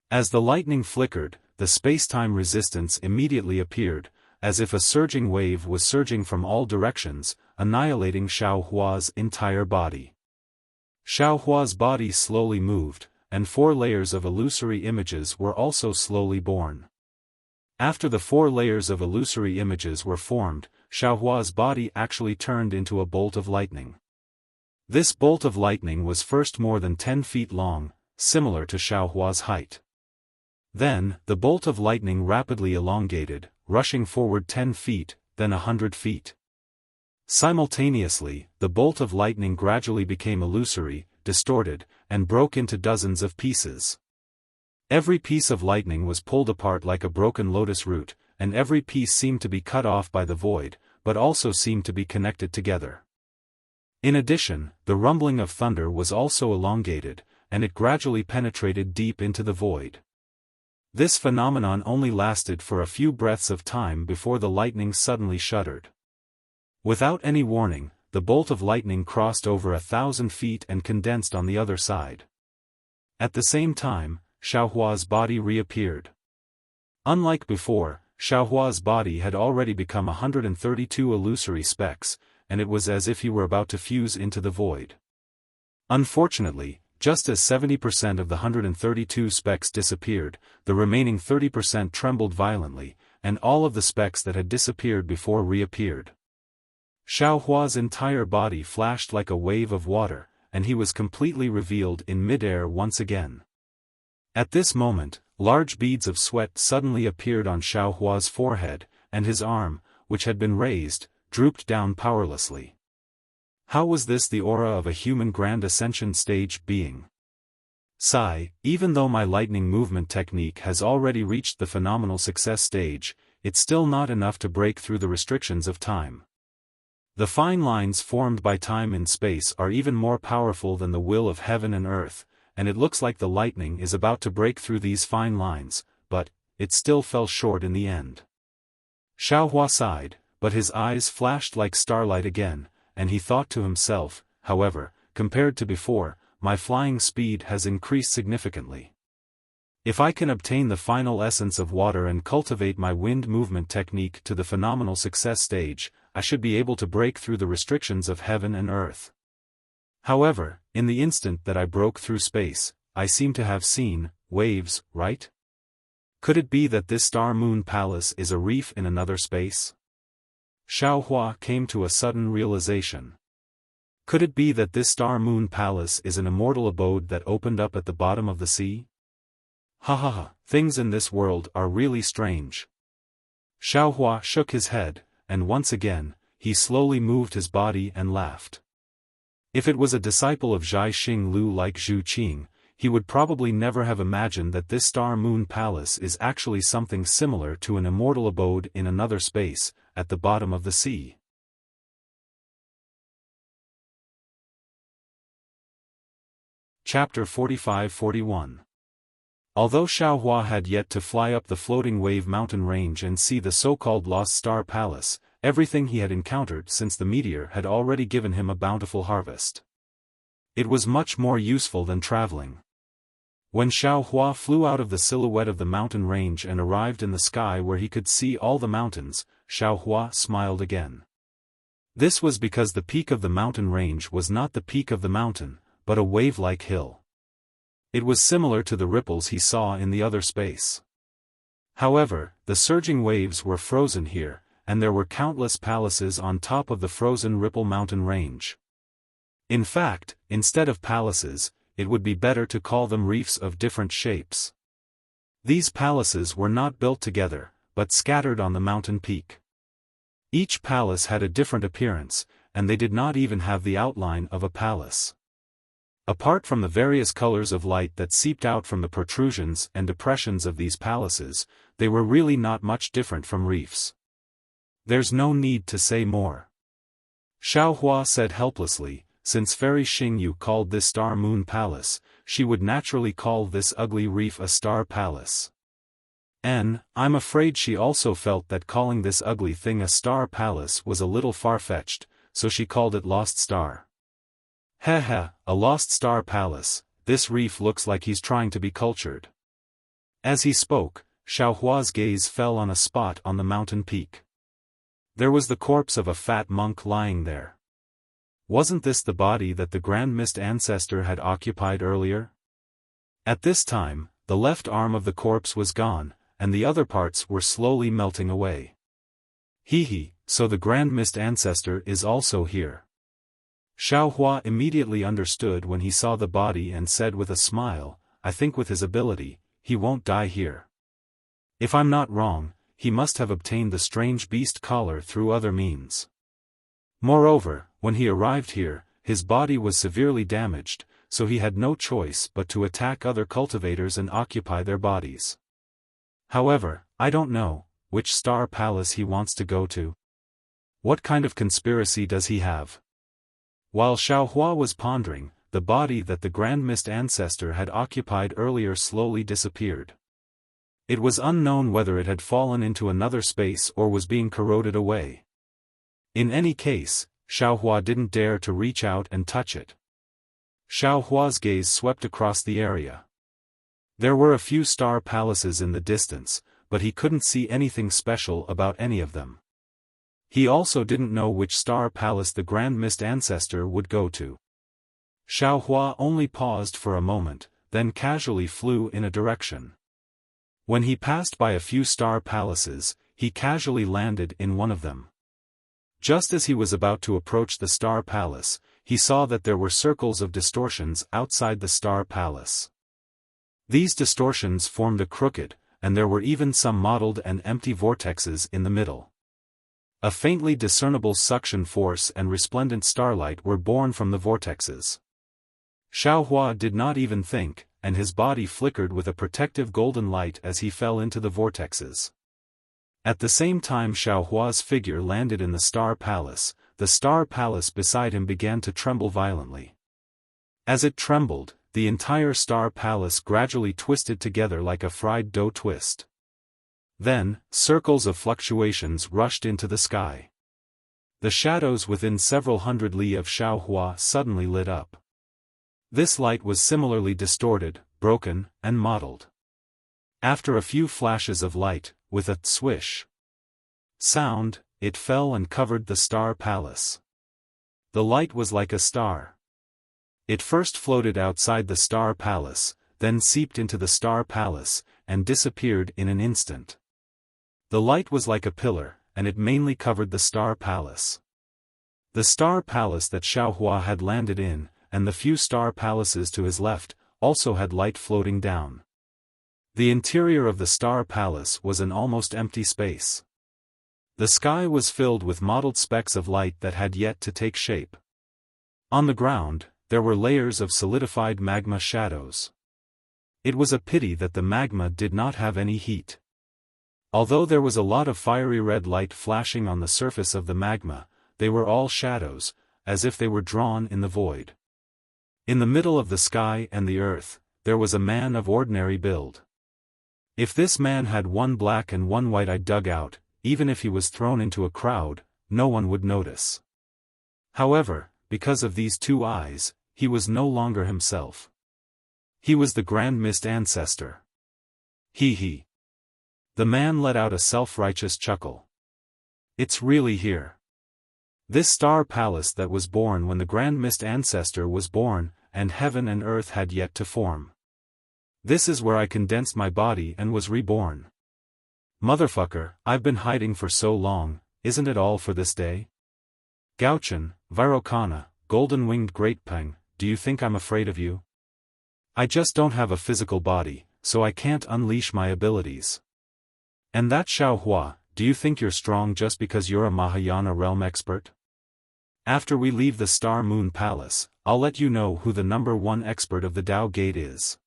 As the lightning flickered, the space-time resistance immediately appeared, as if a surging wave was surging from all directions, annihilating Xiaohua's entire body. Xiaohua's body slowly moved, and 4 layers of illusory images were also slowly born. After the 4 layers of illusory images were formed, Xiaohua's body actually turned into a bolt of lightning. This bolt of lightning was first more than 10 feet long, similar to Xiaohua's height. Then, the bolt of lightning rapidly elongated, rushing forward 10 feet, then 100 feet. Simultaneously, the bolt of lightning gradually became illusory, distorted, and broke into dozens of pieces. Every piece of lightning was pulled apart like a broken lotus root, and every piece seemed to be cut off by the void, but also seemed to be connected together. In addition, the rumbling of thunder was also elongated, and it gradually penetrated deep into the void. This phenomenon only lasted for a few breaths of time before the lightning suddenly shuddered. Without any warning, the bolt of lightning crossed over 1,000 feet and condensed on the other side. At the same time, Xiaohua's body reappeared. Unlike before, Xiaohua's body had already become 132 illusory specks, and it was as if he were about to fuse into the void. Unfortunately, just as 70% of the 132 specks disappeared, the remaining 30% trembled violently, and all of the specks that had disappeared before reappeared. Xiaohua's entire body flashed like a wave of water, and he was completely revealed in midair once again. At this moment, large beads of sweat suddenly appeared on Xiaohua's forehead, and his arm, which had been raised, drooped down powerlessly. How was this the aura of a human Grand Ascension stage being? Sigh, even though my lightning movement technique has already reached the phenomenal success stage, it's still not enough to break through the restrictions of time. The fine lines formed by time and space are even more powerful than the will of heaven and earth, and it looks like the lightning is about to break through these fine lines, but it still fell short in the end. Xiaohua sighed, but his eyes flashed like starlight again, and he thought to himself, however, compared to before, my flying speed has increased significantly. If I can obtain the final essence of water and cultivate my wind movement technique to the phenomenal success stage, I should be able to break through the restrictions of heaven and earth. However, in the instant that I broke through space, I seem to have seen waves, right? Could it be that this star-moon palace is a reef in another space? Xiaohua came to a sudden realization. Could it be that this star-moon palace is an immortal abode that opened up at the bottom of the sea? Ha ha ha, things in this world are really strange. Xiaohua shook his head, and once again, he slowly moved his body and laughed. If it was a disciple of Zhai Xing Lu like Zhu Qing, he would probably never have imagined that this star-moon palace is actually something similar to an immortal abode in another space, at the bottom of the sea. Chapter 45-41. Although Xiaohua had yet to fly up the floating wave mountain range and see the so-called Lost Star Palace, everything he had encountered since the meteor had already given him a bountiful harvest. It was much more useful than traveling. When Xiaohua flew out of the silhouette of the mountain range and arrived in the sky where he could see all the mountains, Xiaohua smiled again. This was because the peak of the mountain range was not the peak of the mountain, but a wave-like hill. It was similar to the ripples he saw in the other space. However, the surging waves were frozen here, and there were countless palaces on top of the frozen Ripple Mountain range. In fact, instead of palaces, it would be better to call them reefs of different shapes. These palaces were not built together, but scattered on the mountain peak. Each palace had a different appearance, and they did not even have the outline of a palace. Apart from the various colors of light that seeped out from the protrusions and depressions of these palaces, they were really not much different from reefs. There's no need to say more. Xiaofan said helplessly, since Fairy Xingyu called this Star Moon Palace, she would naturally call this ugly reef a Star Palace. I'm afraid she also felt that calling this ugly thing a Star Palace was a little far-fetched, so she called it Lost Star. Heh, a Lost Star Palace, this reef looks like he's trying to be cultured. As he spoke, Xiaohua's gaze fell on a spot on the mountain peak. There was the corpse of a fat monk lying there. Wasn't this the body that the Grand Mist Ancestor had occupied earlier? At this time, the left arm of the corpse was gone, and the other parts were slowly melting away. So the Grand Mist Ancestor is also here. Xiaohua immediately understood when he saw the body and said with a smile, I think with his ability, he won't die here. If I'm not wrong, he must have obtained the strange beast collar through other means. Moreover, when he arrived here, his body was severely damaged, so he had no choice but to attack other cultivators and occupy their bodies. However, I don't know which Star Palace he wants to go to. What kind of conspiracy does he have? While Xiaohua was pondering, the body that the Grand Mist Ancestor had occupied earlier slowly disappeared. It was unknown whether it had fallen into another space or was being corroded away. In any case, Xiaohua didn't dare to reach out and touch it. Xiaohua's gaze swept across the area. There were a few star palaces in the distance, but he couldn't see anything special about any of them. He also didn't know which star palace the Grand Mist Ancestor would go to. Xiaohua only paused for a moment, then casually flew in a direction. When he passed by a few star palaces, he casually landed in one of them. Just as he was about to approach the Star Palace, he saw that there were circles of distortions outside the Star Palace. These distortions formed a crooked, and there were even some mottled and empty vortexes in the middle. A faintly discernible suction force and resplendent starlight were born from the vortexes. Xiaohua did not even think, and his body flickered with a protective golden light as he fell into the vortexes. At the same time Xiaohua's figure landed in the Star Palace, the Star Palace beside him began to tremble violently. As it trembled, the entire Star Palace gradually twisted together like a fried dough twist. Then, circles of fluctuations rushed into the sky. The shadows within several hundred li of Xiaohua suddenly lit up. This light was similarly distorted, broken, and mottled. After a few flashes of light, with a swish sound, it fell and covered the Star Palace. The light was like a star. It first floated outside the Star Palace, then seeped into the Star Palace, and disappeared in an instant. The light was like a pillar, and it mainly covered the Star Palace. The Star Palace that Xiaohua had landed in, and the few star palaces to his left, also had light floating down. The interior of the Star Palace was an almost empty space. The sky was filled with mottled specks of light that had yet to take shape. On the ground, there were layers of solidified magma shadows. It was a pity that the magma did not have any heat. Although there was a lot of fiery red light flashing on the surface of the magma, they were all shadows, as if they were drawn in the void. In the middle of the sky and the earth, there was a man of ordinary build. If this man had one black and one white eye dug out, even if he was thrown into a crowd, no one would notice. However, because of these two eyes, he was no longer himself. He was the Grand Mist Ancestor. He. The man let out a self-righteous chuckle. It's really here. This Star Palace that was born when the Grand Mist Ancestor was born, and heaven and earth had yet to form. This is where I condensed my body and was reborn. Motherfucker, I've been hiding for so long, isn't it all for this day? Gauchan, Virokana, golden-winged great peng, do you think I'm afraid of you? I just don't have a physical body, so I can't unleash my abilities. And that Xiaohua, do you think you're strong just because you're a Mahayana realm expert? After we leave the Star Moon Palace, I'll let you know who the #1 expert of the Dao Gate is.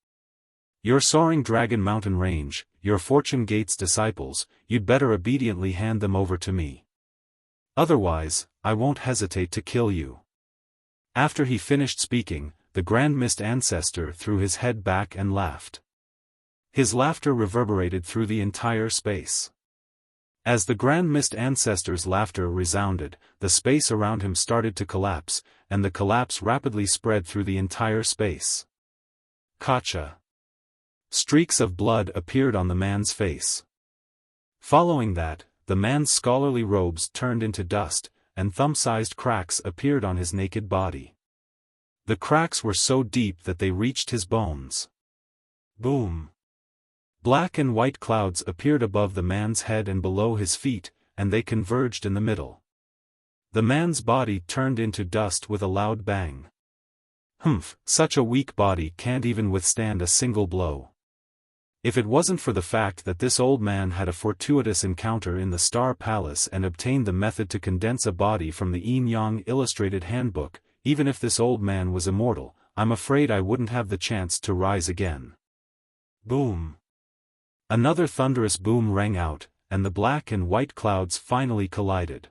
Your Soaring Dragon Mountain Range, your Fortune Gate's disciples, you'd better obediently hand them over to me. Otherwise, I won't hesitate to kill you. After he finished speaking, the Grand Mist Ancestor threw his head back and laughed. His laughter reverberated through the entire space. As the Grand Mist Ancestor's laughter resounded, the space around him started to collapse, and the collapse rapidly spread through the entire space. Kacha. Streaks of blood appeared on the man's face. Following that, the man's scholarly robes turned into dust, and thumb-sized cracks appeared on his naked body. The cracks were so deep that they reached his bones. Boom! Black and white clouds appeared above the man's head and below his feet, and they converged in the middle. The man's body turned into dust with a loud bang. Humph, such a weak body can't even withstand a single blow. If it wasn't for the fact that this old man had a fortuitous encounter in the Star Palace and obtained the method to condense a body from the Yin Yang Illustrated Handbook, even if this old man was immortal, I'm afraid I wouldn't have the chance to rise again. Boom! Another thunderous boom rang out, and the black and white clouds finally collided.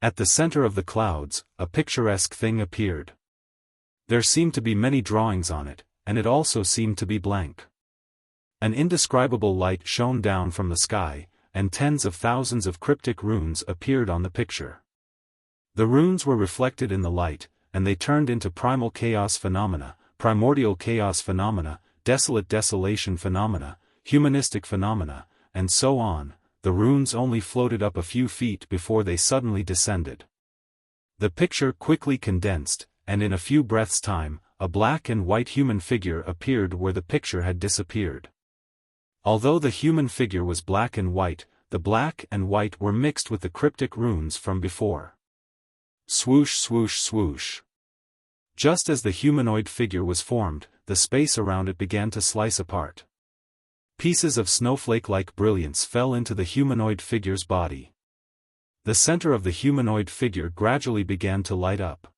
At the center of the clouds, a picturesque thing appeared. There seemed to be many drawings on it, and it also seemed to be blank. An indescribable light shone down from the sky, and tens of thousands of cryptic runes appeared on the picture. The runes were reflected in the light, and they turned into primal chaos phenomena, primordial chaos phenomena, desolate desolation phenomena, humanistic phenomena, and so on. The runes only floated up a few feet before they suddenly descended. The picture quickly condensed, and in a few breaths' time, a black and white human figure appeared where the picture had disappeared. Although the human figure was black and white, the black and white were mixed with the cryptic runes from before. Swoosh swoosh swoosh. Just as the humanoid figure was formed, the space around it began to slice apart. Pieces of snowflake-like brilliance fell into the humanoid figure's body. The center of the humanoid figure gradually began to light up.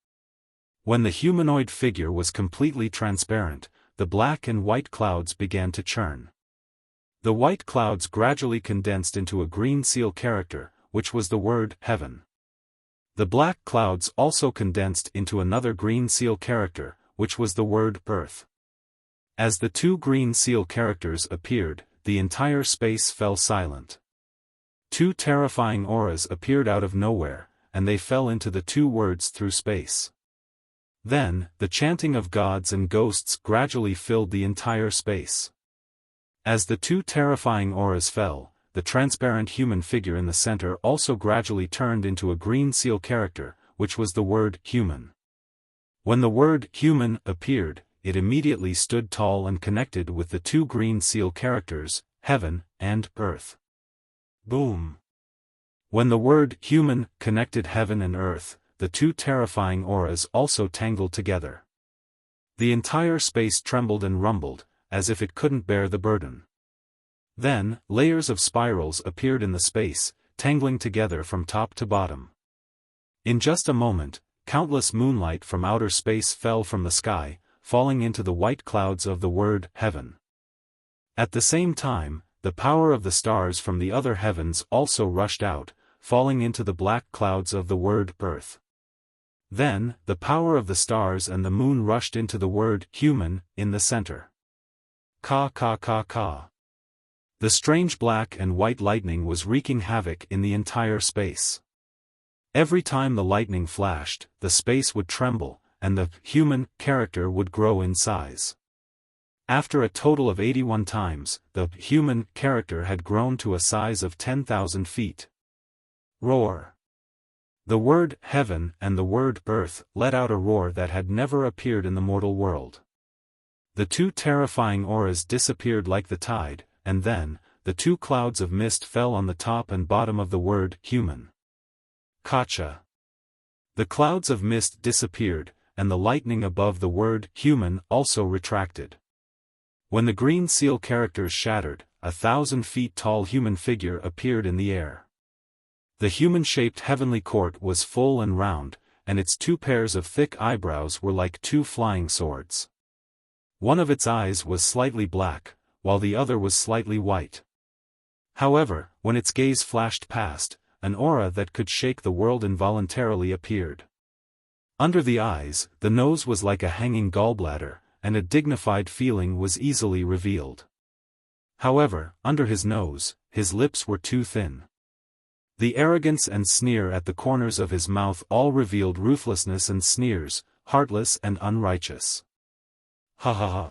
When the humanoid figure was completely transparent, the black and white clouds began to churn. The white clouds gradually condensed into a green seal character, which was the word heaven. The black clouds also condensed into another green seal character, which was the word earth. As the two green seal characters appeared, the entire space fell silent. Two terrifying auras appeared out of nowhere, and they fell into the two words through space. Then, the chanting of gods and ghosts gradually filled the entire space. As the two terrifying auras fell, the transparent human figure in the center also gradually turned into a green seal character, which was the word human. When the word human appeared, it immediately stood tall and connected with the two green seal characters, heaven and earth. Boom! When the word human connected heaven and earth, the two terrifying auras also tangled together. The entire space trembled and rumbled, as if it couldn't bear the burden. Then, layers of spirals appeared in the space, tangling together from top to bottom. In just a moment, countless moonlight from outer space fell from the sky, falling into the white clouds of the word heaven. At the same time, the power of the stars from the other heavens also rushed out, falling into the black clouds of the word earth. Then, the power of the stars and the moon rushed into the word human in the center. Ka ka ka ka. The strange black and white lightning was wreaking havoc in the entire space. Every time the lightning flashed, the space would tremble, and the human character would grow in size. After a total of 81 times, the human character had grown to a size of 10,000 feet. Roar. The word heaven and the word earth let out a roar that had never appeared in the mortal world. The two terrifying auras disappeared like the tide, and then, the two clouds of mist fell on the top and bottom of the word human. Gotcha. The clouds of mist disappeared, and the lightning above the word human also retracted. When the green seal characters shattered, a 1,000 feet tall human figure appeared in the air. The human-shaped heavenly court was full and round, and its two pairs of thick eyebrows were like two flying swords. One of its eyes was slightly black, while the other was slightly white. However, when its gaze flashed past, an aura that could shake the world involuntarily appeared. Under the eyes, the nose was like a hanging gallbladder, and a dignified feeling was easily revealed. However, under his nose, his lips were too thin. The arrogance and sneer at the corners of his mouth all revealed ruthlessness and sneers, heartless and unrighteous. Ha ha ha.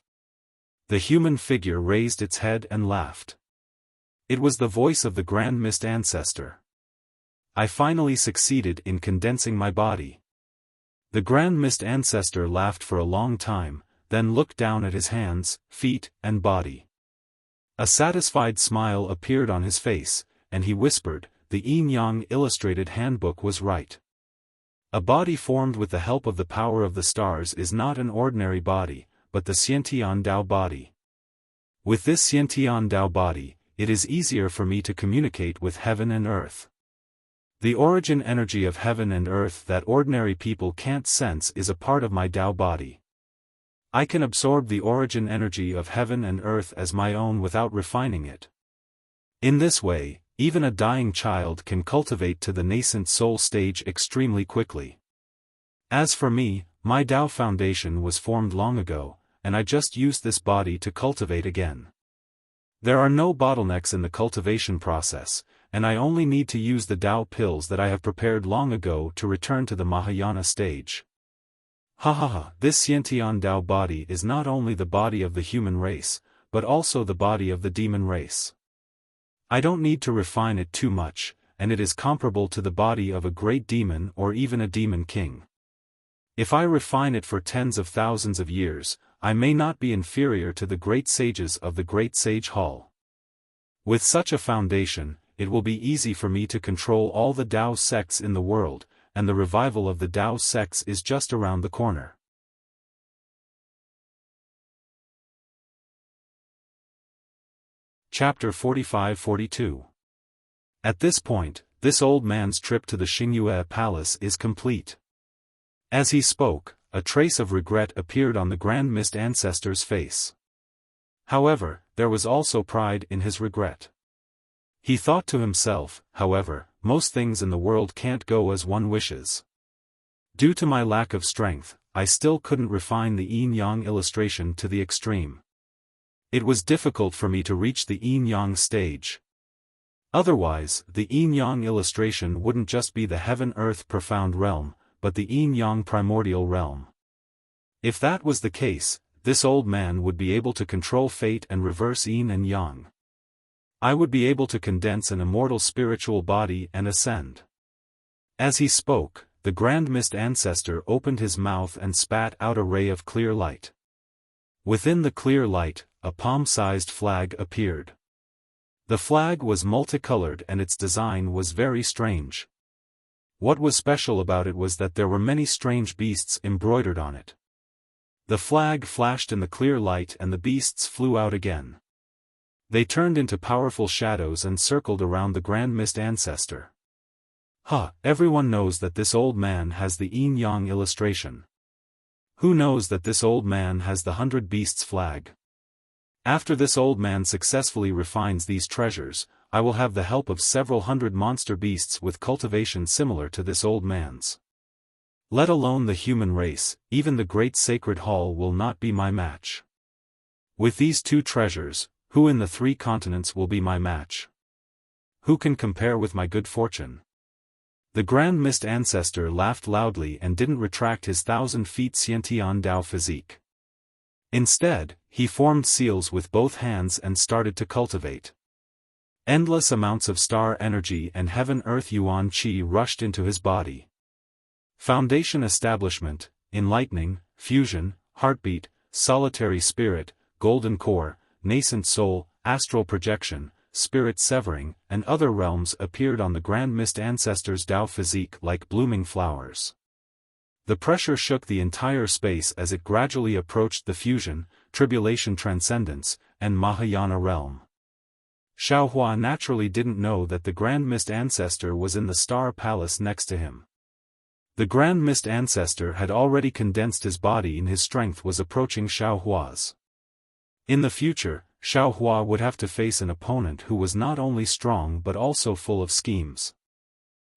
The human figure raised its head and laughed. It was the voice of the Grand Mist Ancestor. I finally succeeded in condensing my body. The Grand Mist Ancestor laughed for a long time, then looked down at his hands, feet, and body. A satisfied smile appeared on his face, and he whispered, "The Yin-Yang Illustrated Handbook was right. A body formed with the help of the power of the stars is not an ordinary body, but the Xiantian Dao body. With this Xiantian Dao body, it is easier for me to communicate with heaven and earth. The origin energy of heaven and earth that ordinary people can't sense is a part of my Dao body. I can absorb the origin energy of heaven and earth as my own without refining it. In this way, even a dying child can cultivate to the nascent soul stage extremely quickly. As for me, my Dao foundation was formed long ago, and I just used this body to cultivate again. There are no bottlenecks in the cultivation process, and I only need to use the Dao pills that I have prepared long ago to return to the Mahayana stage. Ha ha ha, this Xiantian Dao body is not only the body of the human race, but also the body of the demon race. I don't need to refine it too much, and it is comparable to the body of a great demon or even a demon king. If I refine it for tens of thousands of years, I may not be inferior to the great sages of the Great Sage Hall. With such a foundation, it will be easy for me to control all the Dao sects in the world, and the revival of the Dao sects is just around the corner. Chapter 45-42. At this point, this old man's trip to the Xingyue Palace is complete. As he spoke, a trace of regret appeared on the Grand Mist Ancestor's face. However, there was also pride in his regret. He thought to himself, however, most things in the world can't go as one wishes. Due to my lack of strength, I still couldn't refine the yin-yang illustration to the extreme. It was difficult for me to reach the yin-yang stage. Otherwise, the yin-yang illustration wouldn't just be the heaven-earth profound realm, but the yin-yang primordial realm. If that was the case, this old man would be able to control fate and reverse yin and yang. I would be able to condense an immortal spiritual body and ascend. As he spoke, the Grand Mist Ancestor opened his mouth and spat out a ray of clear light. Within the clear light, a palm-sized flag appeared. The flag was multicolored and its design was very strange. What was special about it was that there were many strange beasts embroidered on it. The flag flashed in the clear light and the beasts flew out again. They turned into powerful shadows and circled around the Grand Mist Ancestor. Everyone knows that this old man has the yin-yang illustration. Who knows that this old man has the 100 Beasts flag? After this old man successfully refines these treasures, I will have the help of several hundred monster beasts with cultivation similar to this old man's. Let alone the human race, even the great sacred hall will not be my match. With these two treasures, who in the 3 continents will be my match? Who can compare with my good fortune? The Grand Mist Ancestor laughed loudly and didn't retract his 1,000 feet Xiantian Dao physique. Instead, he formed seals with both hands and started to cultivate. Endless amounts of star energy and heaven-earth yuan qi rushed into his body. Foundation establishment, enlightening, fusion, heartbeat, solitary spirit, golden core, nascent soul, astral projection, spirit severing, and other realms appeared on the Grand Mist Ancestors' Tao physique like blooming flowers. The pressure shook the entire space as it gradually approached the fusion, tribulation transcendence, and Mahayana realm. Xiaohua naturally didn't know that the Grand Mist Ancestor was in the Star Palace next to him. The Grand Mist Ancestor had already condensed his body and his strength was approaching Xiaohua's. In the future, Xiaohua would have to face an opponent who was not only strong but also full of schemes.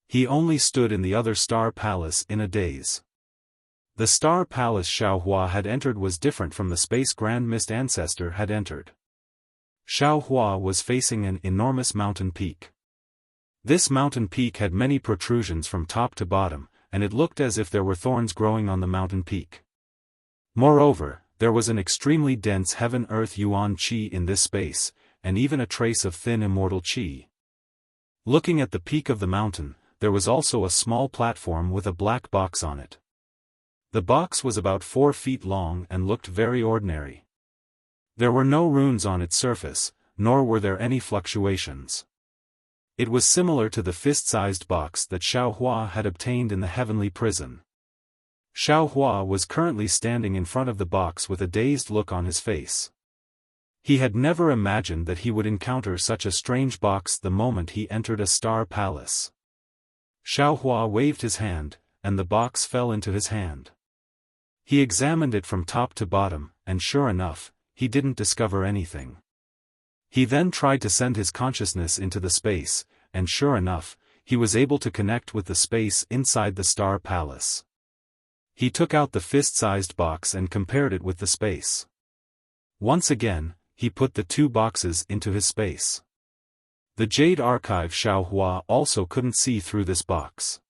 He only stood in the other Star Palace in a daze. The Star Palace Xiaohua had entered was different from the Space Grand Mist Ancestor had entered. Xiaohua was facing an enormous mountain peak. This mountain peak had many protrusions from top to bottom, and it looked as if there were thorns growing on the mountain peak. Moreover, there was an extremely dense heaven-earth yuan qi in this space, and even a trace of thin immortal qi. Looking at the peak of the mountain, there was also a small platform with a black box on it. The box was about 4 feet long and looked very ordinary. There were no runes on its surface, nor were there any fluctuations. It was similar to the fist-sized box that Xiaohua had obtained in the heavenly prison. Xiaohua was currently standing in front of the box with a dazed look on his face. He had never imagined that he would encounter such a strange box the moment he entered a Star Palace. Xiaohua waved his hand, and the box fell into his hand. He examined it from top to bottom, and sure enough, he didn't discover anything. He then tried to send his consciousness into the space, and sure enough, he was able to connect with the space inside the Star Palace. He took out the fist-sized box and compared it with the space. Once again, he put the 2 boxes into his space. The Jade Archive Xiaohua also couldn't see through this box.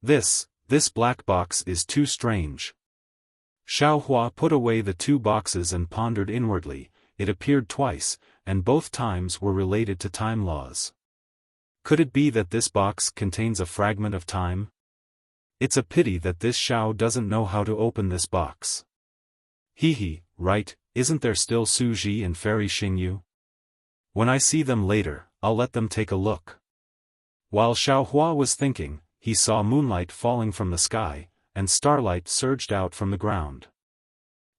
This black box is too strange. Xiaohua put away the 2 boxes and pondered inwardly. It appeared twice, and both times were related to time laws. Could it be that this box contains a fragment of time? It's a pity that this Xiao doesn't know how to open this box. Right, isn't there still Su Ji and Fairy Xingyu? When I see them later, I'll let them take a look. While Xiaohua was thinking, he saw moonlight falling from the sky, and starlight surged out from the ground.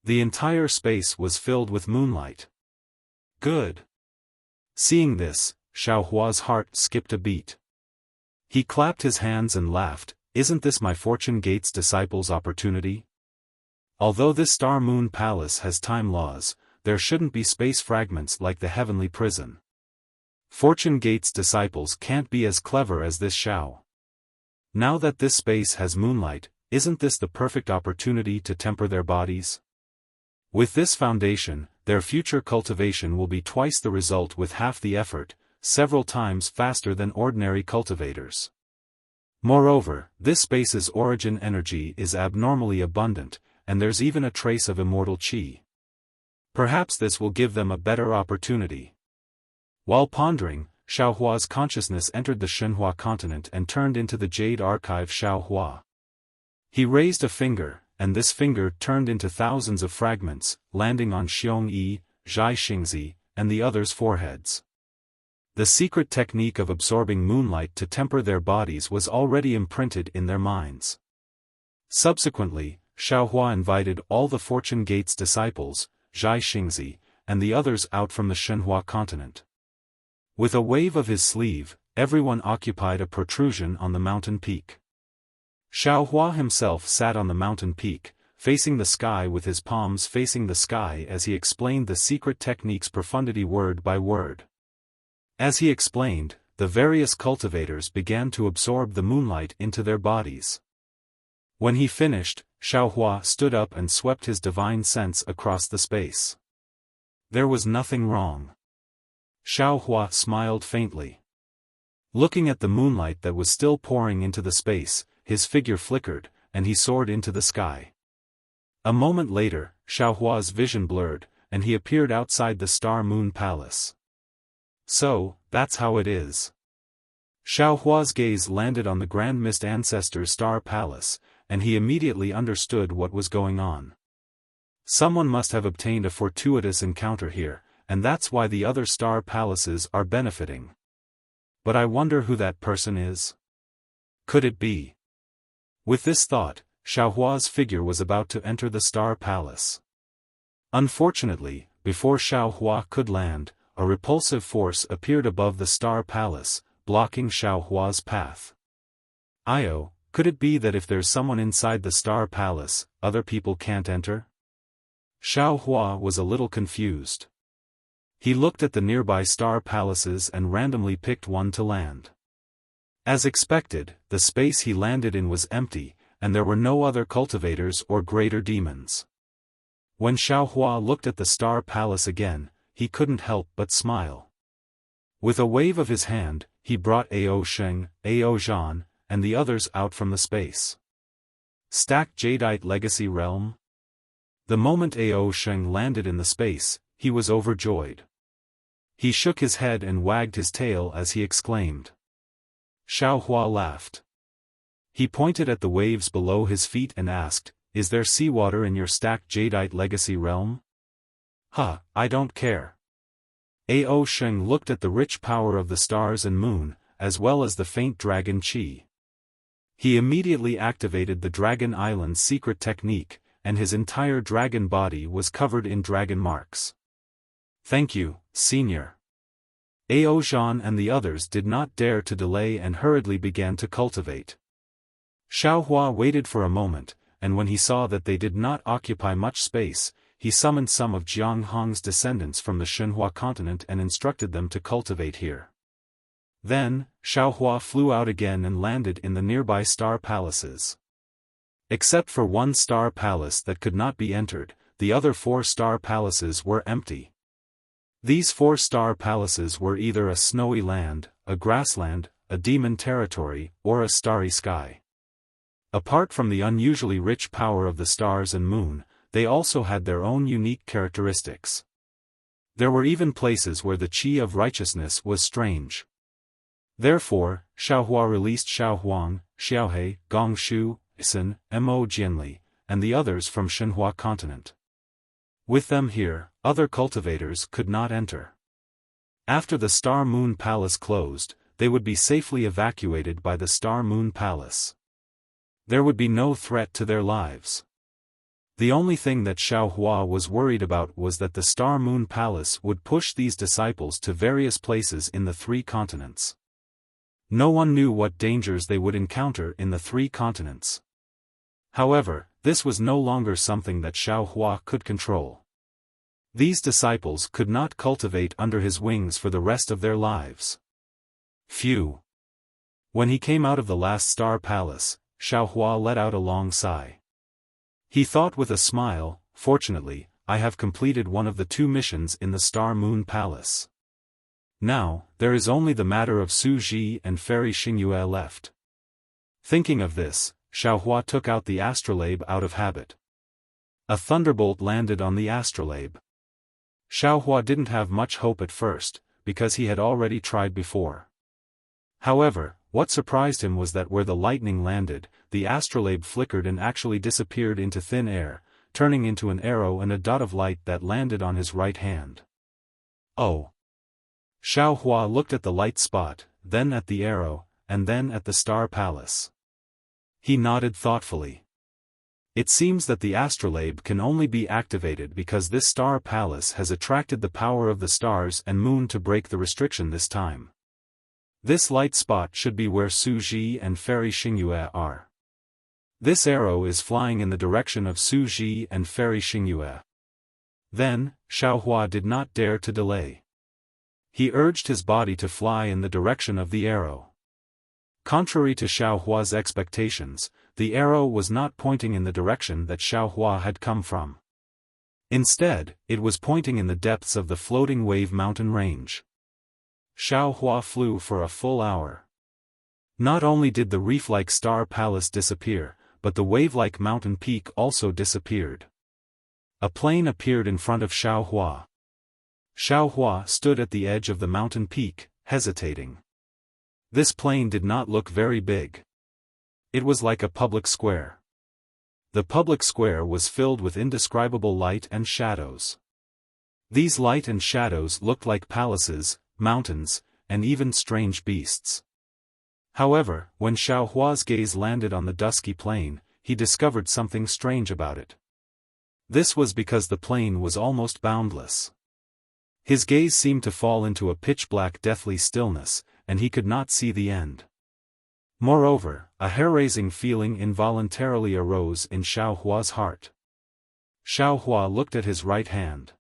The entire space was filled with moonlight. Good. Seeing this, Xiaohua's heart skipped a beat. He clapped his hands and laughed. Isn't this my Fortune Gate's disciples' opportunity? Although this Star Moon Palace has time laws, there shouldn't be space fragments like the heavenly prison. Fortune Gate's disciples can't be as clever as this Xiao. Now that this space has moonlight, isn't this the perfect opportunity to temper their bodies? With this foundation, their future cultivation will be twice the result with half the effort, several times faster than ordinary cultivators. Moreover, this space's origin energy is abnormally abundant, and there's even a trace of immortal qi. Perhaps this will give them a better opportunity. While pondering, Xiaohua's consciousness entered the Shenhua continent and turned into the Jade Archive Xiaohua. He raised a finger, and this finger turned into thousands of fragments, landing on Xiong Yi, Zhai Xingzi, and the others' foreheads. The secret technique of absorbing moonlight to temper their bodies was already imprinted in their minds. Subsequently, Xiaohua invited all the Fortune Gate's disciples, Zhai Xingzi, and the others out from the Shenhua continent. With a wave of his sleeve, everyone occupied a protrusion on the mountain peak. Xiaohua himself sat on the mountain peak, facing the sky with his palms facing the sky as he explained the secret technique's profundity word by word. As he explained, the various cultivators began to absorb the moonlight into their bodies. When he finished, Xiaohua stood up and swept his divine sense across the space. There was nothing wrong. Xiaohua smiled faintly. Looking at the moonlight that was still pouring into the space, his figure flickered, and he soared into the sky. A moment later, Xiaohua's vision blurred, and he appeared outside the Star Moon Palace. So, that's how it is. Xiaohua's gaze landed on the Grand Mist Ancestor's Star Palace, and he immediately understood what was going on. Someone must have obtained a fortuitous encounter here, and that's why the other star palaces are benefiting. But I wonder who that person is? Could it be? With this thought, Xiaohua's figure was about to enter the star palace. Unfortunately, before Xiaohua could land, a repulsive force appeared above the star palace, blocking Xiaohua's path. Io, could it be that if there's someone inside the star palace, other people can't enter? Xiaohua was a little confused. He looked at the nearby star palaces and randomly picked one to land. As expected, the space he landed in was empty, and there were no other cultivators or greater demons. When Xiaohua looked at the star palace again, he couldn't help but smile. With a wave of his hand, he brought Ao Sheng, Ao Zhan, and the others out from the space. Stacked Jadeite Legacy Realm? The moment Ao Sheng landed in the space, he was overjoyed. He shook his head and wagged his tail as he exclaimed. Xiaohua laughed. He pointed at the waves below his feet and asked, "Is there seawater in your stacked Jadeite Legacy Realm?" "Huh, I don't care." Ao Sheng looked at the rich power of the stars and moon, as well as the faint dragon qi. He immediately activated the Dragon Island's secret technique, and his entire dragon body was covered in dragon marks. "Thank you, Senior." Ao Zhan and the others did not dare to delay and hurriedly began to cultivate. Xiaohua waited for a moment, and when he saw that they did not occupy much space, he summoned some of Jiang Hong's descendants from the Shenhua continent and instructed them to cultivate here. Then, Xiaohua flew out again and landed in the nearby star palaces. Except for one star palace that could not be entered, the other 4 star palaces were empty. These 4 star palaces were either a snowy land, a grassland, a demon territory, or a starry sky. Apart from the unusually rich power of the stars and moon, they also had their own unique characteristics. There were even places where the qi of righteousness was strange. Therefore, Xiaohua released Xiaohuang, Xiaohe, Gongshu, Isan, Mo Jianli, and the others from Shenhua continent. With them here, other cultivators could not enter. After the Star Moon Palace closed, they would be safely evacuated by the Star Moon Palace. There would be no threat to their lives. The only thing that Xiaohua was worried about was that the Star Moon Palace would push these disciples to various places in the 3 continents. No one knew what dangers they would encounter in the 3 continents. However, this was no longer something that Xiaohua could control. These disciples could not cultivate under his wings for the rest of their lives. Phew! When he came out of the last star palace, Xiaohua let out a long sigh. He thought with a smile, "Fortunately, I have completed one of the 2 missions in the Star Moon Palace. Now, there is only the matter of Su Ji and Fairy Xingyue left." Thinking of this, Xiaohua took out the astrolabe out of habit. A thunderbolt landed on the astrolabe. Xiaohua didn't have much hope at first, because he had already tried before. However, what surprised him was that where the lightning landed, the astrolabe flickered and actually disappeared into thin air, turning into an arrow and a dot of light that landed on his right hand. Oh! Xiaohua looked at the light spot, then at the arrow, and then at the star palace. He nodded thoughtfully. It seems that the astrolabe can only be activated because this star palace has attracted the power of the stars and moon to break the restriction this time. This light spot should be where Su Ji and Fairy Xingyue are. This arrow is flying in the direction of Su Ji and Fairy Xingyue. Then, Xiaohua did not dare to delay. He urged his body to fly in the direction of the arrow. Contrary to Xiaohua's expectations, the arrow was not pointing in the direction that Xiaohua had come from. Instead, it was pointing in the depths of the floating wave mountain range. Xiaohua flew for a full hour. Not only did the reef-like star palace disappear, but the wave-like mountain peak also disappeared. A plane appeared in front of Xiaohua. Xiaohua stood at the edge of the mountain peak, hesitating. This plane did not look very big. It was like a public square. The public square was filled with indescribable light and shadows. These light and shadows looked like palaces, mountains, and even strange beasts. However, when Xiaohua's gaze landed on the dusky plain, he discovered something strange about it. This was because the plain was almost boundless. His gaze seemed to fall into a pitch-black deathly stillness, and he could not see the end. Moreover, a hair-raising feeling involuntarily arose in Xiaohua's heart. Xiaohua looked at his right hand.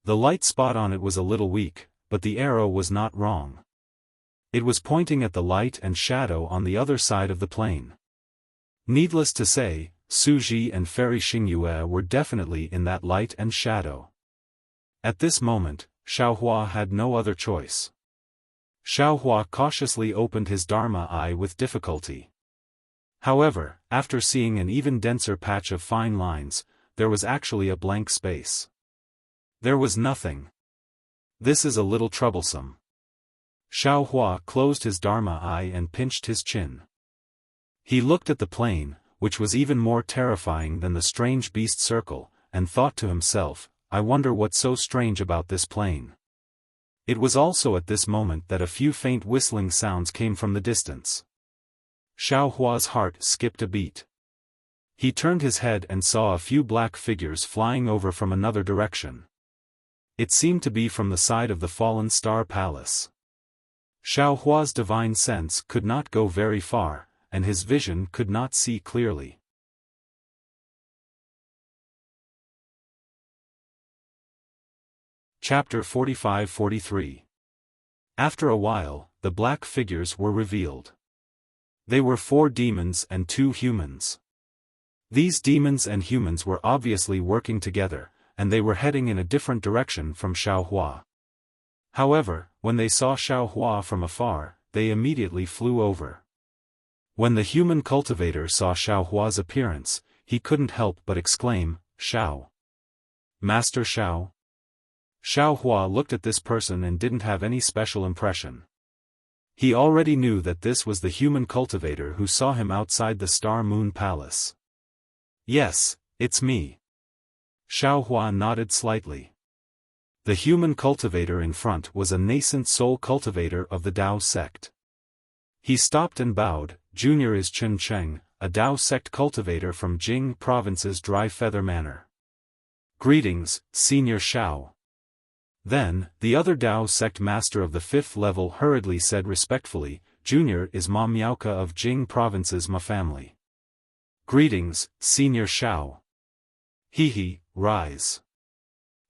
The light spot on it was a little weak, but the arrow was not wrong. It was pointing at the light and shadow on the other side of the plain. Needless to say, Su Ji and Fairy Xingyue were definitely in that light and shadow. At this moment, Xiaohua had no other choice. Xiaohua cautiously opened his Dharma eye with difficulty. However, after seeing an even denser patch of fine lines, there was actually a blank space. There was nothing. This is a little troublesome. Xiaohua closed his Dharma eye and pinched his chin. He looked at the plain, which was even more terrifying than the strange beast circle, and thought to himself, I wonder what's so strange about this plain. It was also at this moment that a few faint whistling sounds came from the distance. Xiaohua's heart skipped a beat. He turned his head and saw a few black figures flying over from another direction. It seemed to be from the side of the fallen star palace. Xiaohua's divine sense could not go very far, and his vision could not see clearly. Chapter 45-43. After a while, the black figures were revealed. They were 4 demons and 2 humans. These demons and humans were obviously working together, and they were heading in a different direction from Xiaohua. However, when they saw Xiaohua from afar, they immediately flew over. When the human cultivator saw Xiaohua's appearance, he couldn't help but exclaim, Xiao. Master Xiao? Xiaohua looked at this person and didn't have any special impression. He already knew that this was the human cultivator who saw him outside the Star Moon Palace. Yes, it's me. Xiaohua nodded slightly. The human cultivator in front was a nascent soul cultivator of the Dao sect. He stopped and bowed. Junior is Chen Cheng, a Dao sect cultivator from Jing Province's Dry Feather Manor. Greetings, Senior Xiao. Then, the other Dao sect master of the 5th level hurriedly said respectfully, Junior is Ma Miaoka of Jing Province's Ma family. Greetings, Senior Xiao. Hehe, rise.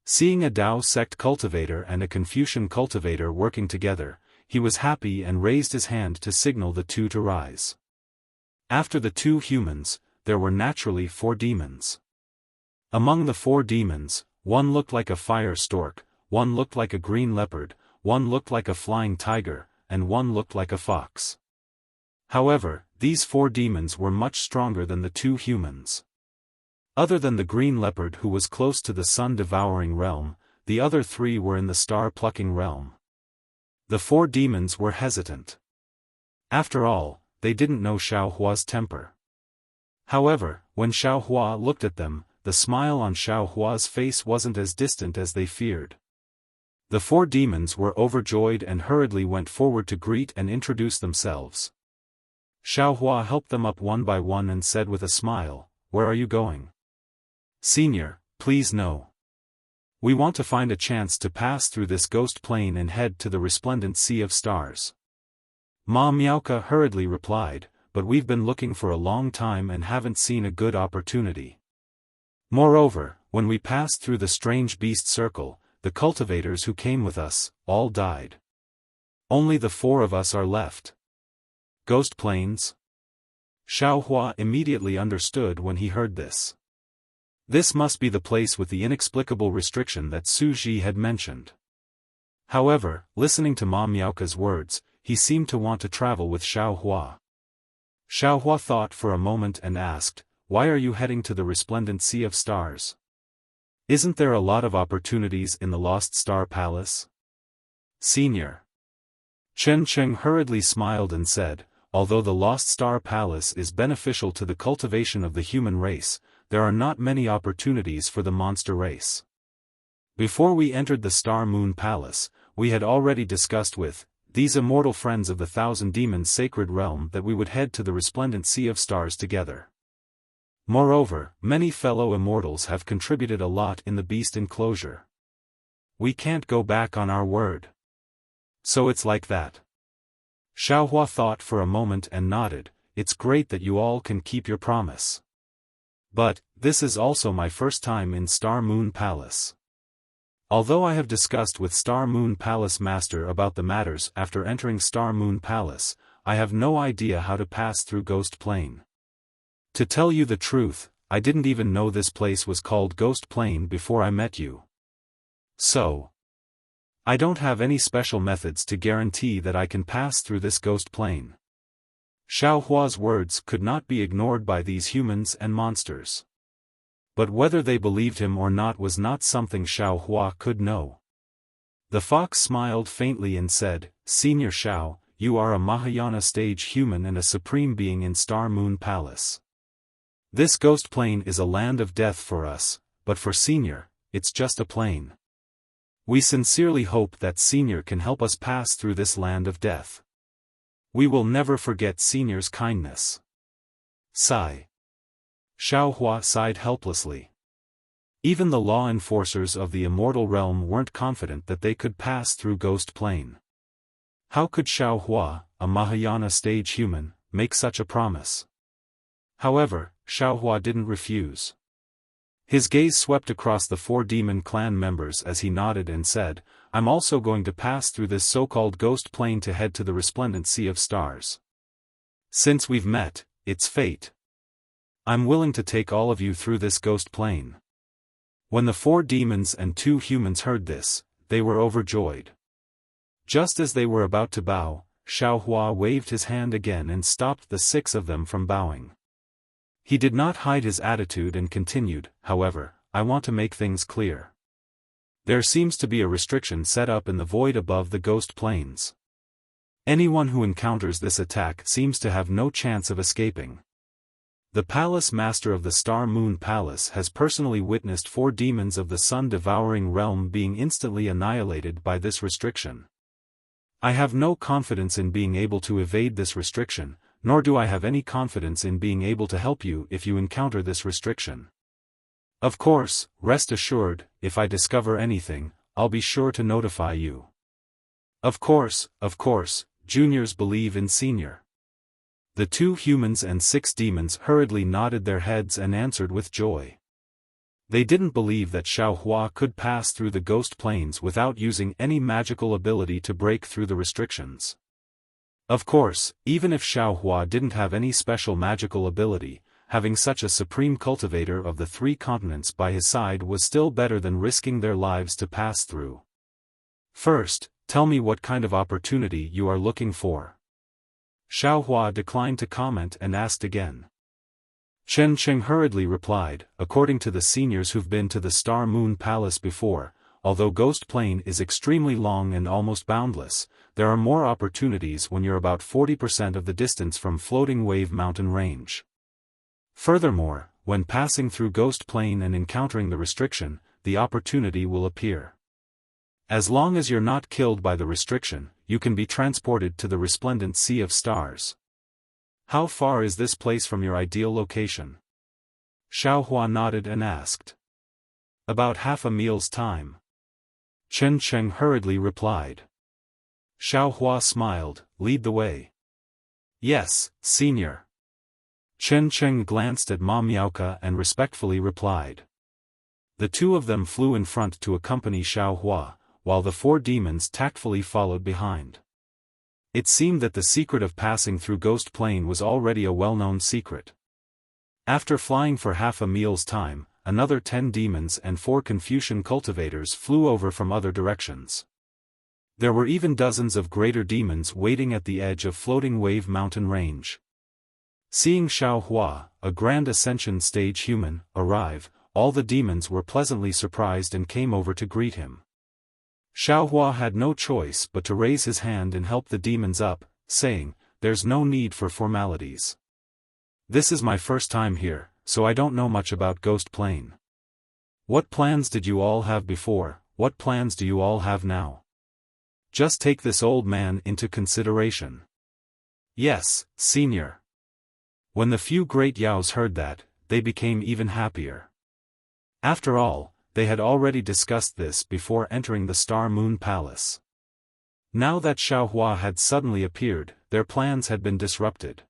Seeing a Dao sect cultivator and a Confucian cultivator working together, he was happy and raised his hand to signal the 2 to rise. After the 2 humans, there were naturally 4 demons. Among the 4 demons, one looked like a fire stork, one looked like a green leopard, one looked like a flying tiger, and one looked like a fox. However, these 4 demons were much stronger than the 2 humans. Other than the green leopard who was close to the sun-devouring realm, the other 3 were in the star-plucking realm. The 4 demons were hesitant. After all, they didn't know Xiaohua's temper. However, when Xiaohua looked at them, the smile on Xiaohua's face wasn't as distant as they feared. The 4 demons were overjoyed and hurriedly went forward to greet and introduce themselves. Xiaohua helped them up one by one and said with a smile, Where are you going? Senior, please no. We want to find a chance to pass through this ghost plane and head to the resplendent sea of stars. Ma Miaoka hurriedly replied, but we've been looking for a long time and haven't seen a good opportunity. Moreover, when we passed through the strange beast circle, the cultivators who came with us, all died. Only the 4 of us are left. Ghost planes? Xiaohua immediately understood when he heard this. This must be the place with the inexplicable restriction that Su Ji had mentioned. However, listening to Ma Miaoka's words, he seemed to want to travel with Xiaohua. Xiaohua thought for a moment and asked, Why are you heading to the resplendent sea of stars? Isn't there a lot of opportunities in the Lost Star Palace? Senior. Chen Cheng hurriedly smiled and said, although the Lost Star Palace is beneficial to the cultivation of the human race, there are not many opportunities for the monster race. Before we entered the Star Moon Palace, we had already discussed with these immortal friends of the Thousand Demons' sacred realm that we would head to the resplendent Sea of Stars together. Moreover, many fellow immortals have contributed a lot in the beast enclosure. We can't go back on our word. So it's like that. Xiaohua thought for a moment and nodded. It's great that you all can keep your promise. But, this is also my first time in Star Moon Palace. Although I have discussed with Star Moon Palace Master about the matters after entering Star Moon Palace, I have no idea how to pass through Ghost Plain. To tell you the truth, I didn't even know this place was called Ghost Plain before I met you. So, I don't have any special methods to guarantee that I can pass through this Ghost Plain. Xiaohua's words could not be ignored by these humans and monsters. But whether they believed him or not was not something Xiaohua could know. The fox smiled faintly and said, "Senior Xiao, you are a Mahayana stage human and a supreme being in Star Moon Palace. This Ghost Plain is a land of death for us, but for Senior, it's just a plain. We sincerely hope that Senior can help us pass through this land of death. We will never forget Senior's kindness." Sigh. Xiaohua sighed helplessly. Even the law enforcers of the immortal realm weren't confident that they could pass through Ghost Plain. How could Xiaohua, a Mahayana stage human, make such a promise? However, Xiaohua didn't refuse. His gaze swept across the 4 demon clan members as he nodded and said, "I'm also going to pass through this so-called Ghost Plain to head to the resplendent Sea of Stars. Since we've met, it's fate. I'm willing to take all of you through this Ghost Plain." When the 4 demons and 2 humans heard this, they were overjoyed. Just as they were about to bow, Xiaohua waved his hand again and stopped the 6 of them from bowing. He did not hide his attitude and continued, "However, I want to make things clear. There seems to be a restriction set up in the void above the Ghost Plains. Anyone who encounters this attack seems to have no chance of escaping. The Palace Master of the Star Moon Palace has personally witnessed 4 demons of the sun-devouring realm being instantly annihilated by this restriction. I have no confidence in being able to evade this restriction, nor do I have any confidence in being able to help you if you encounter this restriction. Of course, rest assured, if I discover anything, I'll be sure to notify you." Of course, juniors believe in Senior." The 2 humans and 6 demons hurriedly nodded their heads and answered with joy. They didn't believe that Xiaohua could pass through the Ghost Plains without using any magical ability to break through the restrictions. Of course, even if Xiaohua didn't have any special magical ability, having such a supreme cultivator of the 3 continents by his side was still better than risking their lives to pass through. "First, tell me what kind of opportunity you are looking for." Xiaohua declined to comment and asked again. Chen Cheng hurriedly replied, "According to the seniors who've been to the Star Moon Palace before, although Ghost Plain is extremely long and almost boundless, there are more opportunities when you're about 40% of the distance from Floating Wave Mountain Range. Furthermore, when passing through Ghost Plain and encountering the restriction, the opportunity will appear. As long as you're not killed by the restriction, you can be transported to the resplendent Sea of Stars. How far is this place from your ideal location?" Xiaohua nodded and asked. "About half a meal's time." Chen Cheng hurriedly replied. Xiaohua smiled, "Lead the way." "Yes, senior." Chen Cheng glanced at Ma Miaoka and respectfully replied. The 2 of them flew in front to accompany Xiaohua, while the 4 demons tactfully followed behind. It seemed that the secret of passing through Ghost Plain was already a well-known secret. After flying for half a meal's time, another 10 demons and 4 Confucian cultivators flew over from other directions. There were even dozens of greater demons waiting at the edge of Floating Wave Mountain Range. Seeing Xiaohua, a Grand Ascension stage human, arrive, all the demons were pleasantly surprised and came over to greet him. Xiaohua had no choice but to raise his hand and help the demons up, saying, there's no need for formalities. This is my first time here, so I don't know much about Ghost Plane. What plans did you all have before? What plans do you all have now? Just take this old man into consideration. Yes, senior. When the few great Yaos heard that, they became even happier. After all, they had already discussed this before entering the Star Moon Palace. Now that Xiaohua had suddenly appeared, their plans had been disrupted.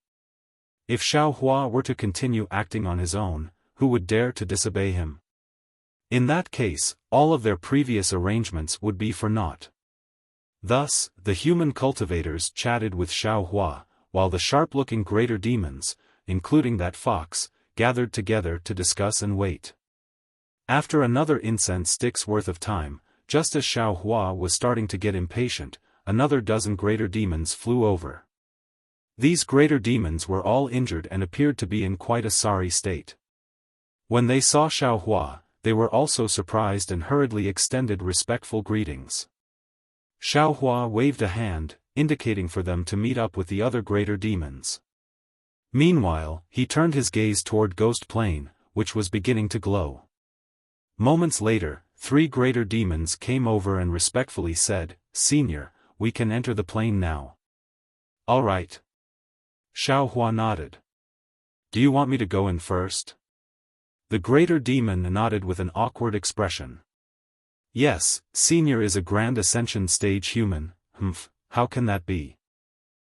If Xiaohua were to continue acting on his own, who would dare to disobey him? In that case, all of their previous arrangements would be for naught. Thus, the human cultivators chatted with Xiaohua, while the sharp-looking greater demons, including that fox, gathered together to discuss and wait. After another incense stick's worth of time, just as Xiaohua was starting to get impatient, another dozen greater demons flew over. These greater demons were all injured and appeared to be in quite a sorry state. When they saw Xiaohua, they were also surprised and hurriedly extended respectful greetings. Xiaohua waved a hand, indicating for them to meet up with the other greater demons. Meanwhile, he turned his gaze toward Ghost Plane, which was beginning to glow. Moments later, 3 greater demons came over and respectfully said, "Senior, we can enter the plane now." "All right." Xiaohua nodded. "Do you want me to go in first?" The greater demon nodded with an awkward expression. "Yes, Senior is a Grand Ascension stage human, how can that be?"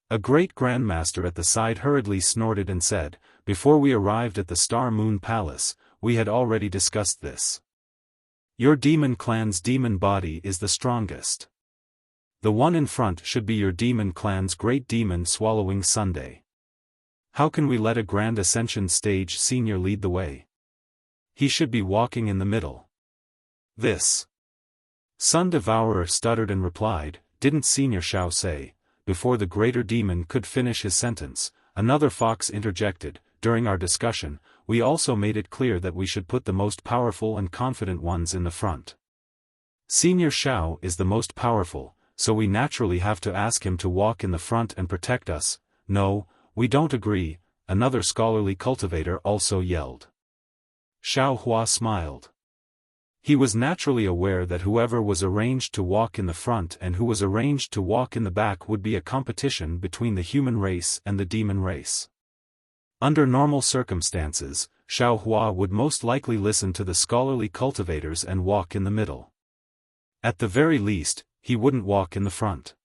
A great Grandmaster at the side hurriedly snorted and said, "Before we arrived at the Star Moon Palace, we had already discussed this. Your demon clan's demon body is the strongest. The one in front should be your demon clan's great demon swallowing Sunday. How can we let a Grand Ascension stage senior lead the way? He should be walking in the middle." This Sun Devourer stuttered and replied, "Didn't Senior Xiao say?" Before the greater demon could finish his sentence, another fox interjected, "During our discussion, we also made it clear that we should put the most powerful and confident ones in the front. Senior Xiao is the most powerful, so we naturally have to ask him to walk in the front and protect us." "No, we don't agree," another scholarly cultivator also yelled. Xiaohua smiled. He was naturally aware that whoever was arranged to walk in the front and who was arranged to walk in the back would be a competition between the human race and the demon race. Under normal circumstances, Xiaohua would most likely listen to the scholarly cultivators and walk in the middle. At the very least, he wouldn't walk in the front.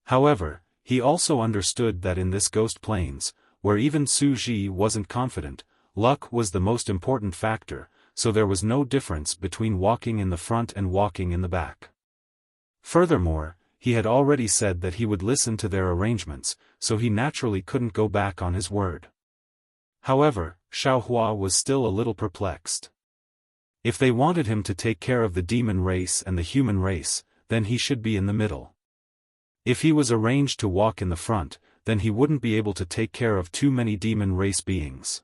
However, he also understood that in this Ghost Plains, where even Su Ji wasn't confident, luck was the most important factor, so there was no difference between walking in the front and walking in the back. Furthermore, he had already said that he would listen to their arrangements, so he naturally couldn't go back on his word. However, Xiaohua was still a little perplexed. If they wanted him to take care of the demon race and the human race, then he should be in the middle. If he was arranged to walk in the front, then he wouldn't be able to take care of too many demon race beings.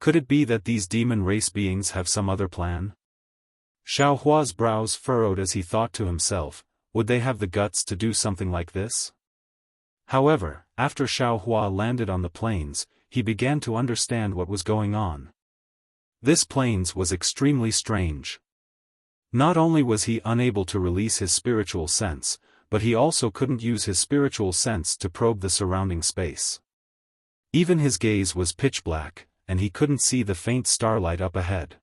Could it be that these demon race beings have some other plan? Xiaohua's brows furrowed as he thought to himself, would they have the guts to do something like this? However, after Xiaohua landed on the plains, he began to understand what was going on. This plains was extremely strange. Not only was he unable to release his spiritual sense, but he also couldn't use his spiritual sense to probe the surrounding space. Even his gaze was pitch black, and he couldn't see the faint starlight up ahead.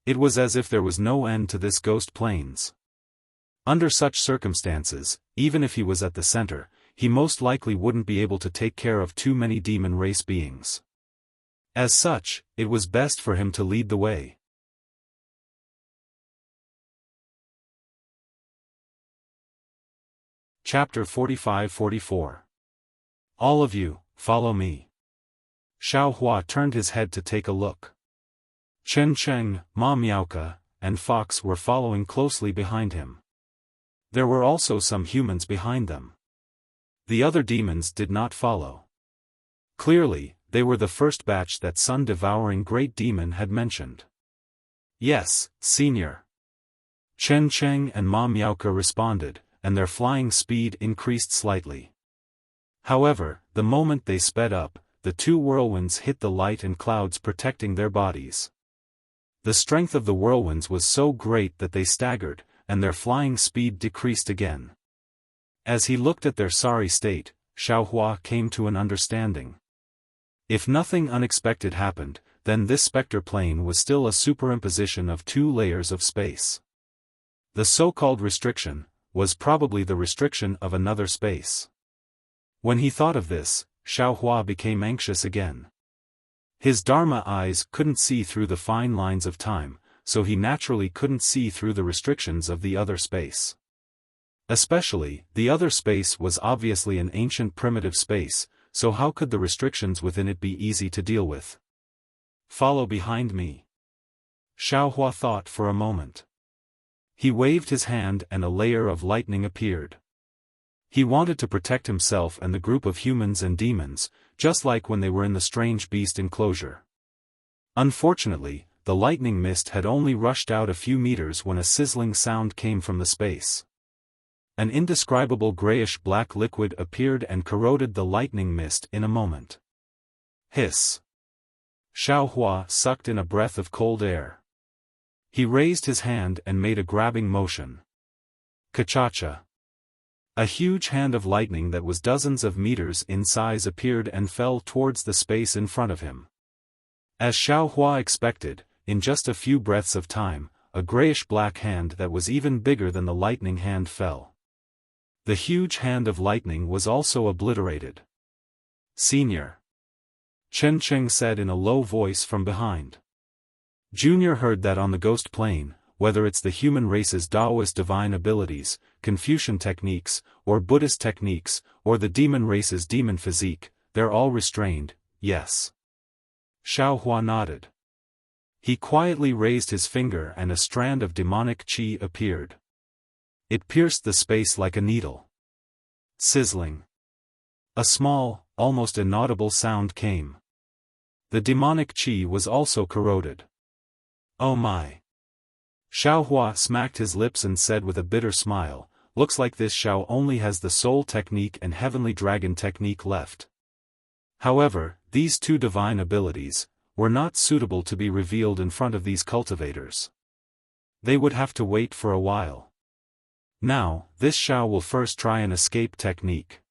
It was as if there was no end to this Ghost Plains. Under such circumstances, even if he was at the center, he most likely wouldn't be able to take care of too many demon race beings. As such, it was best for him to lead the way. Chapter 45-44. All of you, follow me. Xiaohua turned his head to take a look. Chen Cheng, Ma Miaoka, and Fox were following closely behind him. There were also some humans behind them. The other demons did not follow. Clearly, they were the first batch that sun-devouring great demon had mentioned. Yes, Senior. Chen Cheng and Ma Miaoka responded, and their flying speed increased slightly. However, the moment they sped up, the two whirlwinds hit the light and clouds protecting their bodies. The strength of the whirlwinds was so great that they staggered, and their flying speed decreased again. As he looked at their sorry state, Xiaohua came to an understanding. If nothing unexpected happened, then this spectre plane was still a superimposition of two layers of space. The so-called restriction was probably the restriction of another space. When he thought of this, Xiaohua became anxious again. His Dharma eyes couldn't see through the fine lines of time, so he naturally couldn't see through the restrictions of the other space. Especially, the other space was obviously an ancient primitive space, so how could the restrictions within it be easy to deal with? Follow behind me. Xiaohua thought for a moment. He waved his hand and a layer of lightning appeared. He wanted to protect himself and the group of humans and demons, just like when they were in the strange beast enclosure. Unfortunately, the lightning mist had only rushed out a few meters when a sizzling sound came from the space. An indescribable grayish-black liquid appeared and corroded the lightning mist in a moment. Hiss! Xiaohua sucked in a breath of cold air. He raised his hand and made a grabbing motion. Ka-cha-cha! A huge hand of lightning that was dozens of meters in size appeared and fell towards the space in front of him. As Xiaohua expected, in just a few breaths of time, a grayish-black hand that was even bigger than the lightning hand fell. The huge hand of lightning was also obliterated. Senior! Chen Cheng said in a low voice from behind. Junior heard that on the ghost plane, whether it's the human race's Taoist divine abilities, Confucian techniques, or Buddhist techniques, or the demon race's demon physique, they're all restrained, yes. Xiaohua nodded. He quietly raised his finger and a strand of demonic qi appeared. It pierced the space like a needle. Sizzling. A small, almost inaudible sound came. The demonic qi was also corroded. Oh my! Xiaohua smacked his lips and said with a bitter smile, looks like this Xiao only has the soul technique and heavenly dragon technique left. However, these two divine abilities were not suitable to be revealed in front of these cultivators. They would have to wait for a while. Now, this Xiao will first try an escape technique.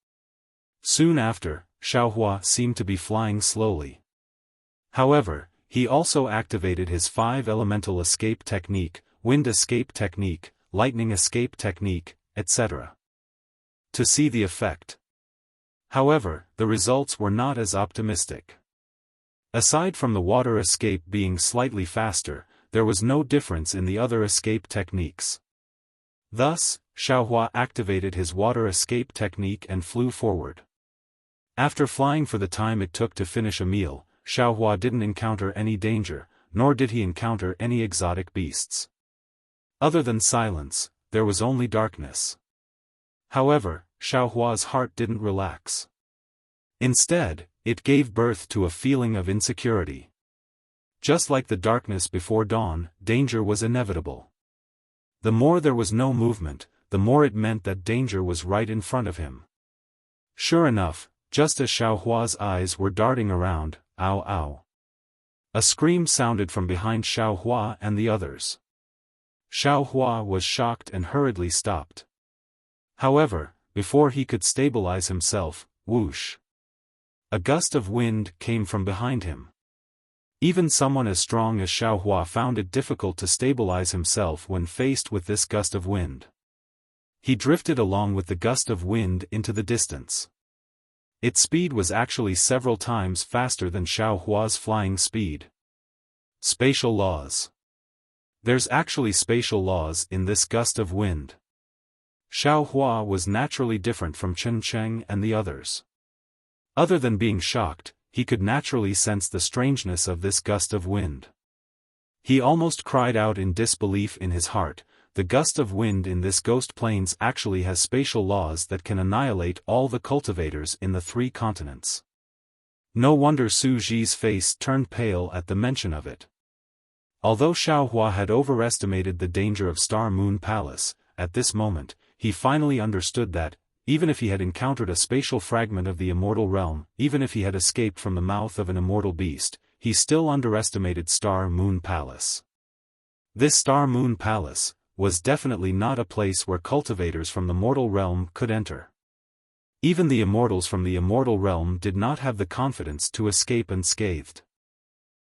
Soon after, Xiaohua seemed to be flying slowly. However, he also activated his 5 elemental escape technique, wind escape technique, lightning escape technique, etc. to see the effect. However, the results were not as optimistic. Aside from the water escape being slightly faster, there was no difference in the other escape techniques. Thus, Xiaohua activated his water escape technique and flew forward. After flying for the time it took to finish a meal, Xiaohua didn't encounter any danger, nor did he encounter any exotic beasts. Other than silence, there was only darkness. However, Xiaohua's heart didn't relax. Instead, it gave birth to a feeling of insecurity. Just like the darkness before dawn, danger was inevitable. The more there was no movement, the more it meant that danger was right in front of him. Sure enough, just as Xiaohua's eyes were darting around, ow ow! A scream sounded from behind Xiaohua and the others. Xiaohua was shocked and hurriedly stopped. However, before he could stabilize himself, whoosh! A gust of wind came from behind him. Even someone as strong as Xiaohua found it difficult to stabilize himself when faced with this gust of wind. He drifted along with the gust of wind into the distance. Its speed was actually several times faster than Xiaohua's flying speed. Spatial laws. There's actually spatial laws in this gust of wind. Xiaohua was naturally different from Chen Cheng and the others. Other than being shocked, he could naturally sense the strangeness of this gust of wind. He almost cried out in disbelief in his heart. The gust of wind in this ghost plains actually has spatial laws that can annihilate all the cultivators in the 3 continents. No wonder Su Ji's face turned pale at the mention of it. Although Xiaohua had overestimated the danger of Star Moon Palace, at this moment, he finally understood that, even if he had encountered a spatial fragment of the immortal realm, even if he had escaped from the mouth of an immortal beast, he still underestimated Star Moon Palace. This Star Moon Palace was definitely not a place where cultivators from the mortal realm could enter. Even the immortals from the immortal realm did not have the confidence to escape unscathed.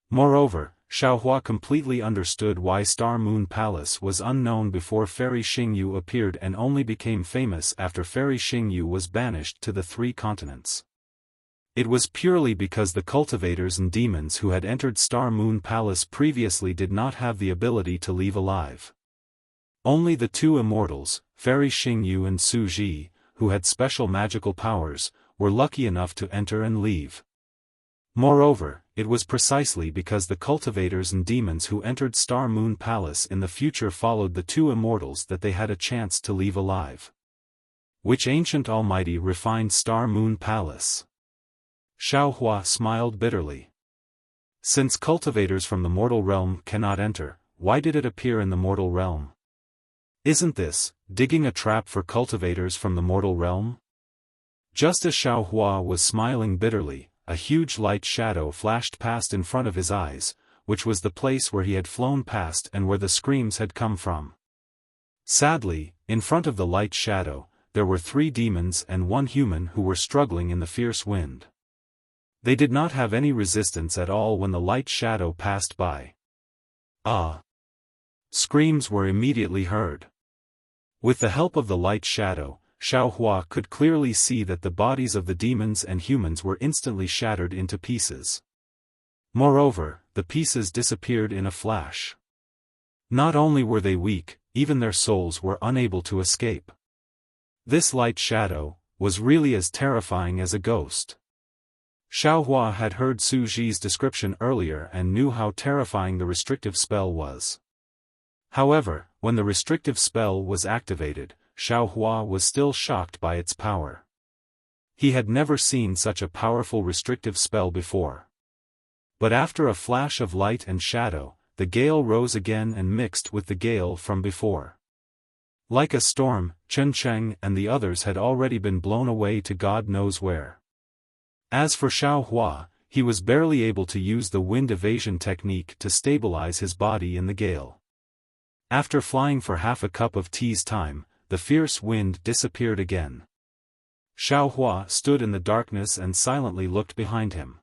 Moreover, Xiaohua completely understood why Star Moon Palace was unknown before Fairy Xingyu appeared and only became famous after Fairy Xingyu was banished to the 3 continents. It was purely because the cultivators and demons who had entered Star Moon Palace previously did not have the ability to leave alive. Only the 2 immortals, Fairy Xingyu and Su Ji, who had special magical powers, were lucky enough to enter and leave. Moreover, it was precisely because the cultivators and demons who entered Star Moon Palace in the future followed the 2 immortals that they had a chance to leave alive. Which ancient almighty refined Star Moon Palace? Xiaohua smiled bitterly. Since cultivators from the mortal realm cannot enter, why did it appear in the mortal realm? Isn't this digging a trap for cultivators from the mortal realm? Just as Xiaohua was smiling bitterly, a huge light shadow flashed past in front of his eyes, which was the place where he had flown past and where the screams had come from. Sadly, in front of the light shadow, there were 3 demons and 1 human who were struggling in the fierce wind. They did not have any resistance at all when the light shadow passed by. Ah! Screams were immediately heard. With the help of the light shadow, Xiaohua could clearly see that the bodies of the demons and humans were instantly shattered into pieces. Moreover, the pieces disappeared in a flash. Not only were they weak, even their souls were unable to escape. This light shadow was really as terrifying as a ghost. Xiaohua had heard Su Ji's description earlier and knew how terrifying the restrictive spell was. However, when the restrictive spell was activated, Xiaohua was still shocked by its power. He had never seen such a powerful restrictive spell before. But after a flash of light and shadow, the gale rose again and mixed with the gale from before. Like a storm, Chen Cheng and the others had already been blown away to God knows where. As for Xiaohua, he was barely able to use the wind evasion technique to stabilize his body in the gale. After flying for half a cup of tea's time, the fierce wind disappeared again. Xiaohua stood in the darkness and silently looked behind him.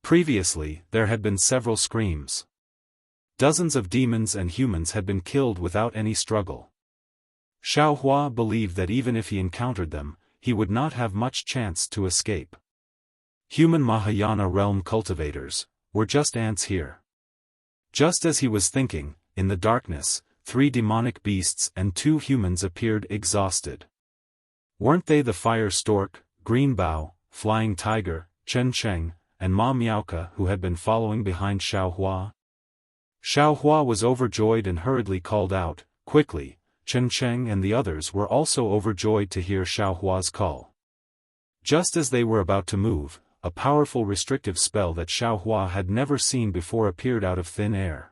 Previously, there had been several screams. Dozens of demons and humans had been killed without any struggle. Xiaohua believed that even if he encountered them, he would not have much chance to escape. Human Mahayana realm cultivators were just ants here. Just as he was thinking, in the darkness, 3 demonic beasts and 2 humans appeared exhausted. Weren't they the fire stork, green bao, flying tiger, Chen Cheng, and Ma Miaoka who had been following behind Xiaohua? Xiaohua was overjoyed and hurriedly called out, quickly. Chen Cheng and the others were also overjoyed to hear Xiaohua's call. Just as they were about to move, a powerful restrictive spell that Xiaohua had never seen before appeared out of thin air.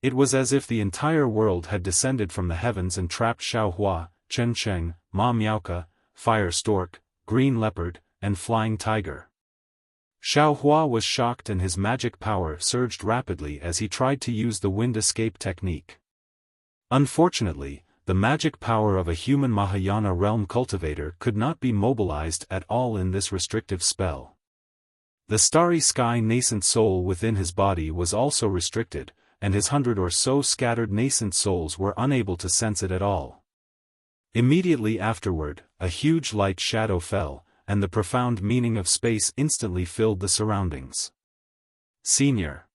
It was as if the entire world had descended from the heavens and trapped Xiaohua, Chen Cheng, Ma Miaoka, fire stork, green leopard, and flying tiger. Xiaohua was shocked and his magic power surged rapidly as he tried to use the wind escape technique. Unfortunately, the magic power of a human Mahayana realm cultivator could not be mobilized at all in this restrictive spell. The starry sky nascent soul within his body was also restricted, and his 100 or so scattered nascent souls were unable to sense it at all. Immediately afterward, a huge light shadow fell, and the profound meaning of space instantly filled the surroundings. Senior.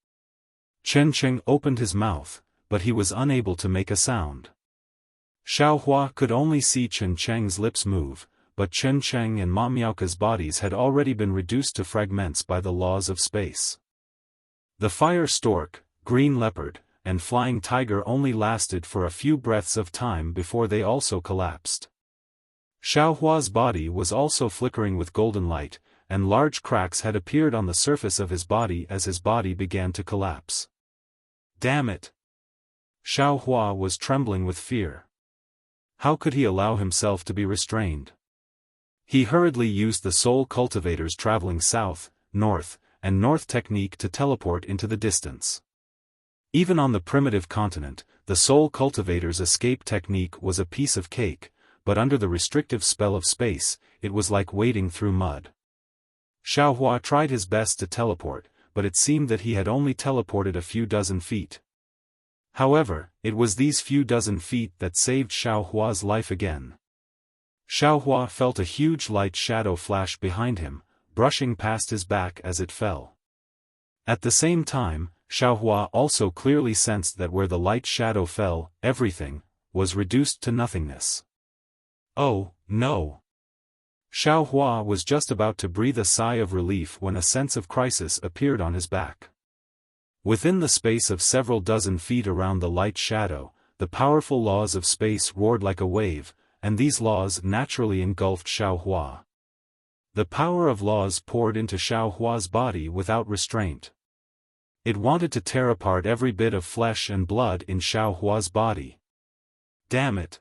Chen Cheng opened his mouth, but he was unable to make a sound. Xiaohua could only see Chen Cheng's lips move, but Chen Cheng and Ma Miaoka's bodies had already been reduced to fragments by the laws of space. The fire stork, green leopard, and flying tiger only lasted for a few breaths of time before they also collapsed. Xiaohua's body was also flickering with golden light, and large cracks had appeared on the surface of his body as his body began to collapse. Damn it! Xiaohua was trembling with fear. How could he allow himself to be restrained? He hurriedly used the Soul Cultivator's traveling south, north, and north technique to teleport into the distance. Even on the primitive continent, the Soul Cultivator's escape technique was a piece of cake, but under the restrictive spell of space, it was like wading through mud. Xiaohua tried his best to teleport, but it seemed that he had only teleported a few dozen feet. However, it was these few dozen feet that saved Xiaohua's life again. Xiaohua felt a huge light shadow flash behind him, brushing past his back as it fell. At the same time, Xiaohua also clearly sensed that where the light shadow fell, everything was reduced to nothingness. Oh, no! Xiaohua was just about to breathe a sigh of relief when a sense of crisis appeared on his back. Within the space of several dozen feet around the light shadow, the powerful laws of space roared like a wave, and these laws naturally engulfed Xiaohua. The power of laws poured into Xiaohua's body without restraint. It wanted to tear apart every bit of flesh and blood in Xiaohua's body. Damn it!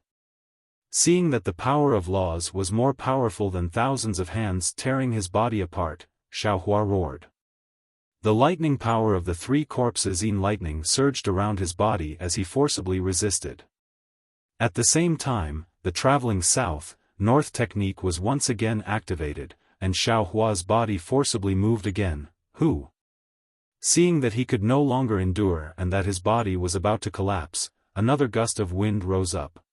Seeing that the power of laws was more powerful than thousands of hands tearing his body apart, Xiaohua roared. The lightning power of the three corpses in lightning surged around his body as he forcibly resisted. At the same time, the traveling south-north technique was once again activated, and Xiaohua's body forcibly moved again. Seeing that he could no longer endure and that his body was about to collapse, another gust of wind rose up.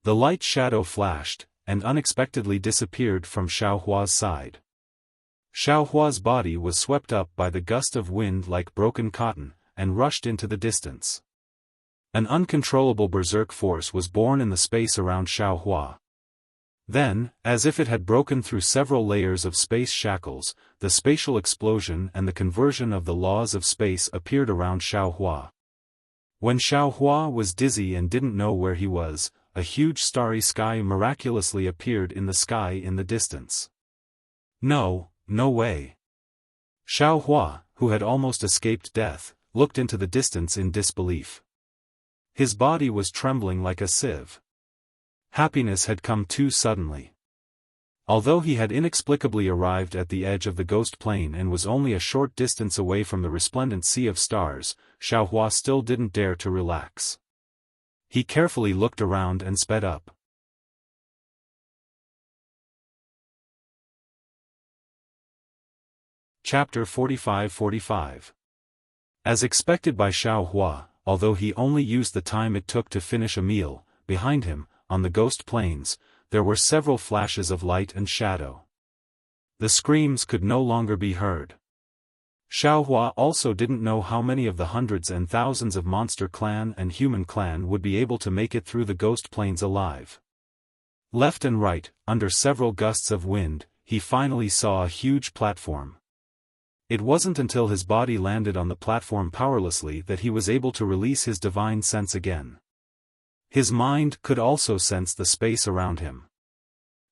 The light shadow flashed, and unexpectedly disappeared from Xiaohua's side. Xiaohua's body was swept up by the gust of wind like broken cotton, and rushed into the distance. An uncontrollable berserk force was born in the space around Xiaohua. Then, as if it had broken through several layers of space shackles, the spatial explosion and the conversion of the laws of space appeared around Xiaohua. When Xiaohua was dizzy and didn't know where he was, a huge starry sky miraculously appeared in the sky in the distance. No way. Xiaohua, who had almost escaped death, looked into the distance in disbelief. His body was trembling like a sieve. Happiness had come too suddenly. Although he had inexplicably arrived at the edge of the ghost plane and was only a short distance away from the resplendent sea of stars, Xiaohua still didn't dare to relax. He carefully looked around and sped up. Chapter 45-45. As expected by Xiaohua, although he only used the time it took to finish a meal, behind him, on the ghost plains, there were several flashes of light and shadow. The screams could no longer be heard. Xiaohua also didn't know how many of the hundreds and thousands of monster clan and human clan would be able to make it through the ghost plains alive. Left and right, under several gusts of wind, he finally saw a huge platform. It wasn't until his body landed on the platform powerlessly that he was able to release his divine sense again. His mind could also sense the space around him.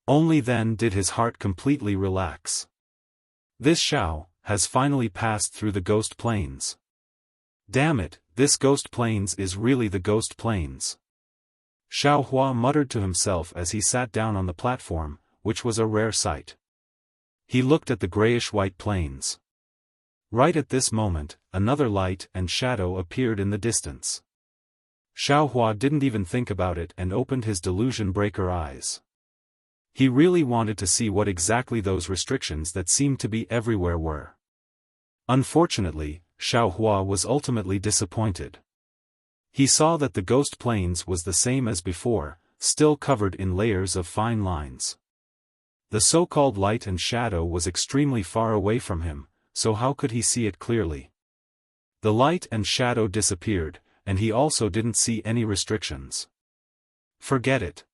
Only then did his heart completely relax. This Xiao has finally passed through the ghost plains. Damn it, this ghost plains is really the ghost plains. Xiaohua muttered to himself as he sat down on the platform, which was a rare sight. He looked at the grayish-white plains. Right at this moment, another light and shadow appeared in the distance. Xiaohua didn't even think about it and opened his delusion breaker eyes. He really wanted to see what exactly those restrictions that seemed to be everywhere were. Unfortunately, Xiaohua was ultimately disappointed. He saw that the ghost plains was the same as before, still covered in layers of fine lines. The so-called light and shadow was extremely far away from him, so how could he see it clearly? The light and shadow disappeared, and he also didn't see any restrictions. Forget it.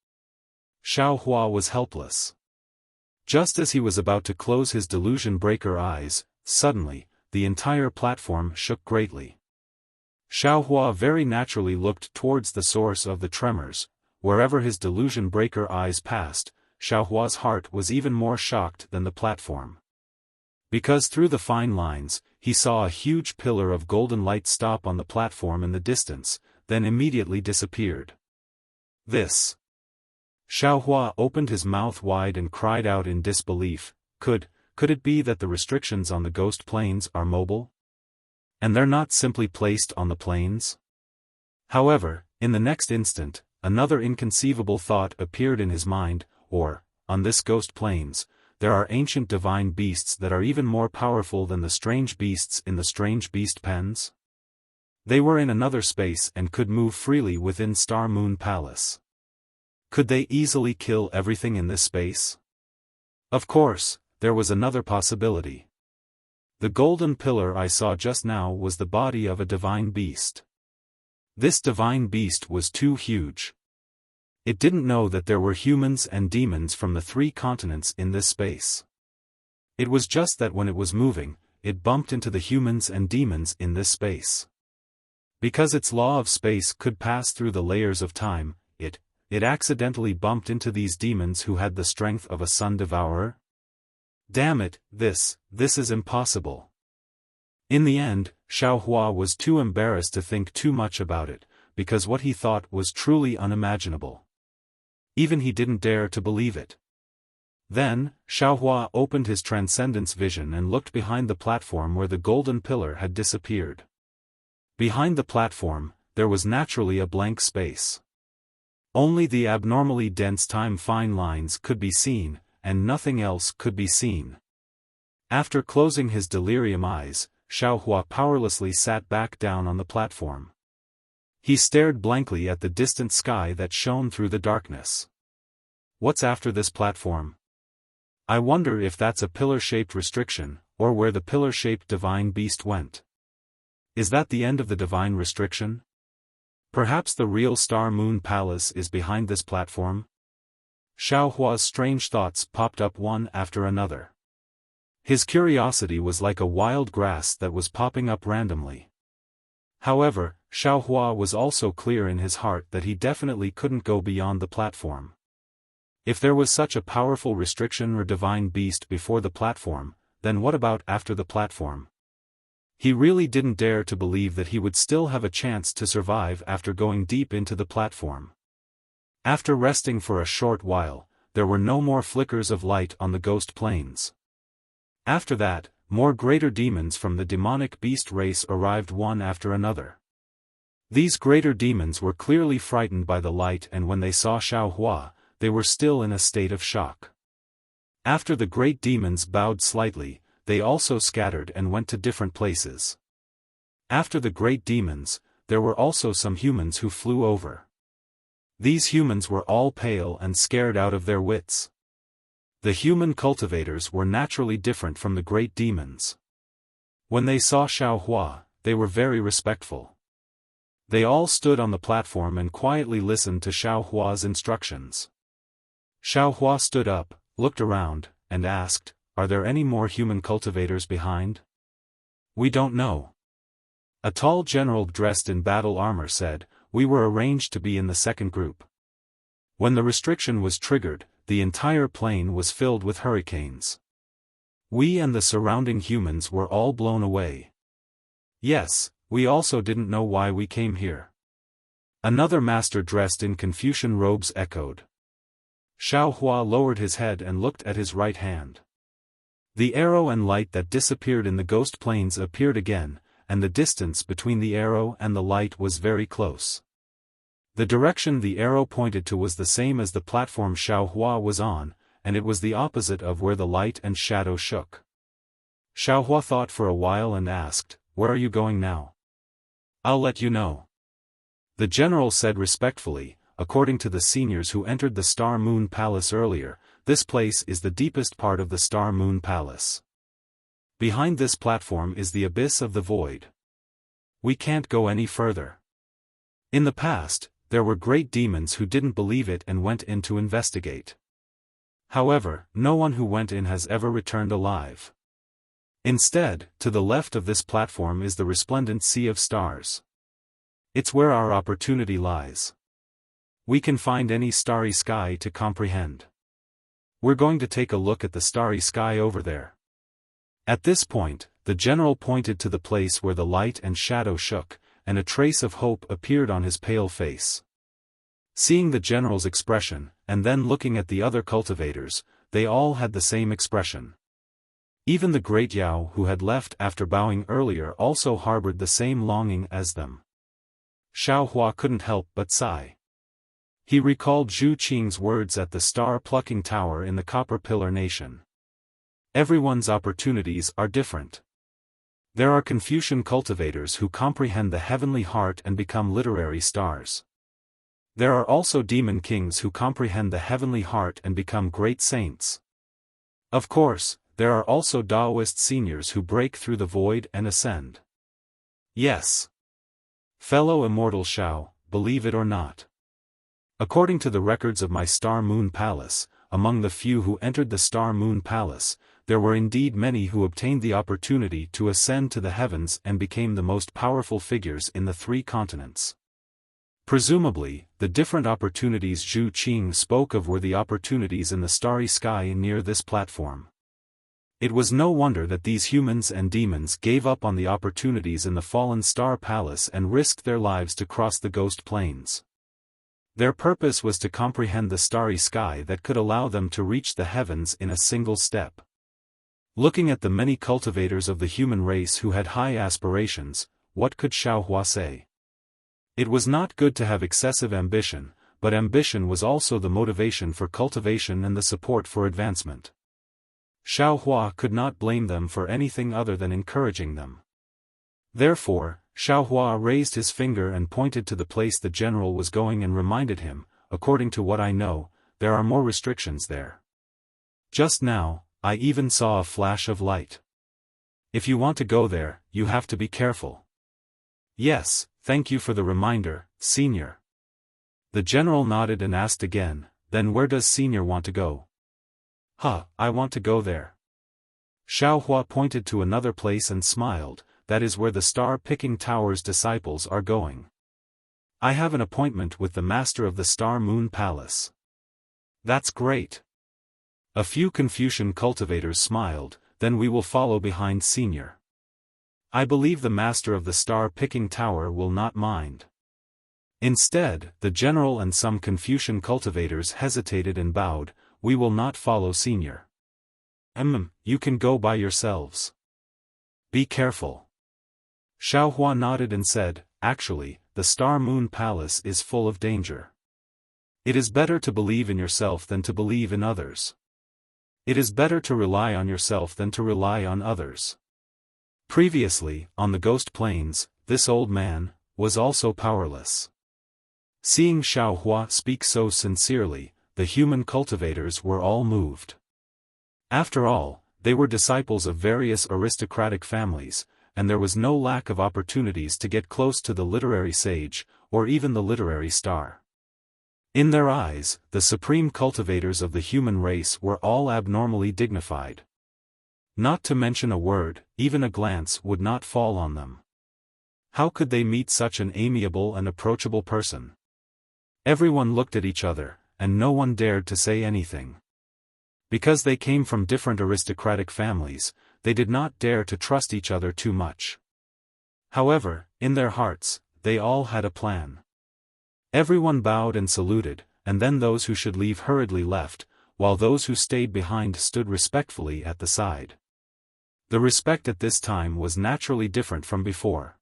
Xiaohua was helpless. Just as he was about to close his delusion breaker eyes, suddenly, the entire platform shook greatly. Xiaohua very naturally looked towards the source of the tremors. Wherever his delusion breaker eyes passed, Xiaohua's heart was even more shocked than the platform. Because through the fine lines, he saw a huge pillar of golden light stop on the platform in the distance, then immediately disappeared. This. Xiaohua opened his mouth wide and cried out in disbelief, could it be that the restrictions on the ghost planes are mobile? And they're not simply placed on the planes? However, in the next instant, another inconceivable thought appeared in his mind, on this ghost planes, there are ancient divine beasts that are even more powerful than the strange beasts in the strange beast pens? They were in another space and could move freely within Star Moon Palace. Could they easily kill everything in this space? Of course, there was another possibility. The golden pillar I saw just now was the body of a divine beast. This divine beast was too huge. It didn't know that there were humans and demons from the 3 continents in this space. It was just that when it was moving, it bumped into the humans and demons in this space. Because its law of space could pass through the layers of time, it accidentally bumped into these demons who had the strength of a sun devourer? Damn it, this is impossible. In the end, Xiaohua was too embarrassed to think too much about it, because what he thought was truly unimaginable. Even he didn't dare to believe it. Then, Xiaohua opened his transcendence vision and looked behind the platform where the golden pillar had disappeared. Behind the platform, there was naturally a blank space. Only the abnormally dense time-fine lines could be seen, and nothing else could be seen. After closing his delirium eyes, Xiaohua powerlessly sat back down on the platform. He stared blankly at the distant sky that shone through the darkness. What's after this platform? I wonder if that's a pillar-shaped restriction, or where the pillar-shaped divine beast went. Is that the end of the divine restriction? Perhaps the real Star Moon Palace is behind this platform? Xiaohua's strange thoughts popped up one after another. His curiosity was like a wild grass that was popping up randomly. However, Xiaohua was also clear in his heart that he definitely couldn't go beyond the platform. If there was such a powerful restriction or divine beast before the platform, then what about after the platform? He really didn't dare to believe that he would still have a chance to survive after going deep into the platform. After resting for a short while, there were no more flickers of light on the ghost planes. After that, more greater demons from the demonic beast race arrived one after another. These greater demons were clearly frightened by the light, and when they saw Xiaohua, they were still in a state of shock. After the great demons bowed slightly, they also scattered and went to different places. After the great demons, there were also some humans who flew over. These humans were all pale and scared out of their wits. The human cultivators were naturally different from the great demons. When they saw Xiaohua, they were very respectful. They all stood on the platform and quietly listened to Xiaohua's instructions. Xiaohua stood up, looked around, and asked, "Are there any more human cultivators behind?" "We don't know." A tall general dressed in battle armor said, "We were arranged to be in the second group." When the restriction was triggered, the entire plain was filled with hurricanes. We and the surrounding humans were all blown away. Yes, we also didn't know why we came here. Another master dressed in Confucian robes echoed. Xiaohua lowered his head and looked at his right hand. The arrow and light that disappeared in the ghost planes appeared again, and the distance between the arrow and the light was very close. The direction the arrow pointed to was the same as the platform Xiaohua was on, and it was the opposite of where the light and shadow shook. Xiaohua thought for a while and asked, "Where are you going now?" "I'll let you know." The general said respectfully, "According to the seniors who entered the Star Moon Palace earlier, this place is the deepest part of the Star Moon Palace. Behind this platform is the abyss of the void. We can't go any further." In the past, there were great demons who didn't believe it and went in to investigate. However, no one who went in has ever returned alive. Instead, to the left of this platform is the resplendent sea of stars. It's where our opportunity lies. We can find any starry sky to comprehend. We're going to take a look at the starry sky over there. At this point, the general pointed to the place where the light and shadow shook, and a trace of hope appeared on his pale face. Seeing the general's expression, and then looking at the other cultivators, they all had the same expression. Even the great Yao who had left after bowing earlier also harbored the same longing as them. Xiaohua couldn't help but sigh. He recalled Zhu Qing's words at the star-plucking tower in the Copper Pillar Nation. Everyone's opportunities are different. There are Confucian cultivators who comprehend the heavenly heart and become literary stars. There are also demon kings who comprehend the heavenly heart and become great saints. Of course, there are also Taoist seniors who break through the void and ascend. Yes. Fellow immortal Xiao, believe it or not. According to the records of my Star Moon Palace, among the few who entered the Star Moon Palace, there were indeed many who obtained the opportunity to ascend to the heavens and became the most powerful figures in the 3 continents. Presumably, the different opportunities Zhu Qing spoke of were the opportunities in the starry sky near this platform. It was no wonder that these humans and demons gave up on the opportunities in the fallen star palace and risked their lives to cross the ghost plains. Their purpose was to comprehend the starry sky that could allow them to reach the heavens in a single step. Looking at the many cultivators of the human race who had high aspirations, what could Xiaohua say? It was not good to have excessive ambition, but ambition was also the motivation for cultivation and the support for advancement. Xiaohua could not blame them for anything other than encouraging them. Therefore, Xiaohua raised his finger and pointed to the place the general was going and reminded him, according to what I know, there are more restrictions there. Just now, I even saw a flash of light. If you want to go there, you have to be careful. Yes, thank you for the reminder, Senior. The general nodded and asked again, then where does Senior want to go? I want to go there. Xiaohua pointed to another place and smiled, that is where the Star-Picking Tower's disciples are going. I have an appointment with the master of the Star Moon Palace. That's great. A few Confucian cultivators smiled, then we will follow behind Senior. I believe the master of the Star-Picking Tower will not mind. Instead, the general and some Confucian cultivators hesitated and bowed, we will not follow Senior. You can go by yourselves. Be careful. Xiaohua nodded and said, actually, the Star Moon Palace is full of danger. It is better to believe in yourself than to believe in others. It is better to rely on yourself than to rely on others. Previously, on the Ghost Plains, this old man was also powerless. Seeing Xiaohua speak so sincerely, the human cultivators were all moved. After all, they were disciples of various aristocratic families, and there was no lack of opportunities to get close to the literary sage, or even the literary star. In their eyes, the supreme cultivators of the human race were all abnormally dignified. Not to mention a word, even a glance would not fall on them. How could they meet such an amiable and approachable person? Everyone looked at each other, and no one dared to say anything. Because they came from different aristocratic families, they did not dare to trust each other too much. However, in their hearts, they all had a plan. Everyone bowed and saluted, and then those who should leave hurriedly left, while those who stayed behind stood respectfully at the side. The respect at this time was naturally different from before.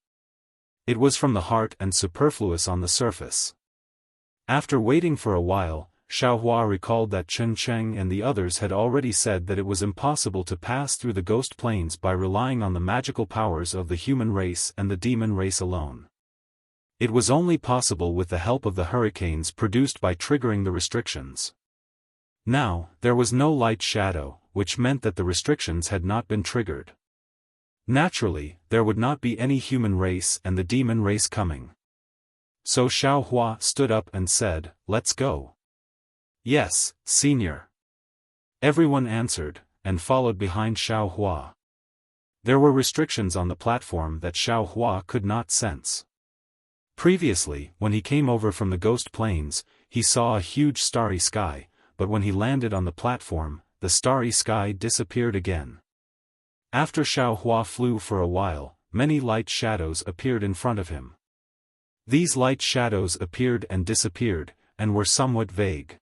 It was from the heart and superfluous on the surface. After waiting for a while, Xiaohua recalled that Chen Cheng and the others had already said that it was impossible to pass through the Ghost Plains by relying on the magical powers of the human race and the demon race alone. It was only possible with the help of the hurricanes produced by triggering the restrictions. Now, there was no light shadow, which meant that the restrictions had not been triggered. Naturally, there would not be any human race and the demon race coming. So Xiaohua stood up and said, let's go. Yes, Senior. Everyone answered, and followed behind Xiaohua. There were restrictions on the platform that Xiaohua could not sense. Previously, when he came over from the Ghost Plains, he saw a huge starry sky, but when he landed on the platform, the starry sky disappeared again. After Xiaohua flew for a while, many light shadows appeared in front of him. These light shadows appeared and disappeared, and were somewhat vague.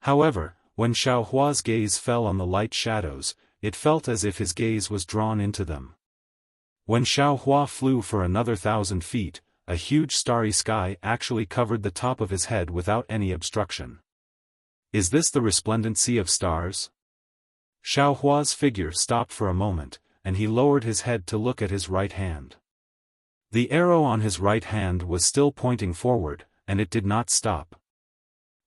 However, when Xiaohua's gaze fell on the light shadows, it felt as if his gaze was drawn into them. When Xiaohua flew for another 1,000 feet, a huge starry sky actually covered the top of his head without any obstruction. Is this the resplendent sea of stars? Xiaohua's figure stopped for a moment, and he lowered his head to look at his right hand. The arrow on his right hand was still pointing forward, and it did not stop.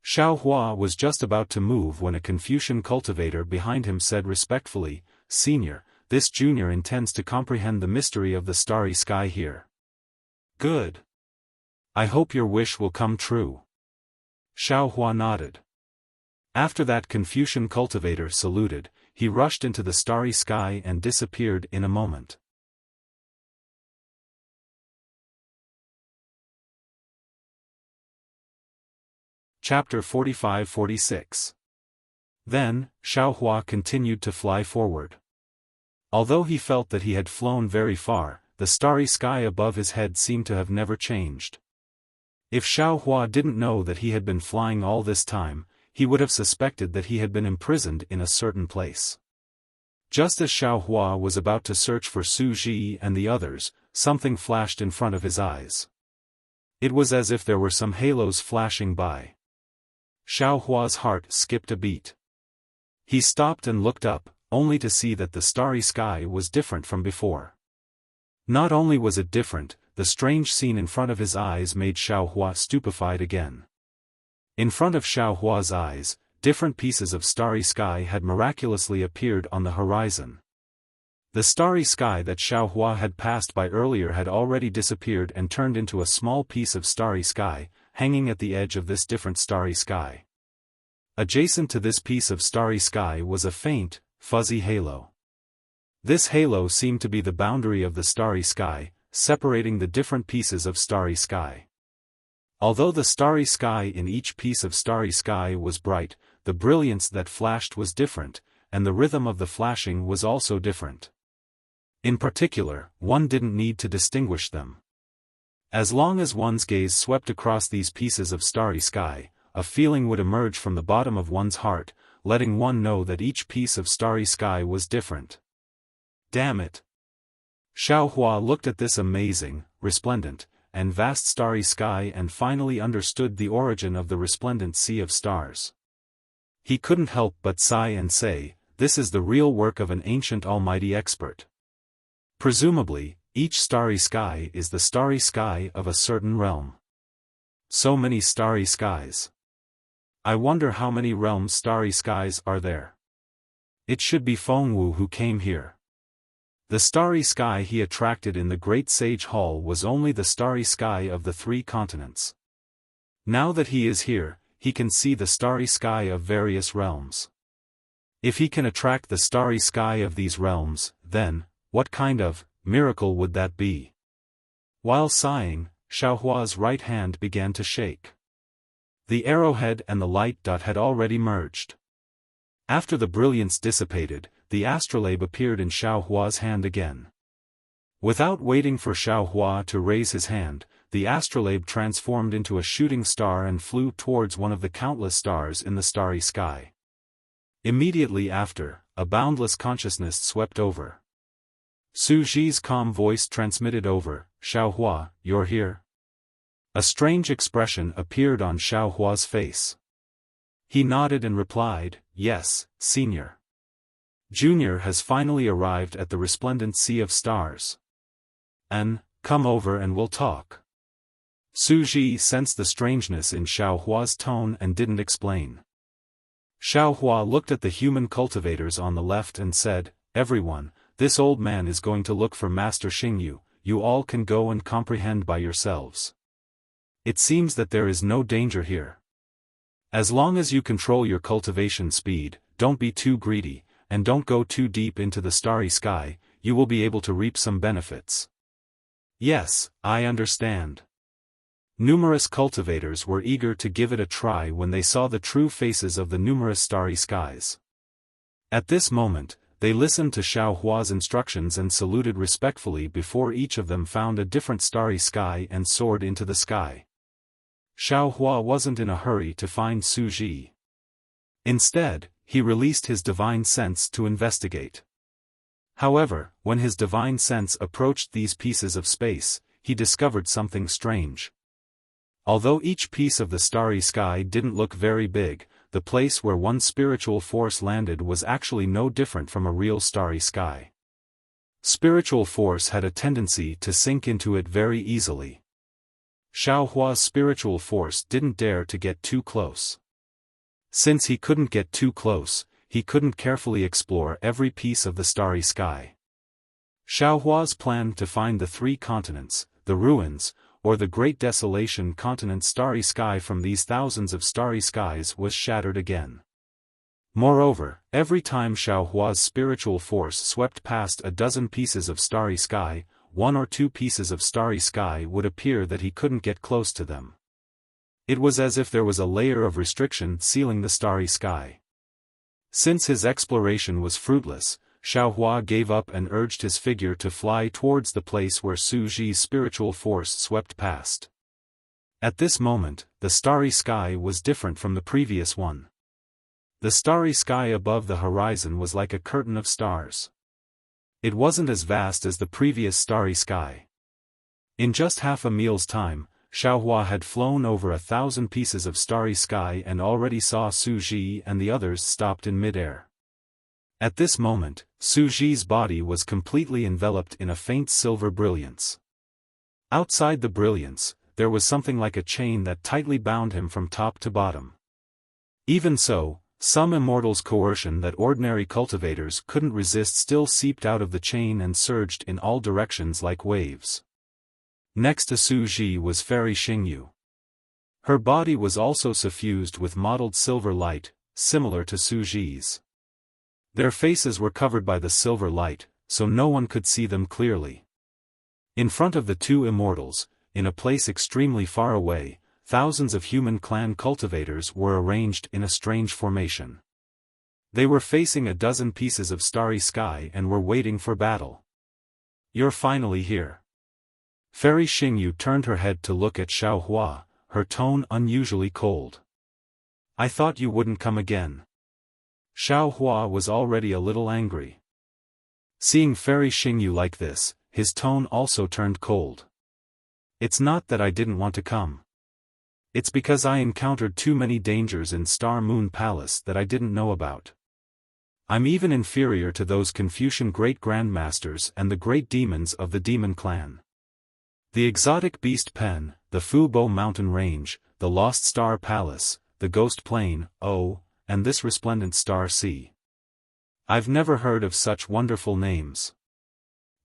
Xiaohua was just about to move when a Confucian cultivator behind him said respectfully, "Senior, this junior intends to comprehend the mystery of the starry sky here." "Good. I hope your wish will come true." Xiaohua nodded. After that Confucian cultivator saluted, he rushed into the starry sky and disappeared in a moment. Chapter 45-46. Then, Xiaohua continued to fly forward. Although he felt that he had flown very far, the starry sky above his head seemed to have never changed. If Xiaohua didn't know that he had been flying all this time, he would have suspected that he had been imprisoned in a certain place. Just as Xiaohua was about to search for Su Ji and the others, something flashed in front of his eyes. It was as if there were some halos flashing by. Xiaohua's heart skipped a beat. He stopped and looked up, only to see that the starry sky was different from before. Not only was it different, the strange scene in front of his eyes made Xiaohua stupefied again. In front of Xiaohua's eyes, different pieces of starry sky had miraculously appeared on the horizon. The starry sky that Xiaohua had passed by earlier had already disappeared and turned into a small piece of starry sky, hanging at the edge of this different starry sky. Adjacent to this piece of starry sky was a faint, fuzzy halo. This halo seemed to be the boundary of the starry sky, separating the different pieces of starry sky. Although the starry sky in each piece of starry sky was bright, the brilliance that flashed was different, and the rhythm of the flashing was also different. In particular, one didn't need to distinguish them. As long as one's gaze swept across these pieces of starry sky, a feeling would emerge from the bottom of one's heart, letting one know that each piece of starry sky was different. Damn it! Xiaohua looked at this amazing, resplendent, and vast starry sky and finally understood the origin of the resplendent sea of stars. He couldn't help but sigh and say, "This is the real work of an ancient almighty expert." Presumably, each starry sky is the starry sky of a certain realm. So many starry skies. I wonder how many realms starry skies are there. It should be Fengwu who came here. The starry sky he attracted in the Great Sage Hall was only the starry sky of the 3 continents. Now that he is here, he can see the starry sky of various realms. If he can attract the starry sky of these realms, then, what kind of miracle would that be? While sighing, Xiaohua's right hand began to shake. The arrowhead and the light dot had already merged. After the brilliance dissipated, the astrolabe appeared in Xiaohua's hand again. Without waiting for Xiaohua to raise his hand, the astrolabe transformed into a shooting star and flew towards one of the countless stars in the starry sky. Immediately after, a boundless consciousness swept over. Su Ji's calm voice transmitted over, "Xiaohua, you're here?" A strange expression appeared on Xiaohua's face. He nodded and replied, "Yes, Senior. Junior has finally arrived at the resplendent sea of stars. Come over and we'll talk." Su Ji sensed the strangeness in Xiaohua's tone and didn't explain. Xiaohua looked at the human cultivators on the left and said, "Everyone, this old man is going to look for Master Xingyu, you all can go and comprehend by yourselves. It seems that there is no danger here. As long as you control your cultivation speed, don't be too greedy, and don't go too deep into the starry sky, you will be able to reap some benefits." "Yes, I understand." Numerous cultivators were eager to give it a try when they saw the true faces of the numerous starry skies. At this moment, they listened to Xiaohua's instructions and saluted respectfully before each of them found a different starry sky and soared into the sky. Xiaofan wasn't in a hurry to find Su Ji. Instead, he released his divine sense to investigate. However, when his divine sense approached these pieces of space, he discovered something strange. Although each piece of the starry sky didn't look very big, the place where one spiritual force landed was actually no different from a real starry sky. Spiritual force had a tendency to sink into it very easily. Xiaohua's spiritual force didn't dare to get too close. Since he couldn't get too close, he couldn't carefully explore every piece of the starry sky. Xiaohua's plan to find the three continents, the ruins, or the Great Desolation continent's starry sky from these thousands of starry skies was shattered again. Moreover, every time Xiaohua's spiritual force swept past a dozen pieces of starry sky, one or two pieces of starry sky would appear that he couldn't get close to them. It was as if there was a layer of restriction sealing the starry sky. Since his exploration was fruitless, Xiaohua gave up and urged his figure to fly towards the place where Su Ji's spiritual force swept past. At this moment, the starry sky was different from the previous one. The starry sky above the horizon was like a curtain of stars. It wasn't as vast as the previous starry sky. In just half a meal's time, Xiaohua had flown over 1,000 pieces of starry sky and already saw Su Ji and the others stopped in midair. At this moment, Su Ji's body was completely enveloped in a faint silver brilliance. Outside the brilliance, there was something like a chain that tightly bound him from top to bottom. Even so, some immortal's coercion that ordinary cultivators couldn't resist still seeped out of the chain and surged in all directions like waves. Next to Su Ji was Fairy Xingyu. Her body was also suffused with mottled silver light, similar to Su Ji's. Their faces were covered by the silver light, so no one could see them clearly. In front of the two immortals, in a place extremely far away, thousands of human clan cultivators were arranged in a strange formation. They were facing a dozen pieces of starry sky and were waiting for battle. "You're finally here." Fairy Xingyu turned her head to look at Xiaohua, her tone unusually cold. "I thought you wouldn't come again." Xiaohua was already a little angry. Seeing Fairy Xingyu like this, his tone also turned cold. "It's not that I didn't want to come. It's because I encountered too many dangers in Star Moon Palace that I didn't know about. I'm even inferior to those Confucian great grandmasters and the great demons of the demon clan. The exotic beast pen, the Fu-Bo mountain range, the lost star palace, the ghost plain, and this resplendent star sea. I've never heard of such wonderful names.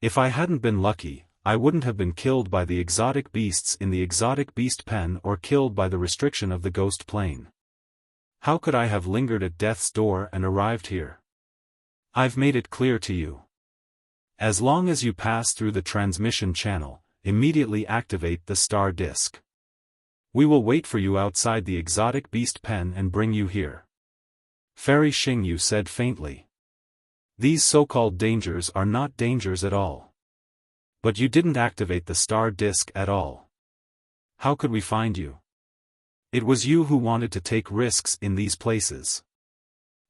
If I hadn't been lucky, I wouldn't have been killed by the exotic beasts in the exotic beast pen or killed by the restriction of the ghost plain. How could I have lingered at death's door and arrived here? I've made it clear to you. As long as you pass through the transmission channel, immediately activate the star disk. We will wait for you outside the exotic beast pen and bring you here." Fairy Xingyu said faintly. "These so-called dangers are not dangers at all. But you didn't activate the star disk at all. How could we find you? It was you who wanted to take risks in these places.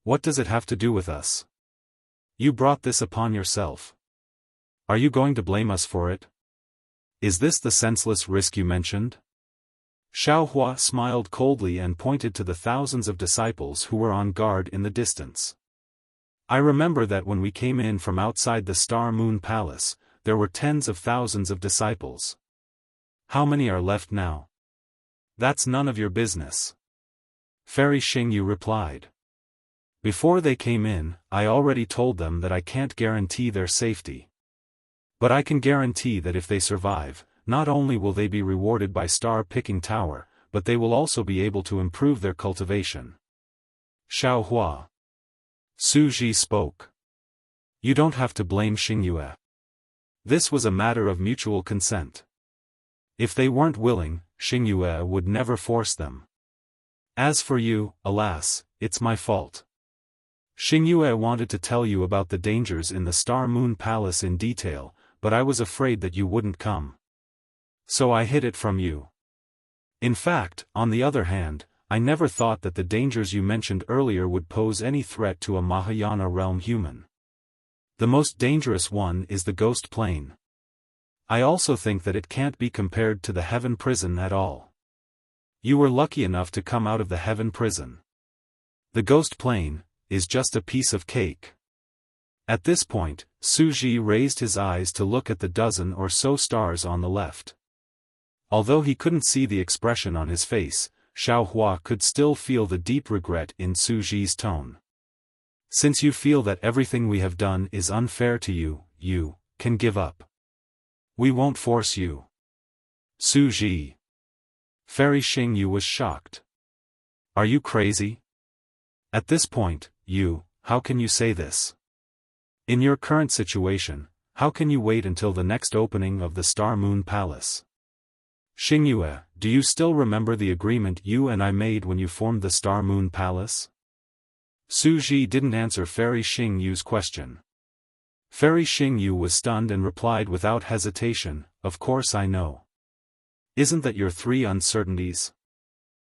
What does it have to do with us? You brought this upon yourself. Are you going to blame us for it? Is this the senseless risk you mentioned?" Xiaohua smiled coldly and pointed to the thousands of disciples who were on guard in the distance. "I remember that when we came in from outside the Star Moon Palace, there were tens of thousands of disciples. How many are left now?" "That's none of your business," Fairy Xingyu replied. "Before they came in, I already told them that I can't guarantee their safety. But I can guarantee that if they survive, not only will they be rewarded by Star Picking Tower, but they will also be able to improve their cultivation." Xiaohua. Su Ji spoke. "You don't have to blame Xingyue. This was a matter of mutual consent. If they weren't willing, Xingyue would never force them. As for you, alas, it's my fault. Xingyue wanted to tell you about the dangers in the Star Moon Palace in detail, but I was afraid that you wouldn't come. So I hid it from you." In fact, on the other hand, I never thought that the dangers you mentioned earlier would pose any threat to a Mahayana realm human. The most dangerous one is the ghost plane. I also think that it can't be compared to the heaven prison at all. You were lucky enough to come out of the heaven prison. The ghost plane is just a piece of cake. At this point, Suji raised his eyes to look at the dozen or so stars on the left. Although he couldn't see the expression on his face, Xiaohua could still feel the deep regret in Suji's tone. Since you feel that everything we have done is unfair to you, you can give up. We won't force you. Suji. Fairy Xingyu was shocked. Are you crazy? At this point, how can you say this? In your current situation, how can you wait until the next opening of the Star Moon Palace? Xingyue, do you still remember the agreement you and I made when you formed the Star Moon Palace? Suji didn't answer Fairy Xingyu's question. Fairy Xingyu was stunned and replied without hesitation, of course I know. Isn't that your three uncertainties?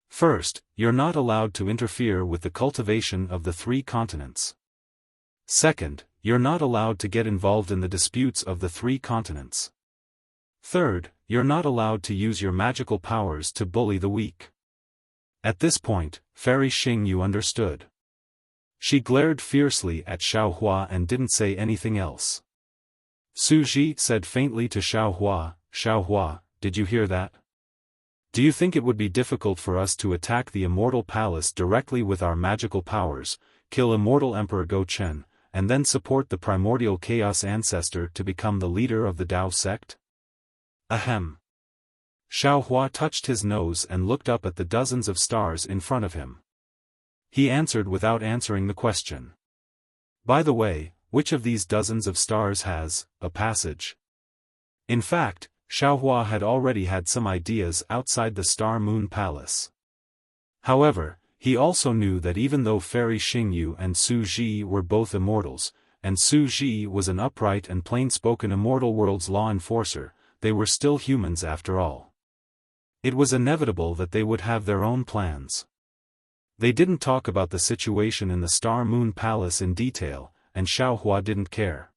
First, you're not allowed to interfere with the cultivation of the 3 continents. Second, you're not allowed to get involved in the disputes of the 3 continents. Third, you're not allowed to use your magical powers to bully the weak. At this point, Fairy Xingyu understood. She glared fiercely at Xiaohua and didn't say anything else. Suji said faintly to Xiaohua, Xiaohua, did you hear that? Do you think it would be difficult for us to attack the Immortal Palace directly with our magical powers, kill Immortal Emperor Go Chen, and then support the primordial chaos ancestor to become the leader of the Dao sect? Ahem. Xiaohua touched his nose and looked up at the dozens of stars in front of him. He answered without answering the question. By the way, which of these dozens of stars has a passage? In fact, Xiaohua had already had some ideas outside the Star Moon Palace. However, he also knew that even though Fairy Xingyu and Suji were both immortals, and Suji was an upright and plain-spoken immortal world's law enforcer, they were still humans after all. It was inevitable that they would have their own plans. They didn't talk about the situation in the Star Moon Palace in detail, and Xiaohua didn't care.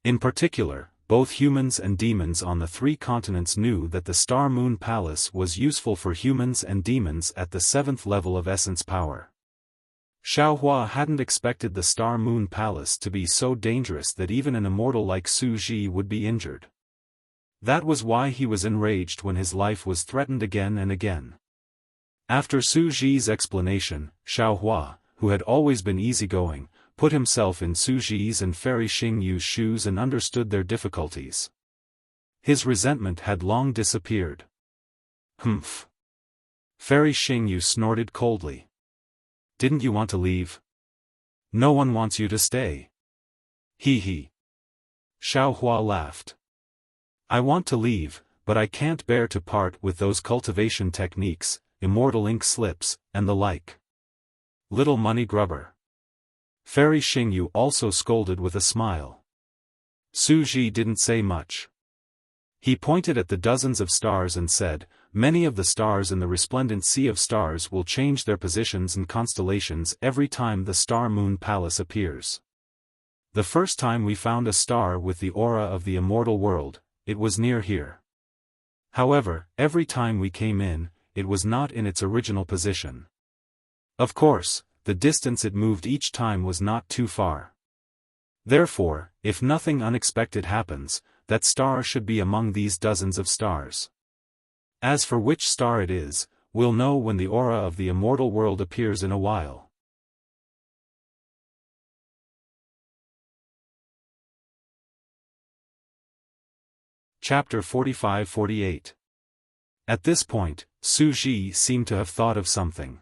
In particular, both humans and demons on the 3 continents knew that the Star Moon Palace was useful for humans and demons at the 7th level of essence power. Xiaohua hadn't expected the Star Moon Palace to be so dangerous that even an immortal like Suji would be injured. That was why he was enraged when his life was threatened again and again. After Suji's explanation, Xiaohua, who had always been easygoing, put himself in Suji's and Fairy Xingyu's shoes and understood their difficulties. His resentment had long disappeared. Humph. Fairy Xingyu snorted coldly. Didn't you want to leave? No one wants you to stay. Hee hee. Xiaohua laughed. I want to leave, but I can't bear to part with those cultivation techniques, immortal ink slips, and the like. Little money grubber. Fairy Xingyu also scolded with a smile. Suji didn't say much. He pointed at the dozens of stars and said, many of the stars in the resplendent sea of stars will change their positions and constellations every time the Star Moon Palace appears. The first time we found a star with the aura of the immortal world, it was near here. However, every time we came in, it was not in its original position. Of course, the distance it moved each time was not too far. Therefore, if nothing unexpected happens, that star should be among these dozens of stars. As for which star it is, we'll know when the aura of the immortal world appears in a while. Chapter 45-48. At this point, Suji seemed to have thought of something.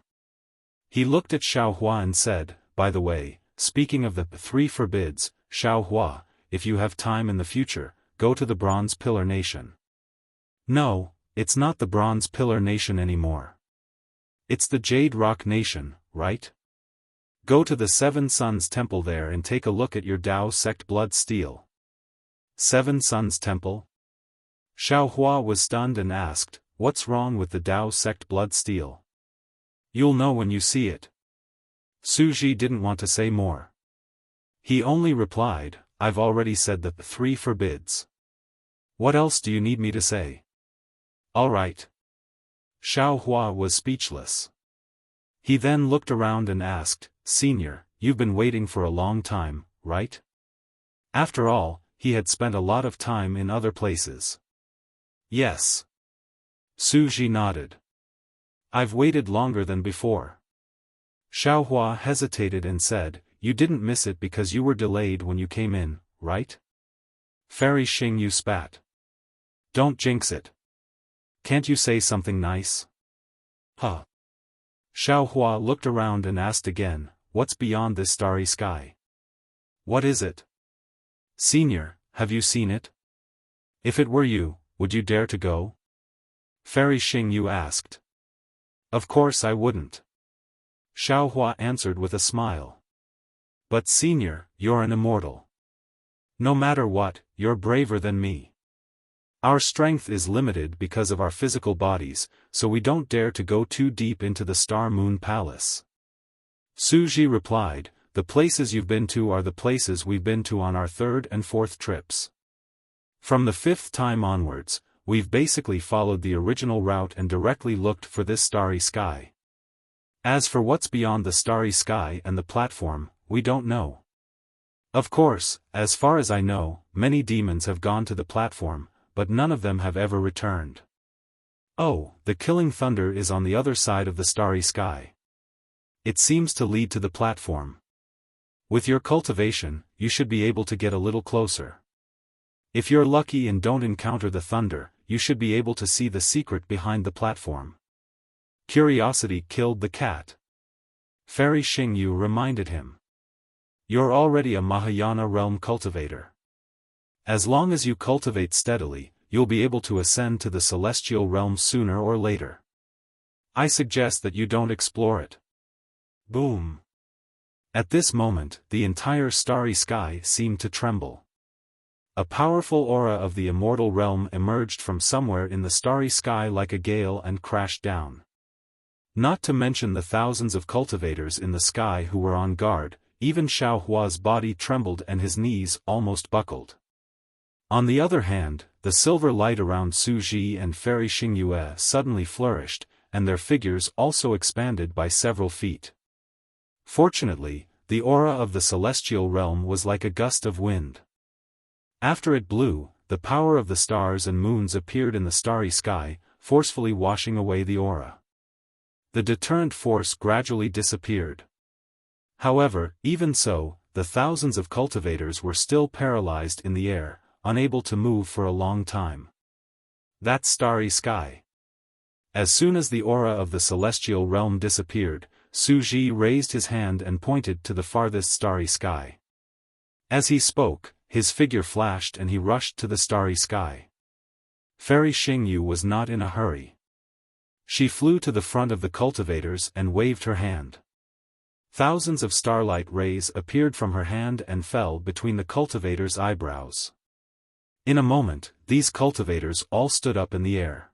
He looked at Xiaohua and said, by the way, speaking of the 3 forbids, Xiaohua, if you have time in the future, go to the Bronze Pillar Nation. No, it's not the Bronze Pillar Nation anymore. It's the Jade Rock Nation, right? Go to the 7 Suns Temple there and take a look at your Dao sect blood steel. 7 Suns Temple? Xiaohua was stunned and asked, what's wrong with the Dao sect blood steel? You'll know when you see it. Suji didn't want to say more. He only replied, I've already said the 3 forbids. What else do you need me to say? All right. Xiaohua was speechless. He then looked around and asked, Senior, you've been waiting for a long time, right? After all, he had spent a lot of time in other places. Yes. Suji nodded. I've waited longer than before. Xiaohua hesitated and said, You didn't miss it because you were delayed when you came in, right? Fairy Xingyu spat. Don't jinx it. Can't you say something nice? Huh. Xiaohua looked around and asked again, What's beyond this starry sky? What is it? Senior, have you seen it? If it were you, would you dare to go? Fairy Xingyu asked. Of course I wouldn't. Xiaohua answered with a smile. But Senior, you're an immortal. No matter what, you're braver than me. Our strength is limited because of our physical bodies, so we don't dare to go too deep into the Star Moon Palace. Suji replied, The places you've been to are the places we've been to on our 3rd and 4th trips. From the 5th time onwards, we've basically followed the original route and directly looked for this starry sky. As for what's beyond the starry sky and the platform, we don't know. Of course, as far as I know, many demons have gone to the platform, but none of them have ever returned. Oh, the killing thunder is on the other side of the starry sky. It seems to lead to the platform. With your cultivation, you should be able to get a little closer. If you're lucky and don't encounter the thunder, you should be able to see the secret behind the platform. Curiosity killed the cat. Fairy Xingyu reminded him. You're already a Mahayana realm cultivator. As long as you cultivate steadily, you'll be able to ascend to the celestial realm sooner or later. I suggest that you don't explore it. Boom. At this moment, the entire starry sky seemed to tremble. A powerful aura of the immortal realm emerged from somewhere in the starry sky like a gale and crashed down. Not to mention the thousands of cultivators in the sky who were on guard, even Xiaohua's body trembled and his knees almost buckled. On the other hand, the silver light around Suji and Fairy Xingyue suddenly flourished, and their figures also expanded by several feet. Fortunately, the aura of the celestial realm was like a gust of wind. After it blew, the power of the stars and moons appeared in the starry sky, forcefully washing away the aura. The deterrent force gradually disappeared. However, even so, the thousands of cultivators were still paralyzed in the air, unable to move for a long time. That starry sky. As soon as the aura of the celestial realm disappeared, Suji raised his hand and pointed to the farthest starry sky. As he spoke, his figure flashed and he rushed to the starry sky. Fairy Xingyu was not in a hurry. She flew to the front of the cultivators and waved her hand. Thousands of starlight rays appeared from her hand and fell between the cultivators' eyebrows. In a moment, these cultivators all stood up in the air.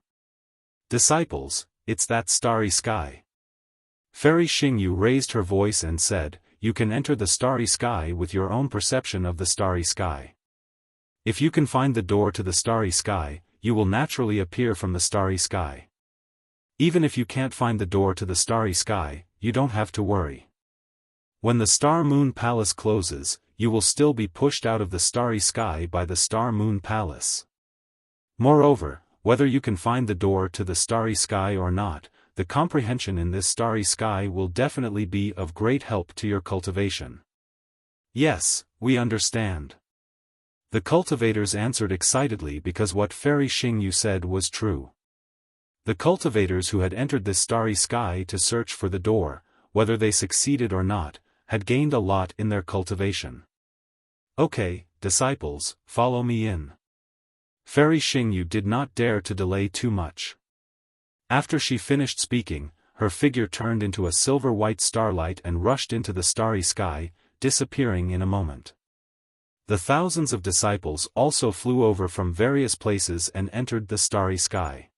Disciples, it's that starry sky. Fairy Xingyu raised her voice and said, You can enter the starry sky with your own perception of the starry sky. If you can find the door to the starry sky, you will naturally appear from the starry sky. Even if you can't find the door to the starry sky, you don't have to worry. When the Star Moon Palace closes, you will still be pushed out of the starry sky by the Star Moon Palace. Moreover, whether you can find the door to the starry sky or not, the comprehension in this starry sky will definitely be of great help to your cultivation. Yes, we understand. The cultivators answered excitedly because what Fairy Xingyu said was true. The cultivators who had entered this starry sky to search for the door, whether they succeeded or not, had gained a lot in their cultivation. Okay, disciples, follow me in. Fairy Xingyu did not dare to delay too much. After she finished speaking, her figure turned into a silver-white starlight and rushed into the starry sky, disappearing in a moment. The thousands of disciples also flew over from various places and entered the starry sky.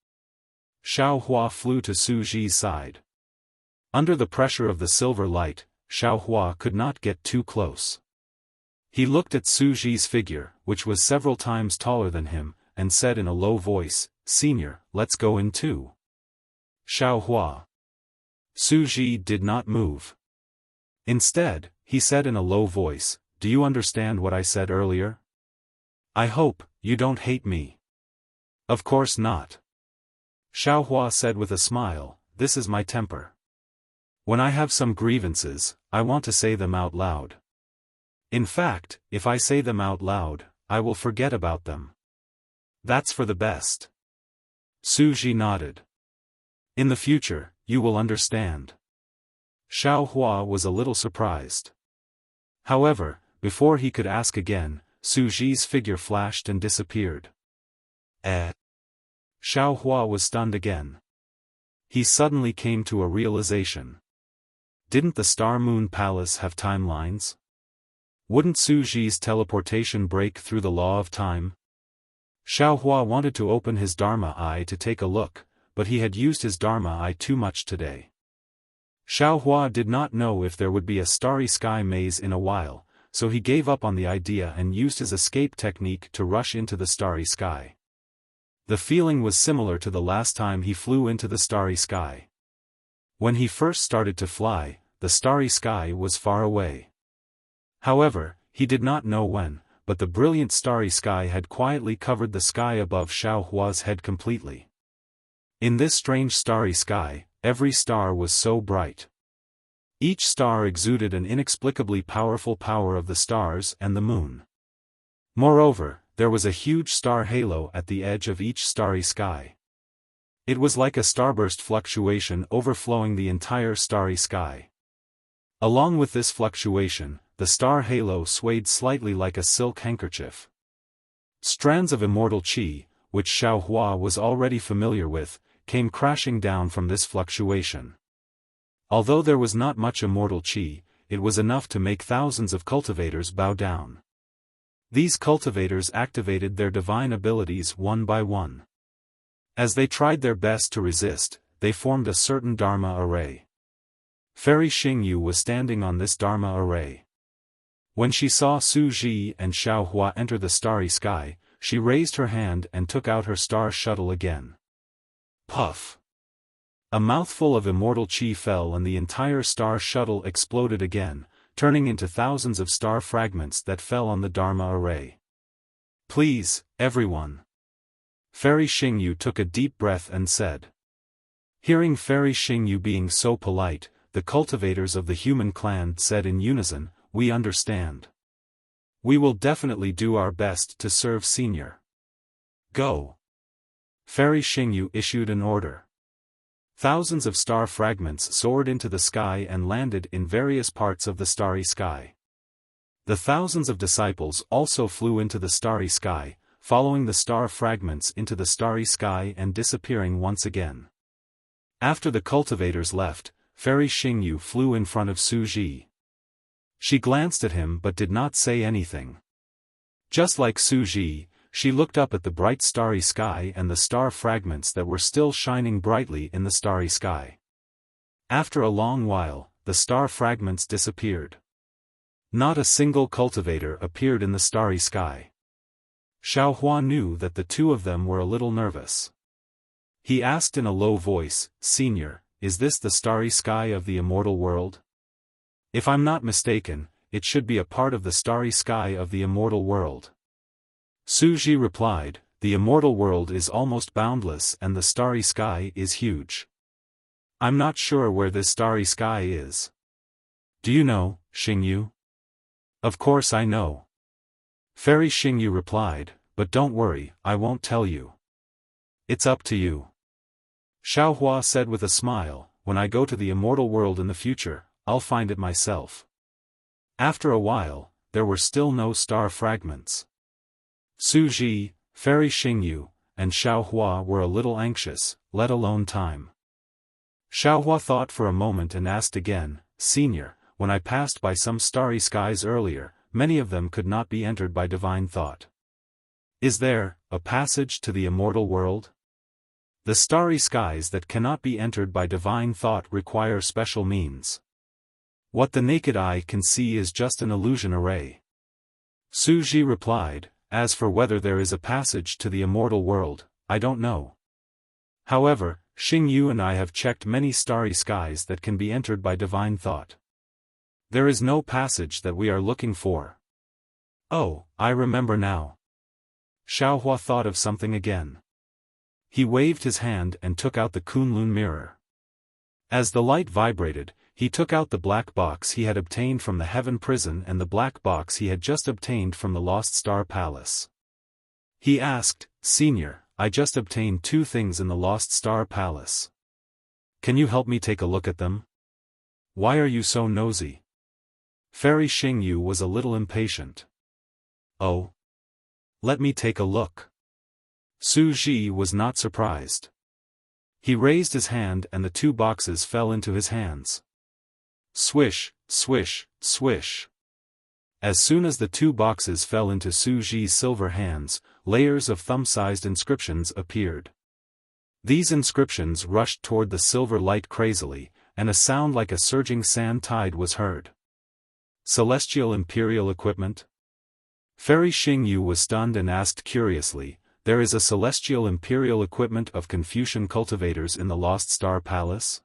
Xiaohua flew to Su Ji's side. Under the pressure of the silver light, Xiaohua could not get too close. He looked at Su Ji's figure, which was several times taller than him, and said in a low voice, "Senior, let's go in too." Xiaohua. Su Ji did not move. Instead, he said in a low voice, "Do you understand what I said earlier? I hope you don't hate me." "Of course not." Xiaohua said with a smile, "This is my temper. When I have some grievances, I want to say them out loud. In fact, if I say them out loud, I will forget about them. That's for the best." Su Ji nodded. "In the future, you will understand." Xiaohua was a little surprised. However, before he could ask again, Su Ji's figure flashed and disappeared. Xiaohua was stunned again. He suddenly came to a realization. Didn't the Star Moon Palace have timelines? Wouldn't Su Ji's teleportation break through the law of time? Xiaohua wanted to open his Dharma Eye to take a look, but he had used his Dharma Eye too much today. Xiaohua did not know if there would be a starry sky maze in a while, so he gave up on the idea and used his escape technique to rush into the starry sky. The feeling was similar to the last time he flew into the starry sky. When he first started to fly, the starry sky was far away. However, he did not know when, but the brilliant starry sky had quietly covered the sky above Xiaohua's head completely. In this strange starry sky, every star was so bright. Each star exuded an inexplicably powerful power of the stars and the moon. Moreover, there was a huge star halo at the edge of each starry sky. It was like a starburst fluctuation overflowing the entire starry sky. Along with this fluctuation, the star halo swayed slightly like a silk handkerchief. Strands of immortal qi, which Xiaohua was already familiar with, came crashing down from this fluctuation. Although there was not much immortal qi, it was enough to make thousands of cultivators bow down. These cultivators activated their divine abilities one by one. As they tried their best to resist, they formed a certain Dharma array. Fairy Xingyu was standing on this Dharma array. When she saw Su Ji and Xiaohua enter the starry sky, she raised her hand and took out her star shuttle again. Puff! A mouthful of immortal qi fell and the entire star shuttle exploded again, turning into thousands of star fragments that fell on the Dharma array. "Please, everyone." Fairy Xingyu took a deep breath and said. Hearing Fairy Xingyu being so polite, the cultivators of the human clan said in unison, "We understand. We will definitely do our best to serve Senior. Go." Fairy Xingyu issued an order. Thousands of star fragments soared into the sky and landed in various parts of the starry sky. The thousands of disciples also flew into the starry sky, following the star fragments into the starry sky and disappearing once again. After the cultivators left, Fairy Xingyu flew in front of Su Ji. She glanced at him but did not say anything. Just like Su Ji, she looked up at the bright starry sky and the star fragments that were still shining brightly in the starry sky. After a long while, the star fragments disappeared. Not a single cultivator appeared in the starry sky. Xiaohua knew that the two of them were a little nervous. He asked in a low voice, "Senior, is this the starry sky of the immortal world? If I'm not mistaken, it should be a part of the starry sky of the immortal world." Su Ji replied, "The immortal world is almost boundless and the starry sky is huge. I'm not sure where this starry sky is. Do you know, Xingyu?" "Of course I know." Fairy Xingyu replied, "But don't worry, I won't tell you. It's up to you." Xiaohua said with a smile, "When I go to the immortal world in the future, I'll find it myself." After a while, there were still no star fragments. Su Ji, Fairy Xingyu, and Xiaohua were a little anxious, let alone time. Xiaohua thought for a moment and asked again, "Senior, when I passed by some starry skies earlier, many of them could not be entered by divine thought. Is there a passage to the immortal world?" The starry skies that cannot be entered by divine thought require special means. What the naked eye can see is just an illusion array. Su Ji replied, as for whether there is a passage to the immortal world, I don't know. However, Xing Yu and I have checked many starry skies that can be entered by divine thought. There is no passage that we are looking for. Oh, I remember now. Xiaohua thought of something again. He waved his hand and took out the Kunlun mirror. As the light vibrated, he took out the black box he had obtained from the Heaven Prison and the black box he had just obtained from the Lost Star Palace. He asked, Senior, I just obtained 2 things in the Lost Star Palace. Can you help me take a look at them? Why are you so nosy? Fairy Xing Yu was a little impatient. Oh. Let me take a look. Su Ji was not surprised. He raised his hand and the 2 boxes fell into his hands. Swish, swish, swish. As soon as the 2 boxes fell into Su Ji's silver hands, layers of thumb-sized inscriptions appeared. These inscriptions rushed toward the silver light crazily, and a sound like a surging sand tide was heard. Celestial Imperial Equipment? Fairy Xing Yu was stunned and asked curiously, there is a celestial imperial equipment of Confucian cultivators in the Lost Star Palace?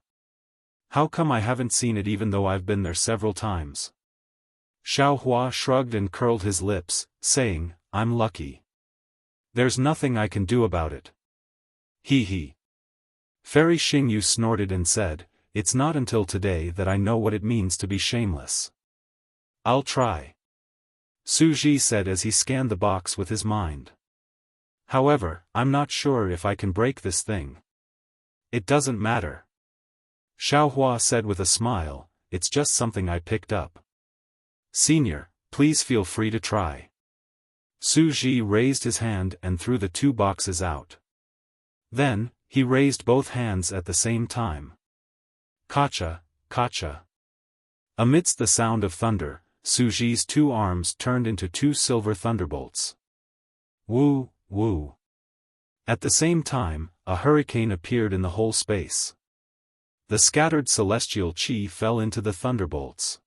How come I haven't seen it even though I've been there several times? Xiaohua shrugged and curled his lips, saying, I'm lucky. There's nothing I can do about it. He. Fairy Xing Yu snorted and said, it's not until today that I know what it means to be shameless. I'll try. Su Ji said as he scanned the box with his mind. However, I'm not sure if I can break this thing. It doesn't matter. Xiaohua said with a smile, it's just something I picked up. Senior, please feel free to try. Su Ji raised his hand and threw the 2 boxes out. Then, he raised both hands at the same time. Kacha, kacha. Amidst the sound of thunder, Su Ji's 2 arms turned into 2 silver thunderbolts. Woo, woo. At the same time, a hurricane appeared in the whole space. The scattered celestial chi fell into the thunderbolts.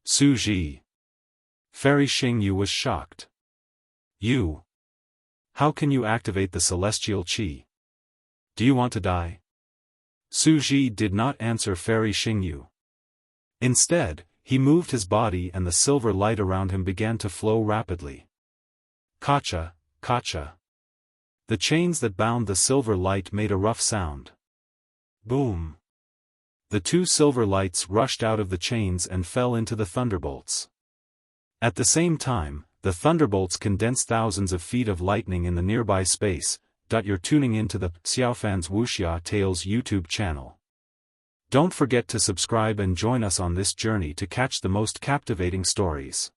Su Ji. Fairy Xing Yu was shocked. You. How can you activate the celestial chi? Do you want to die? Su Ji did not answer Fairy Xing Yu. Instead, he moved his body and the silver light around him began to flow rapidly. Kacha, kacha. The chains that bound the silver light made a rough sound. Boom. The 2 silver lights rushed out of the chains and fell into the thunderbolts. At the same time, the thunderbolts condensed thousands of feet of lightning in the nearby space. You're tuning into the Xiaofan's Wuxia Tales YouTube channel. Don't forget to subscribe and join us on this journey to catch the most captivating stories.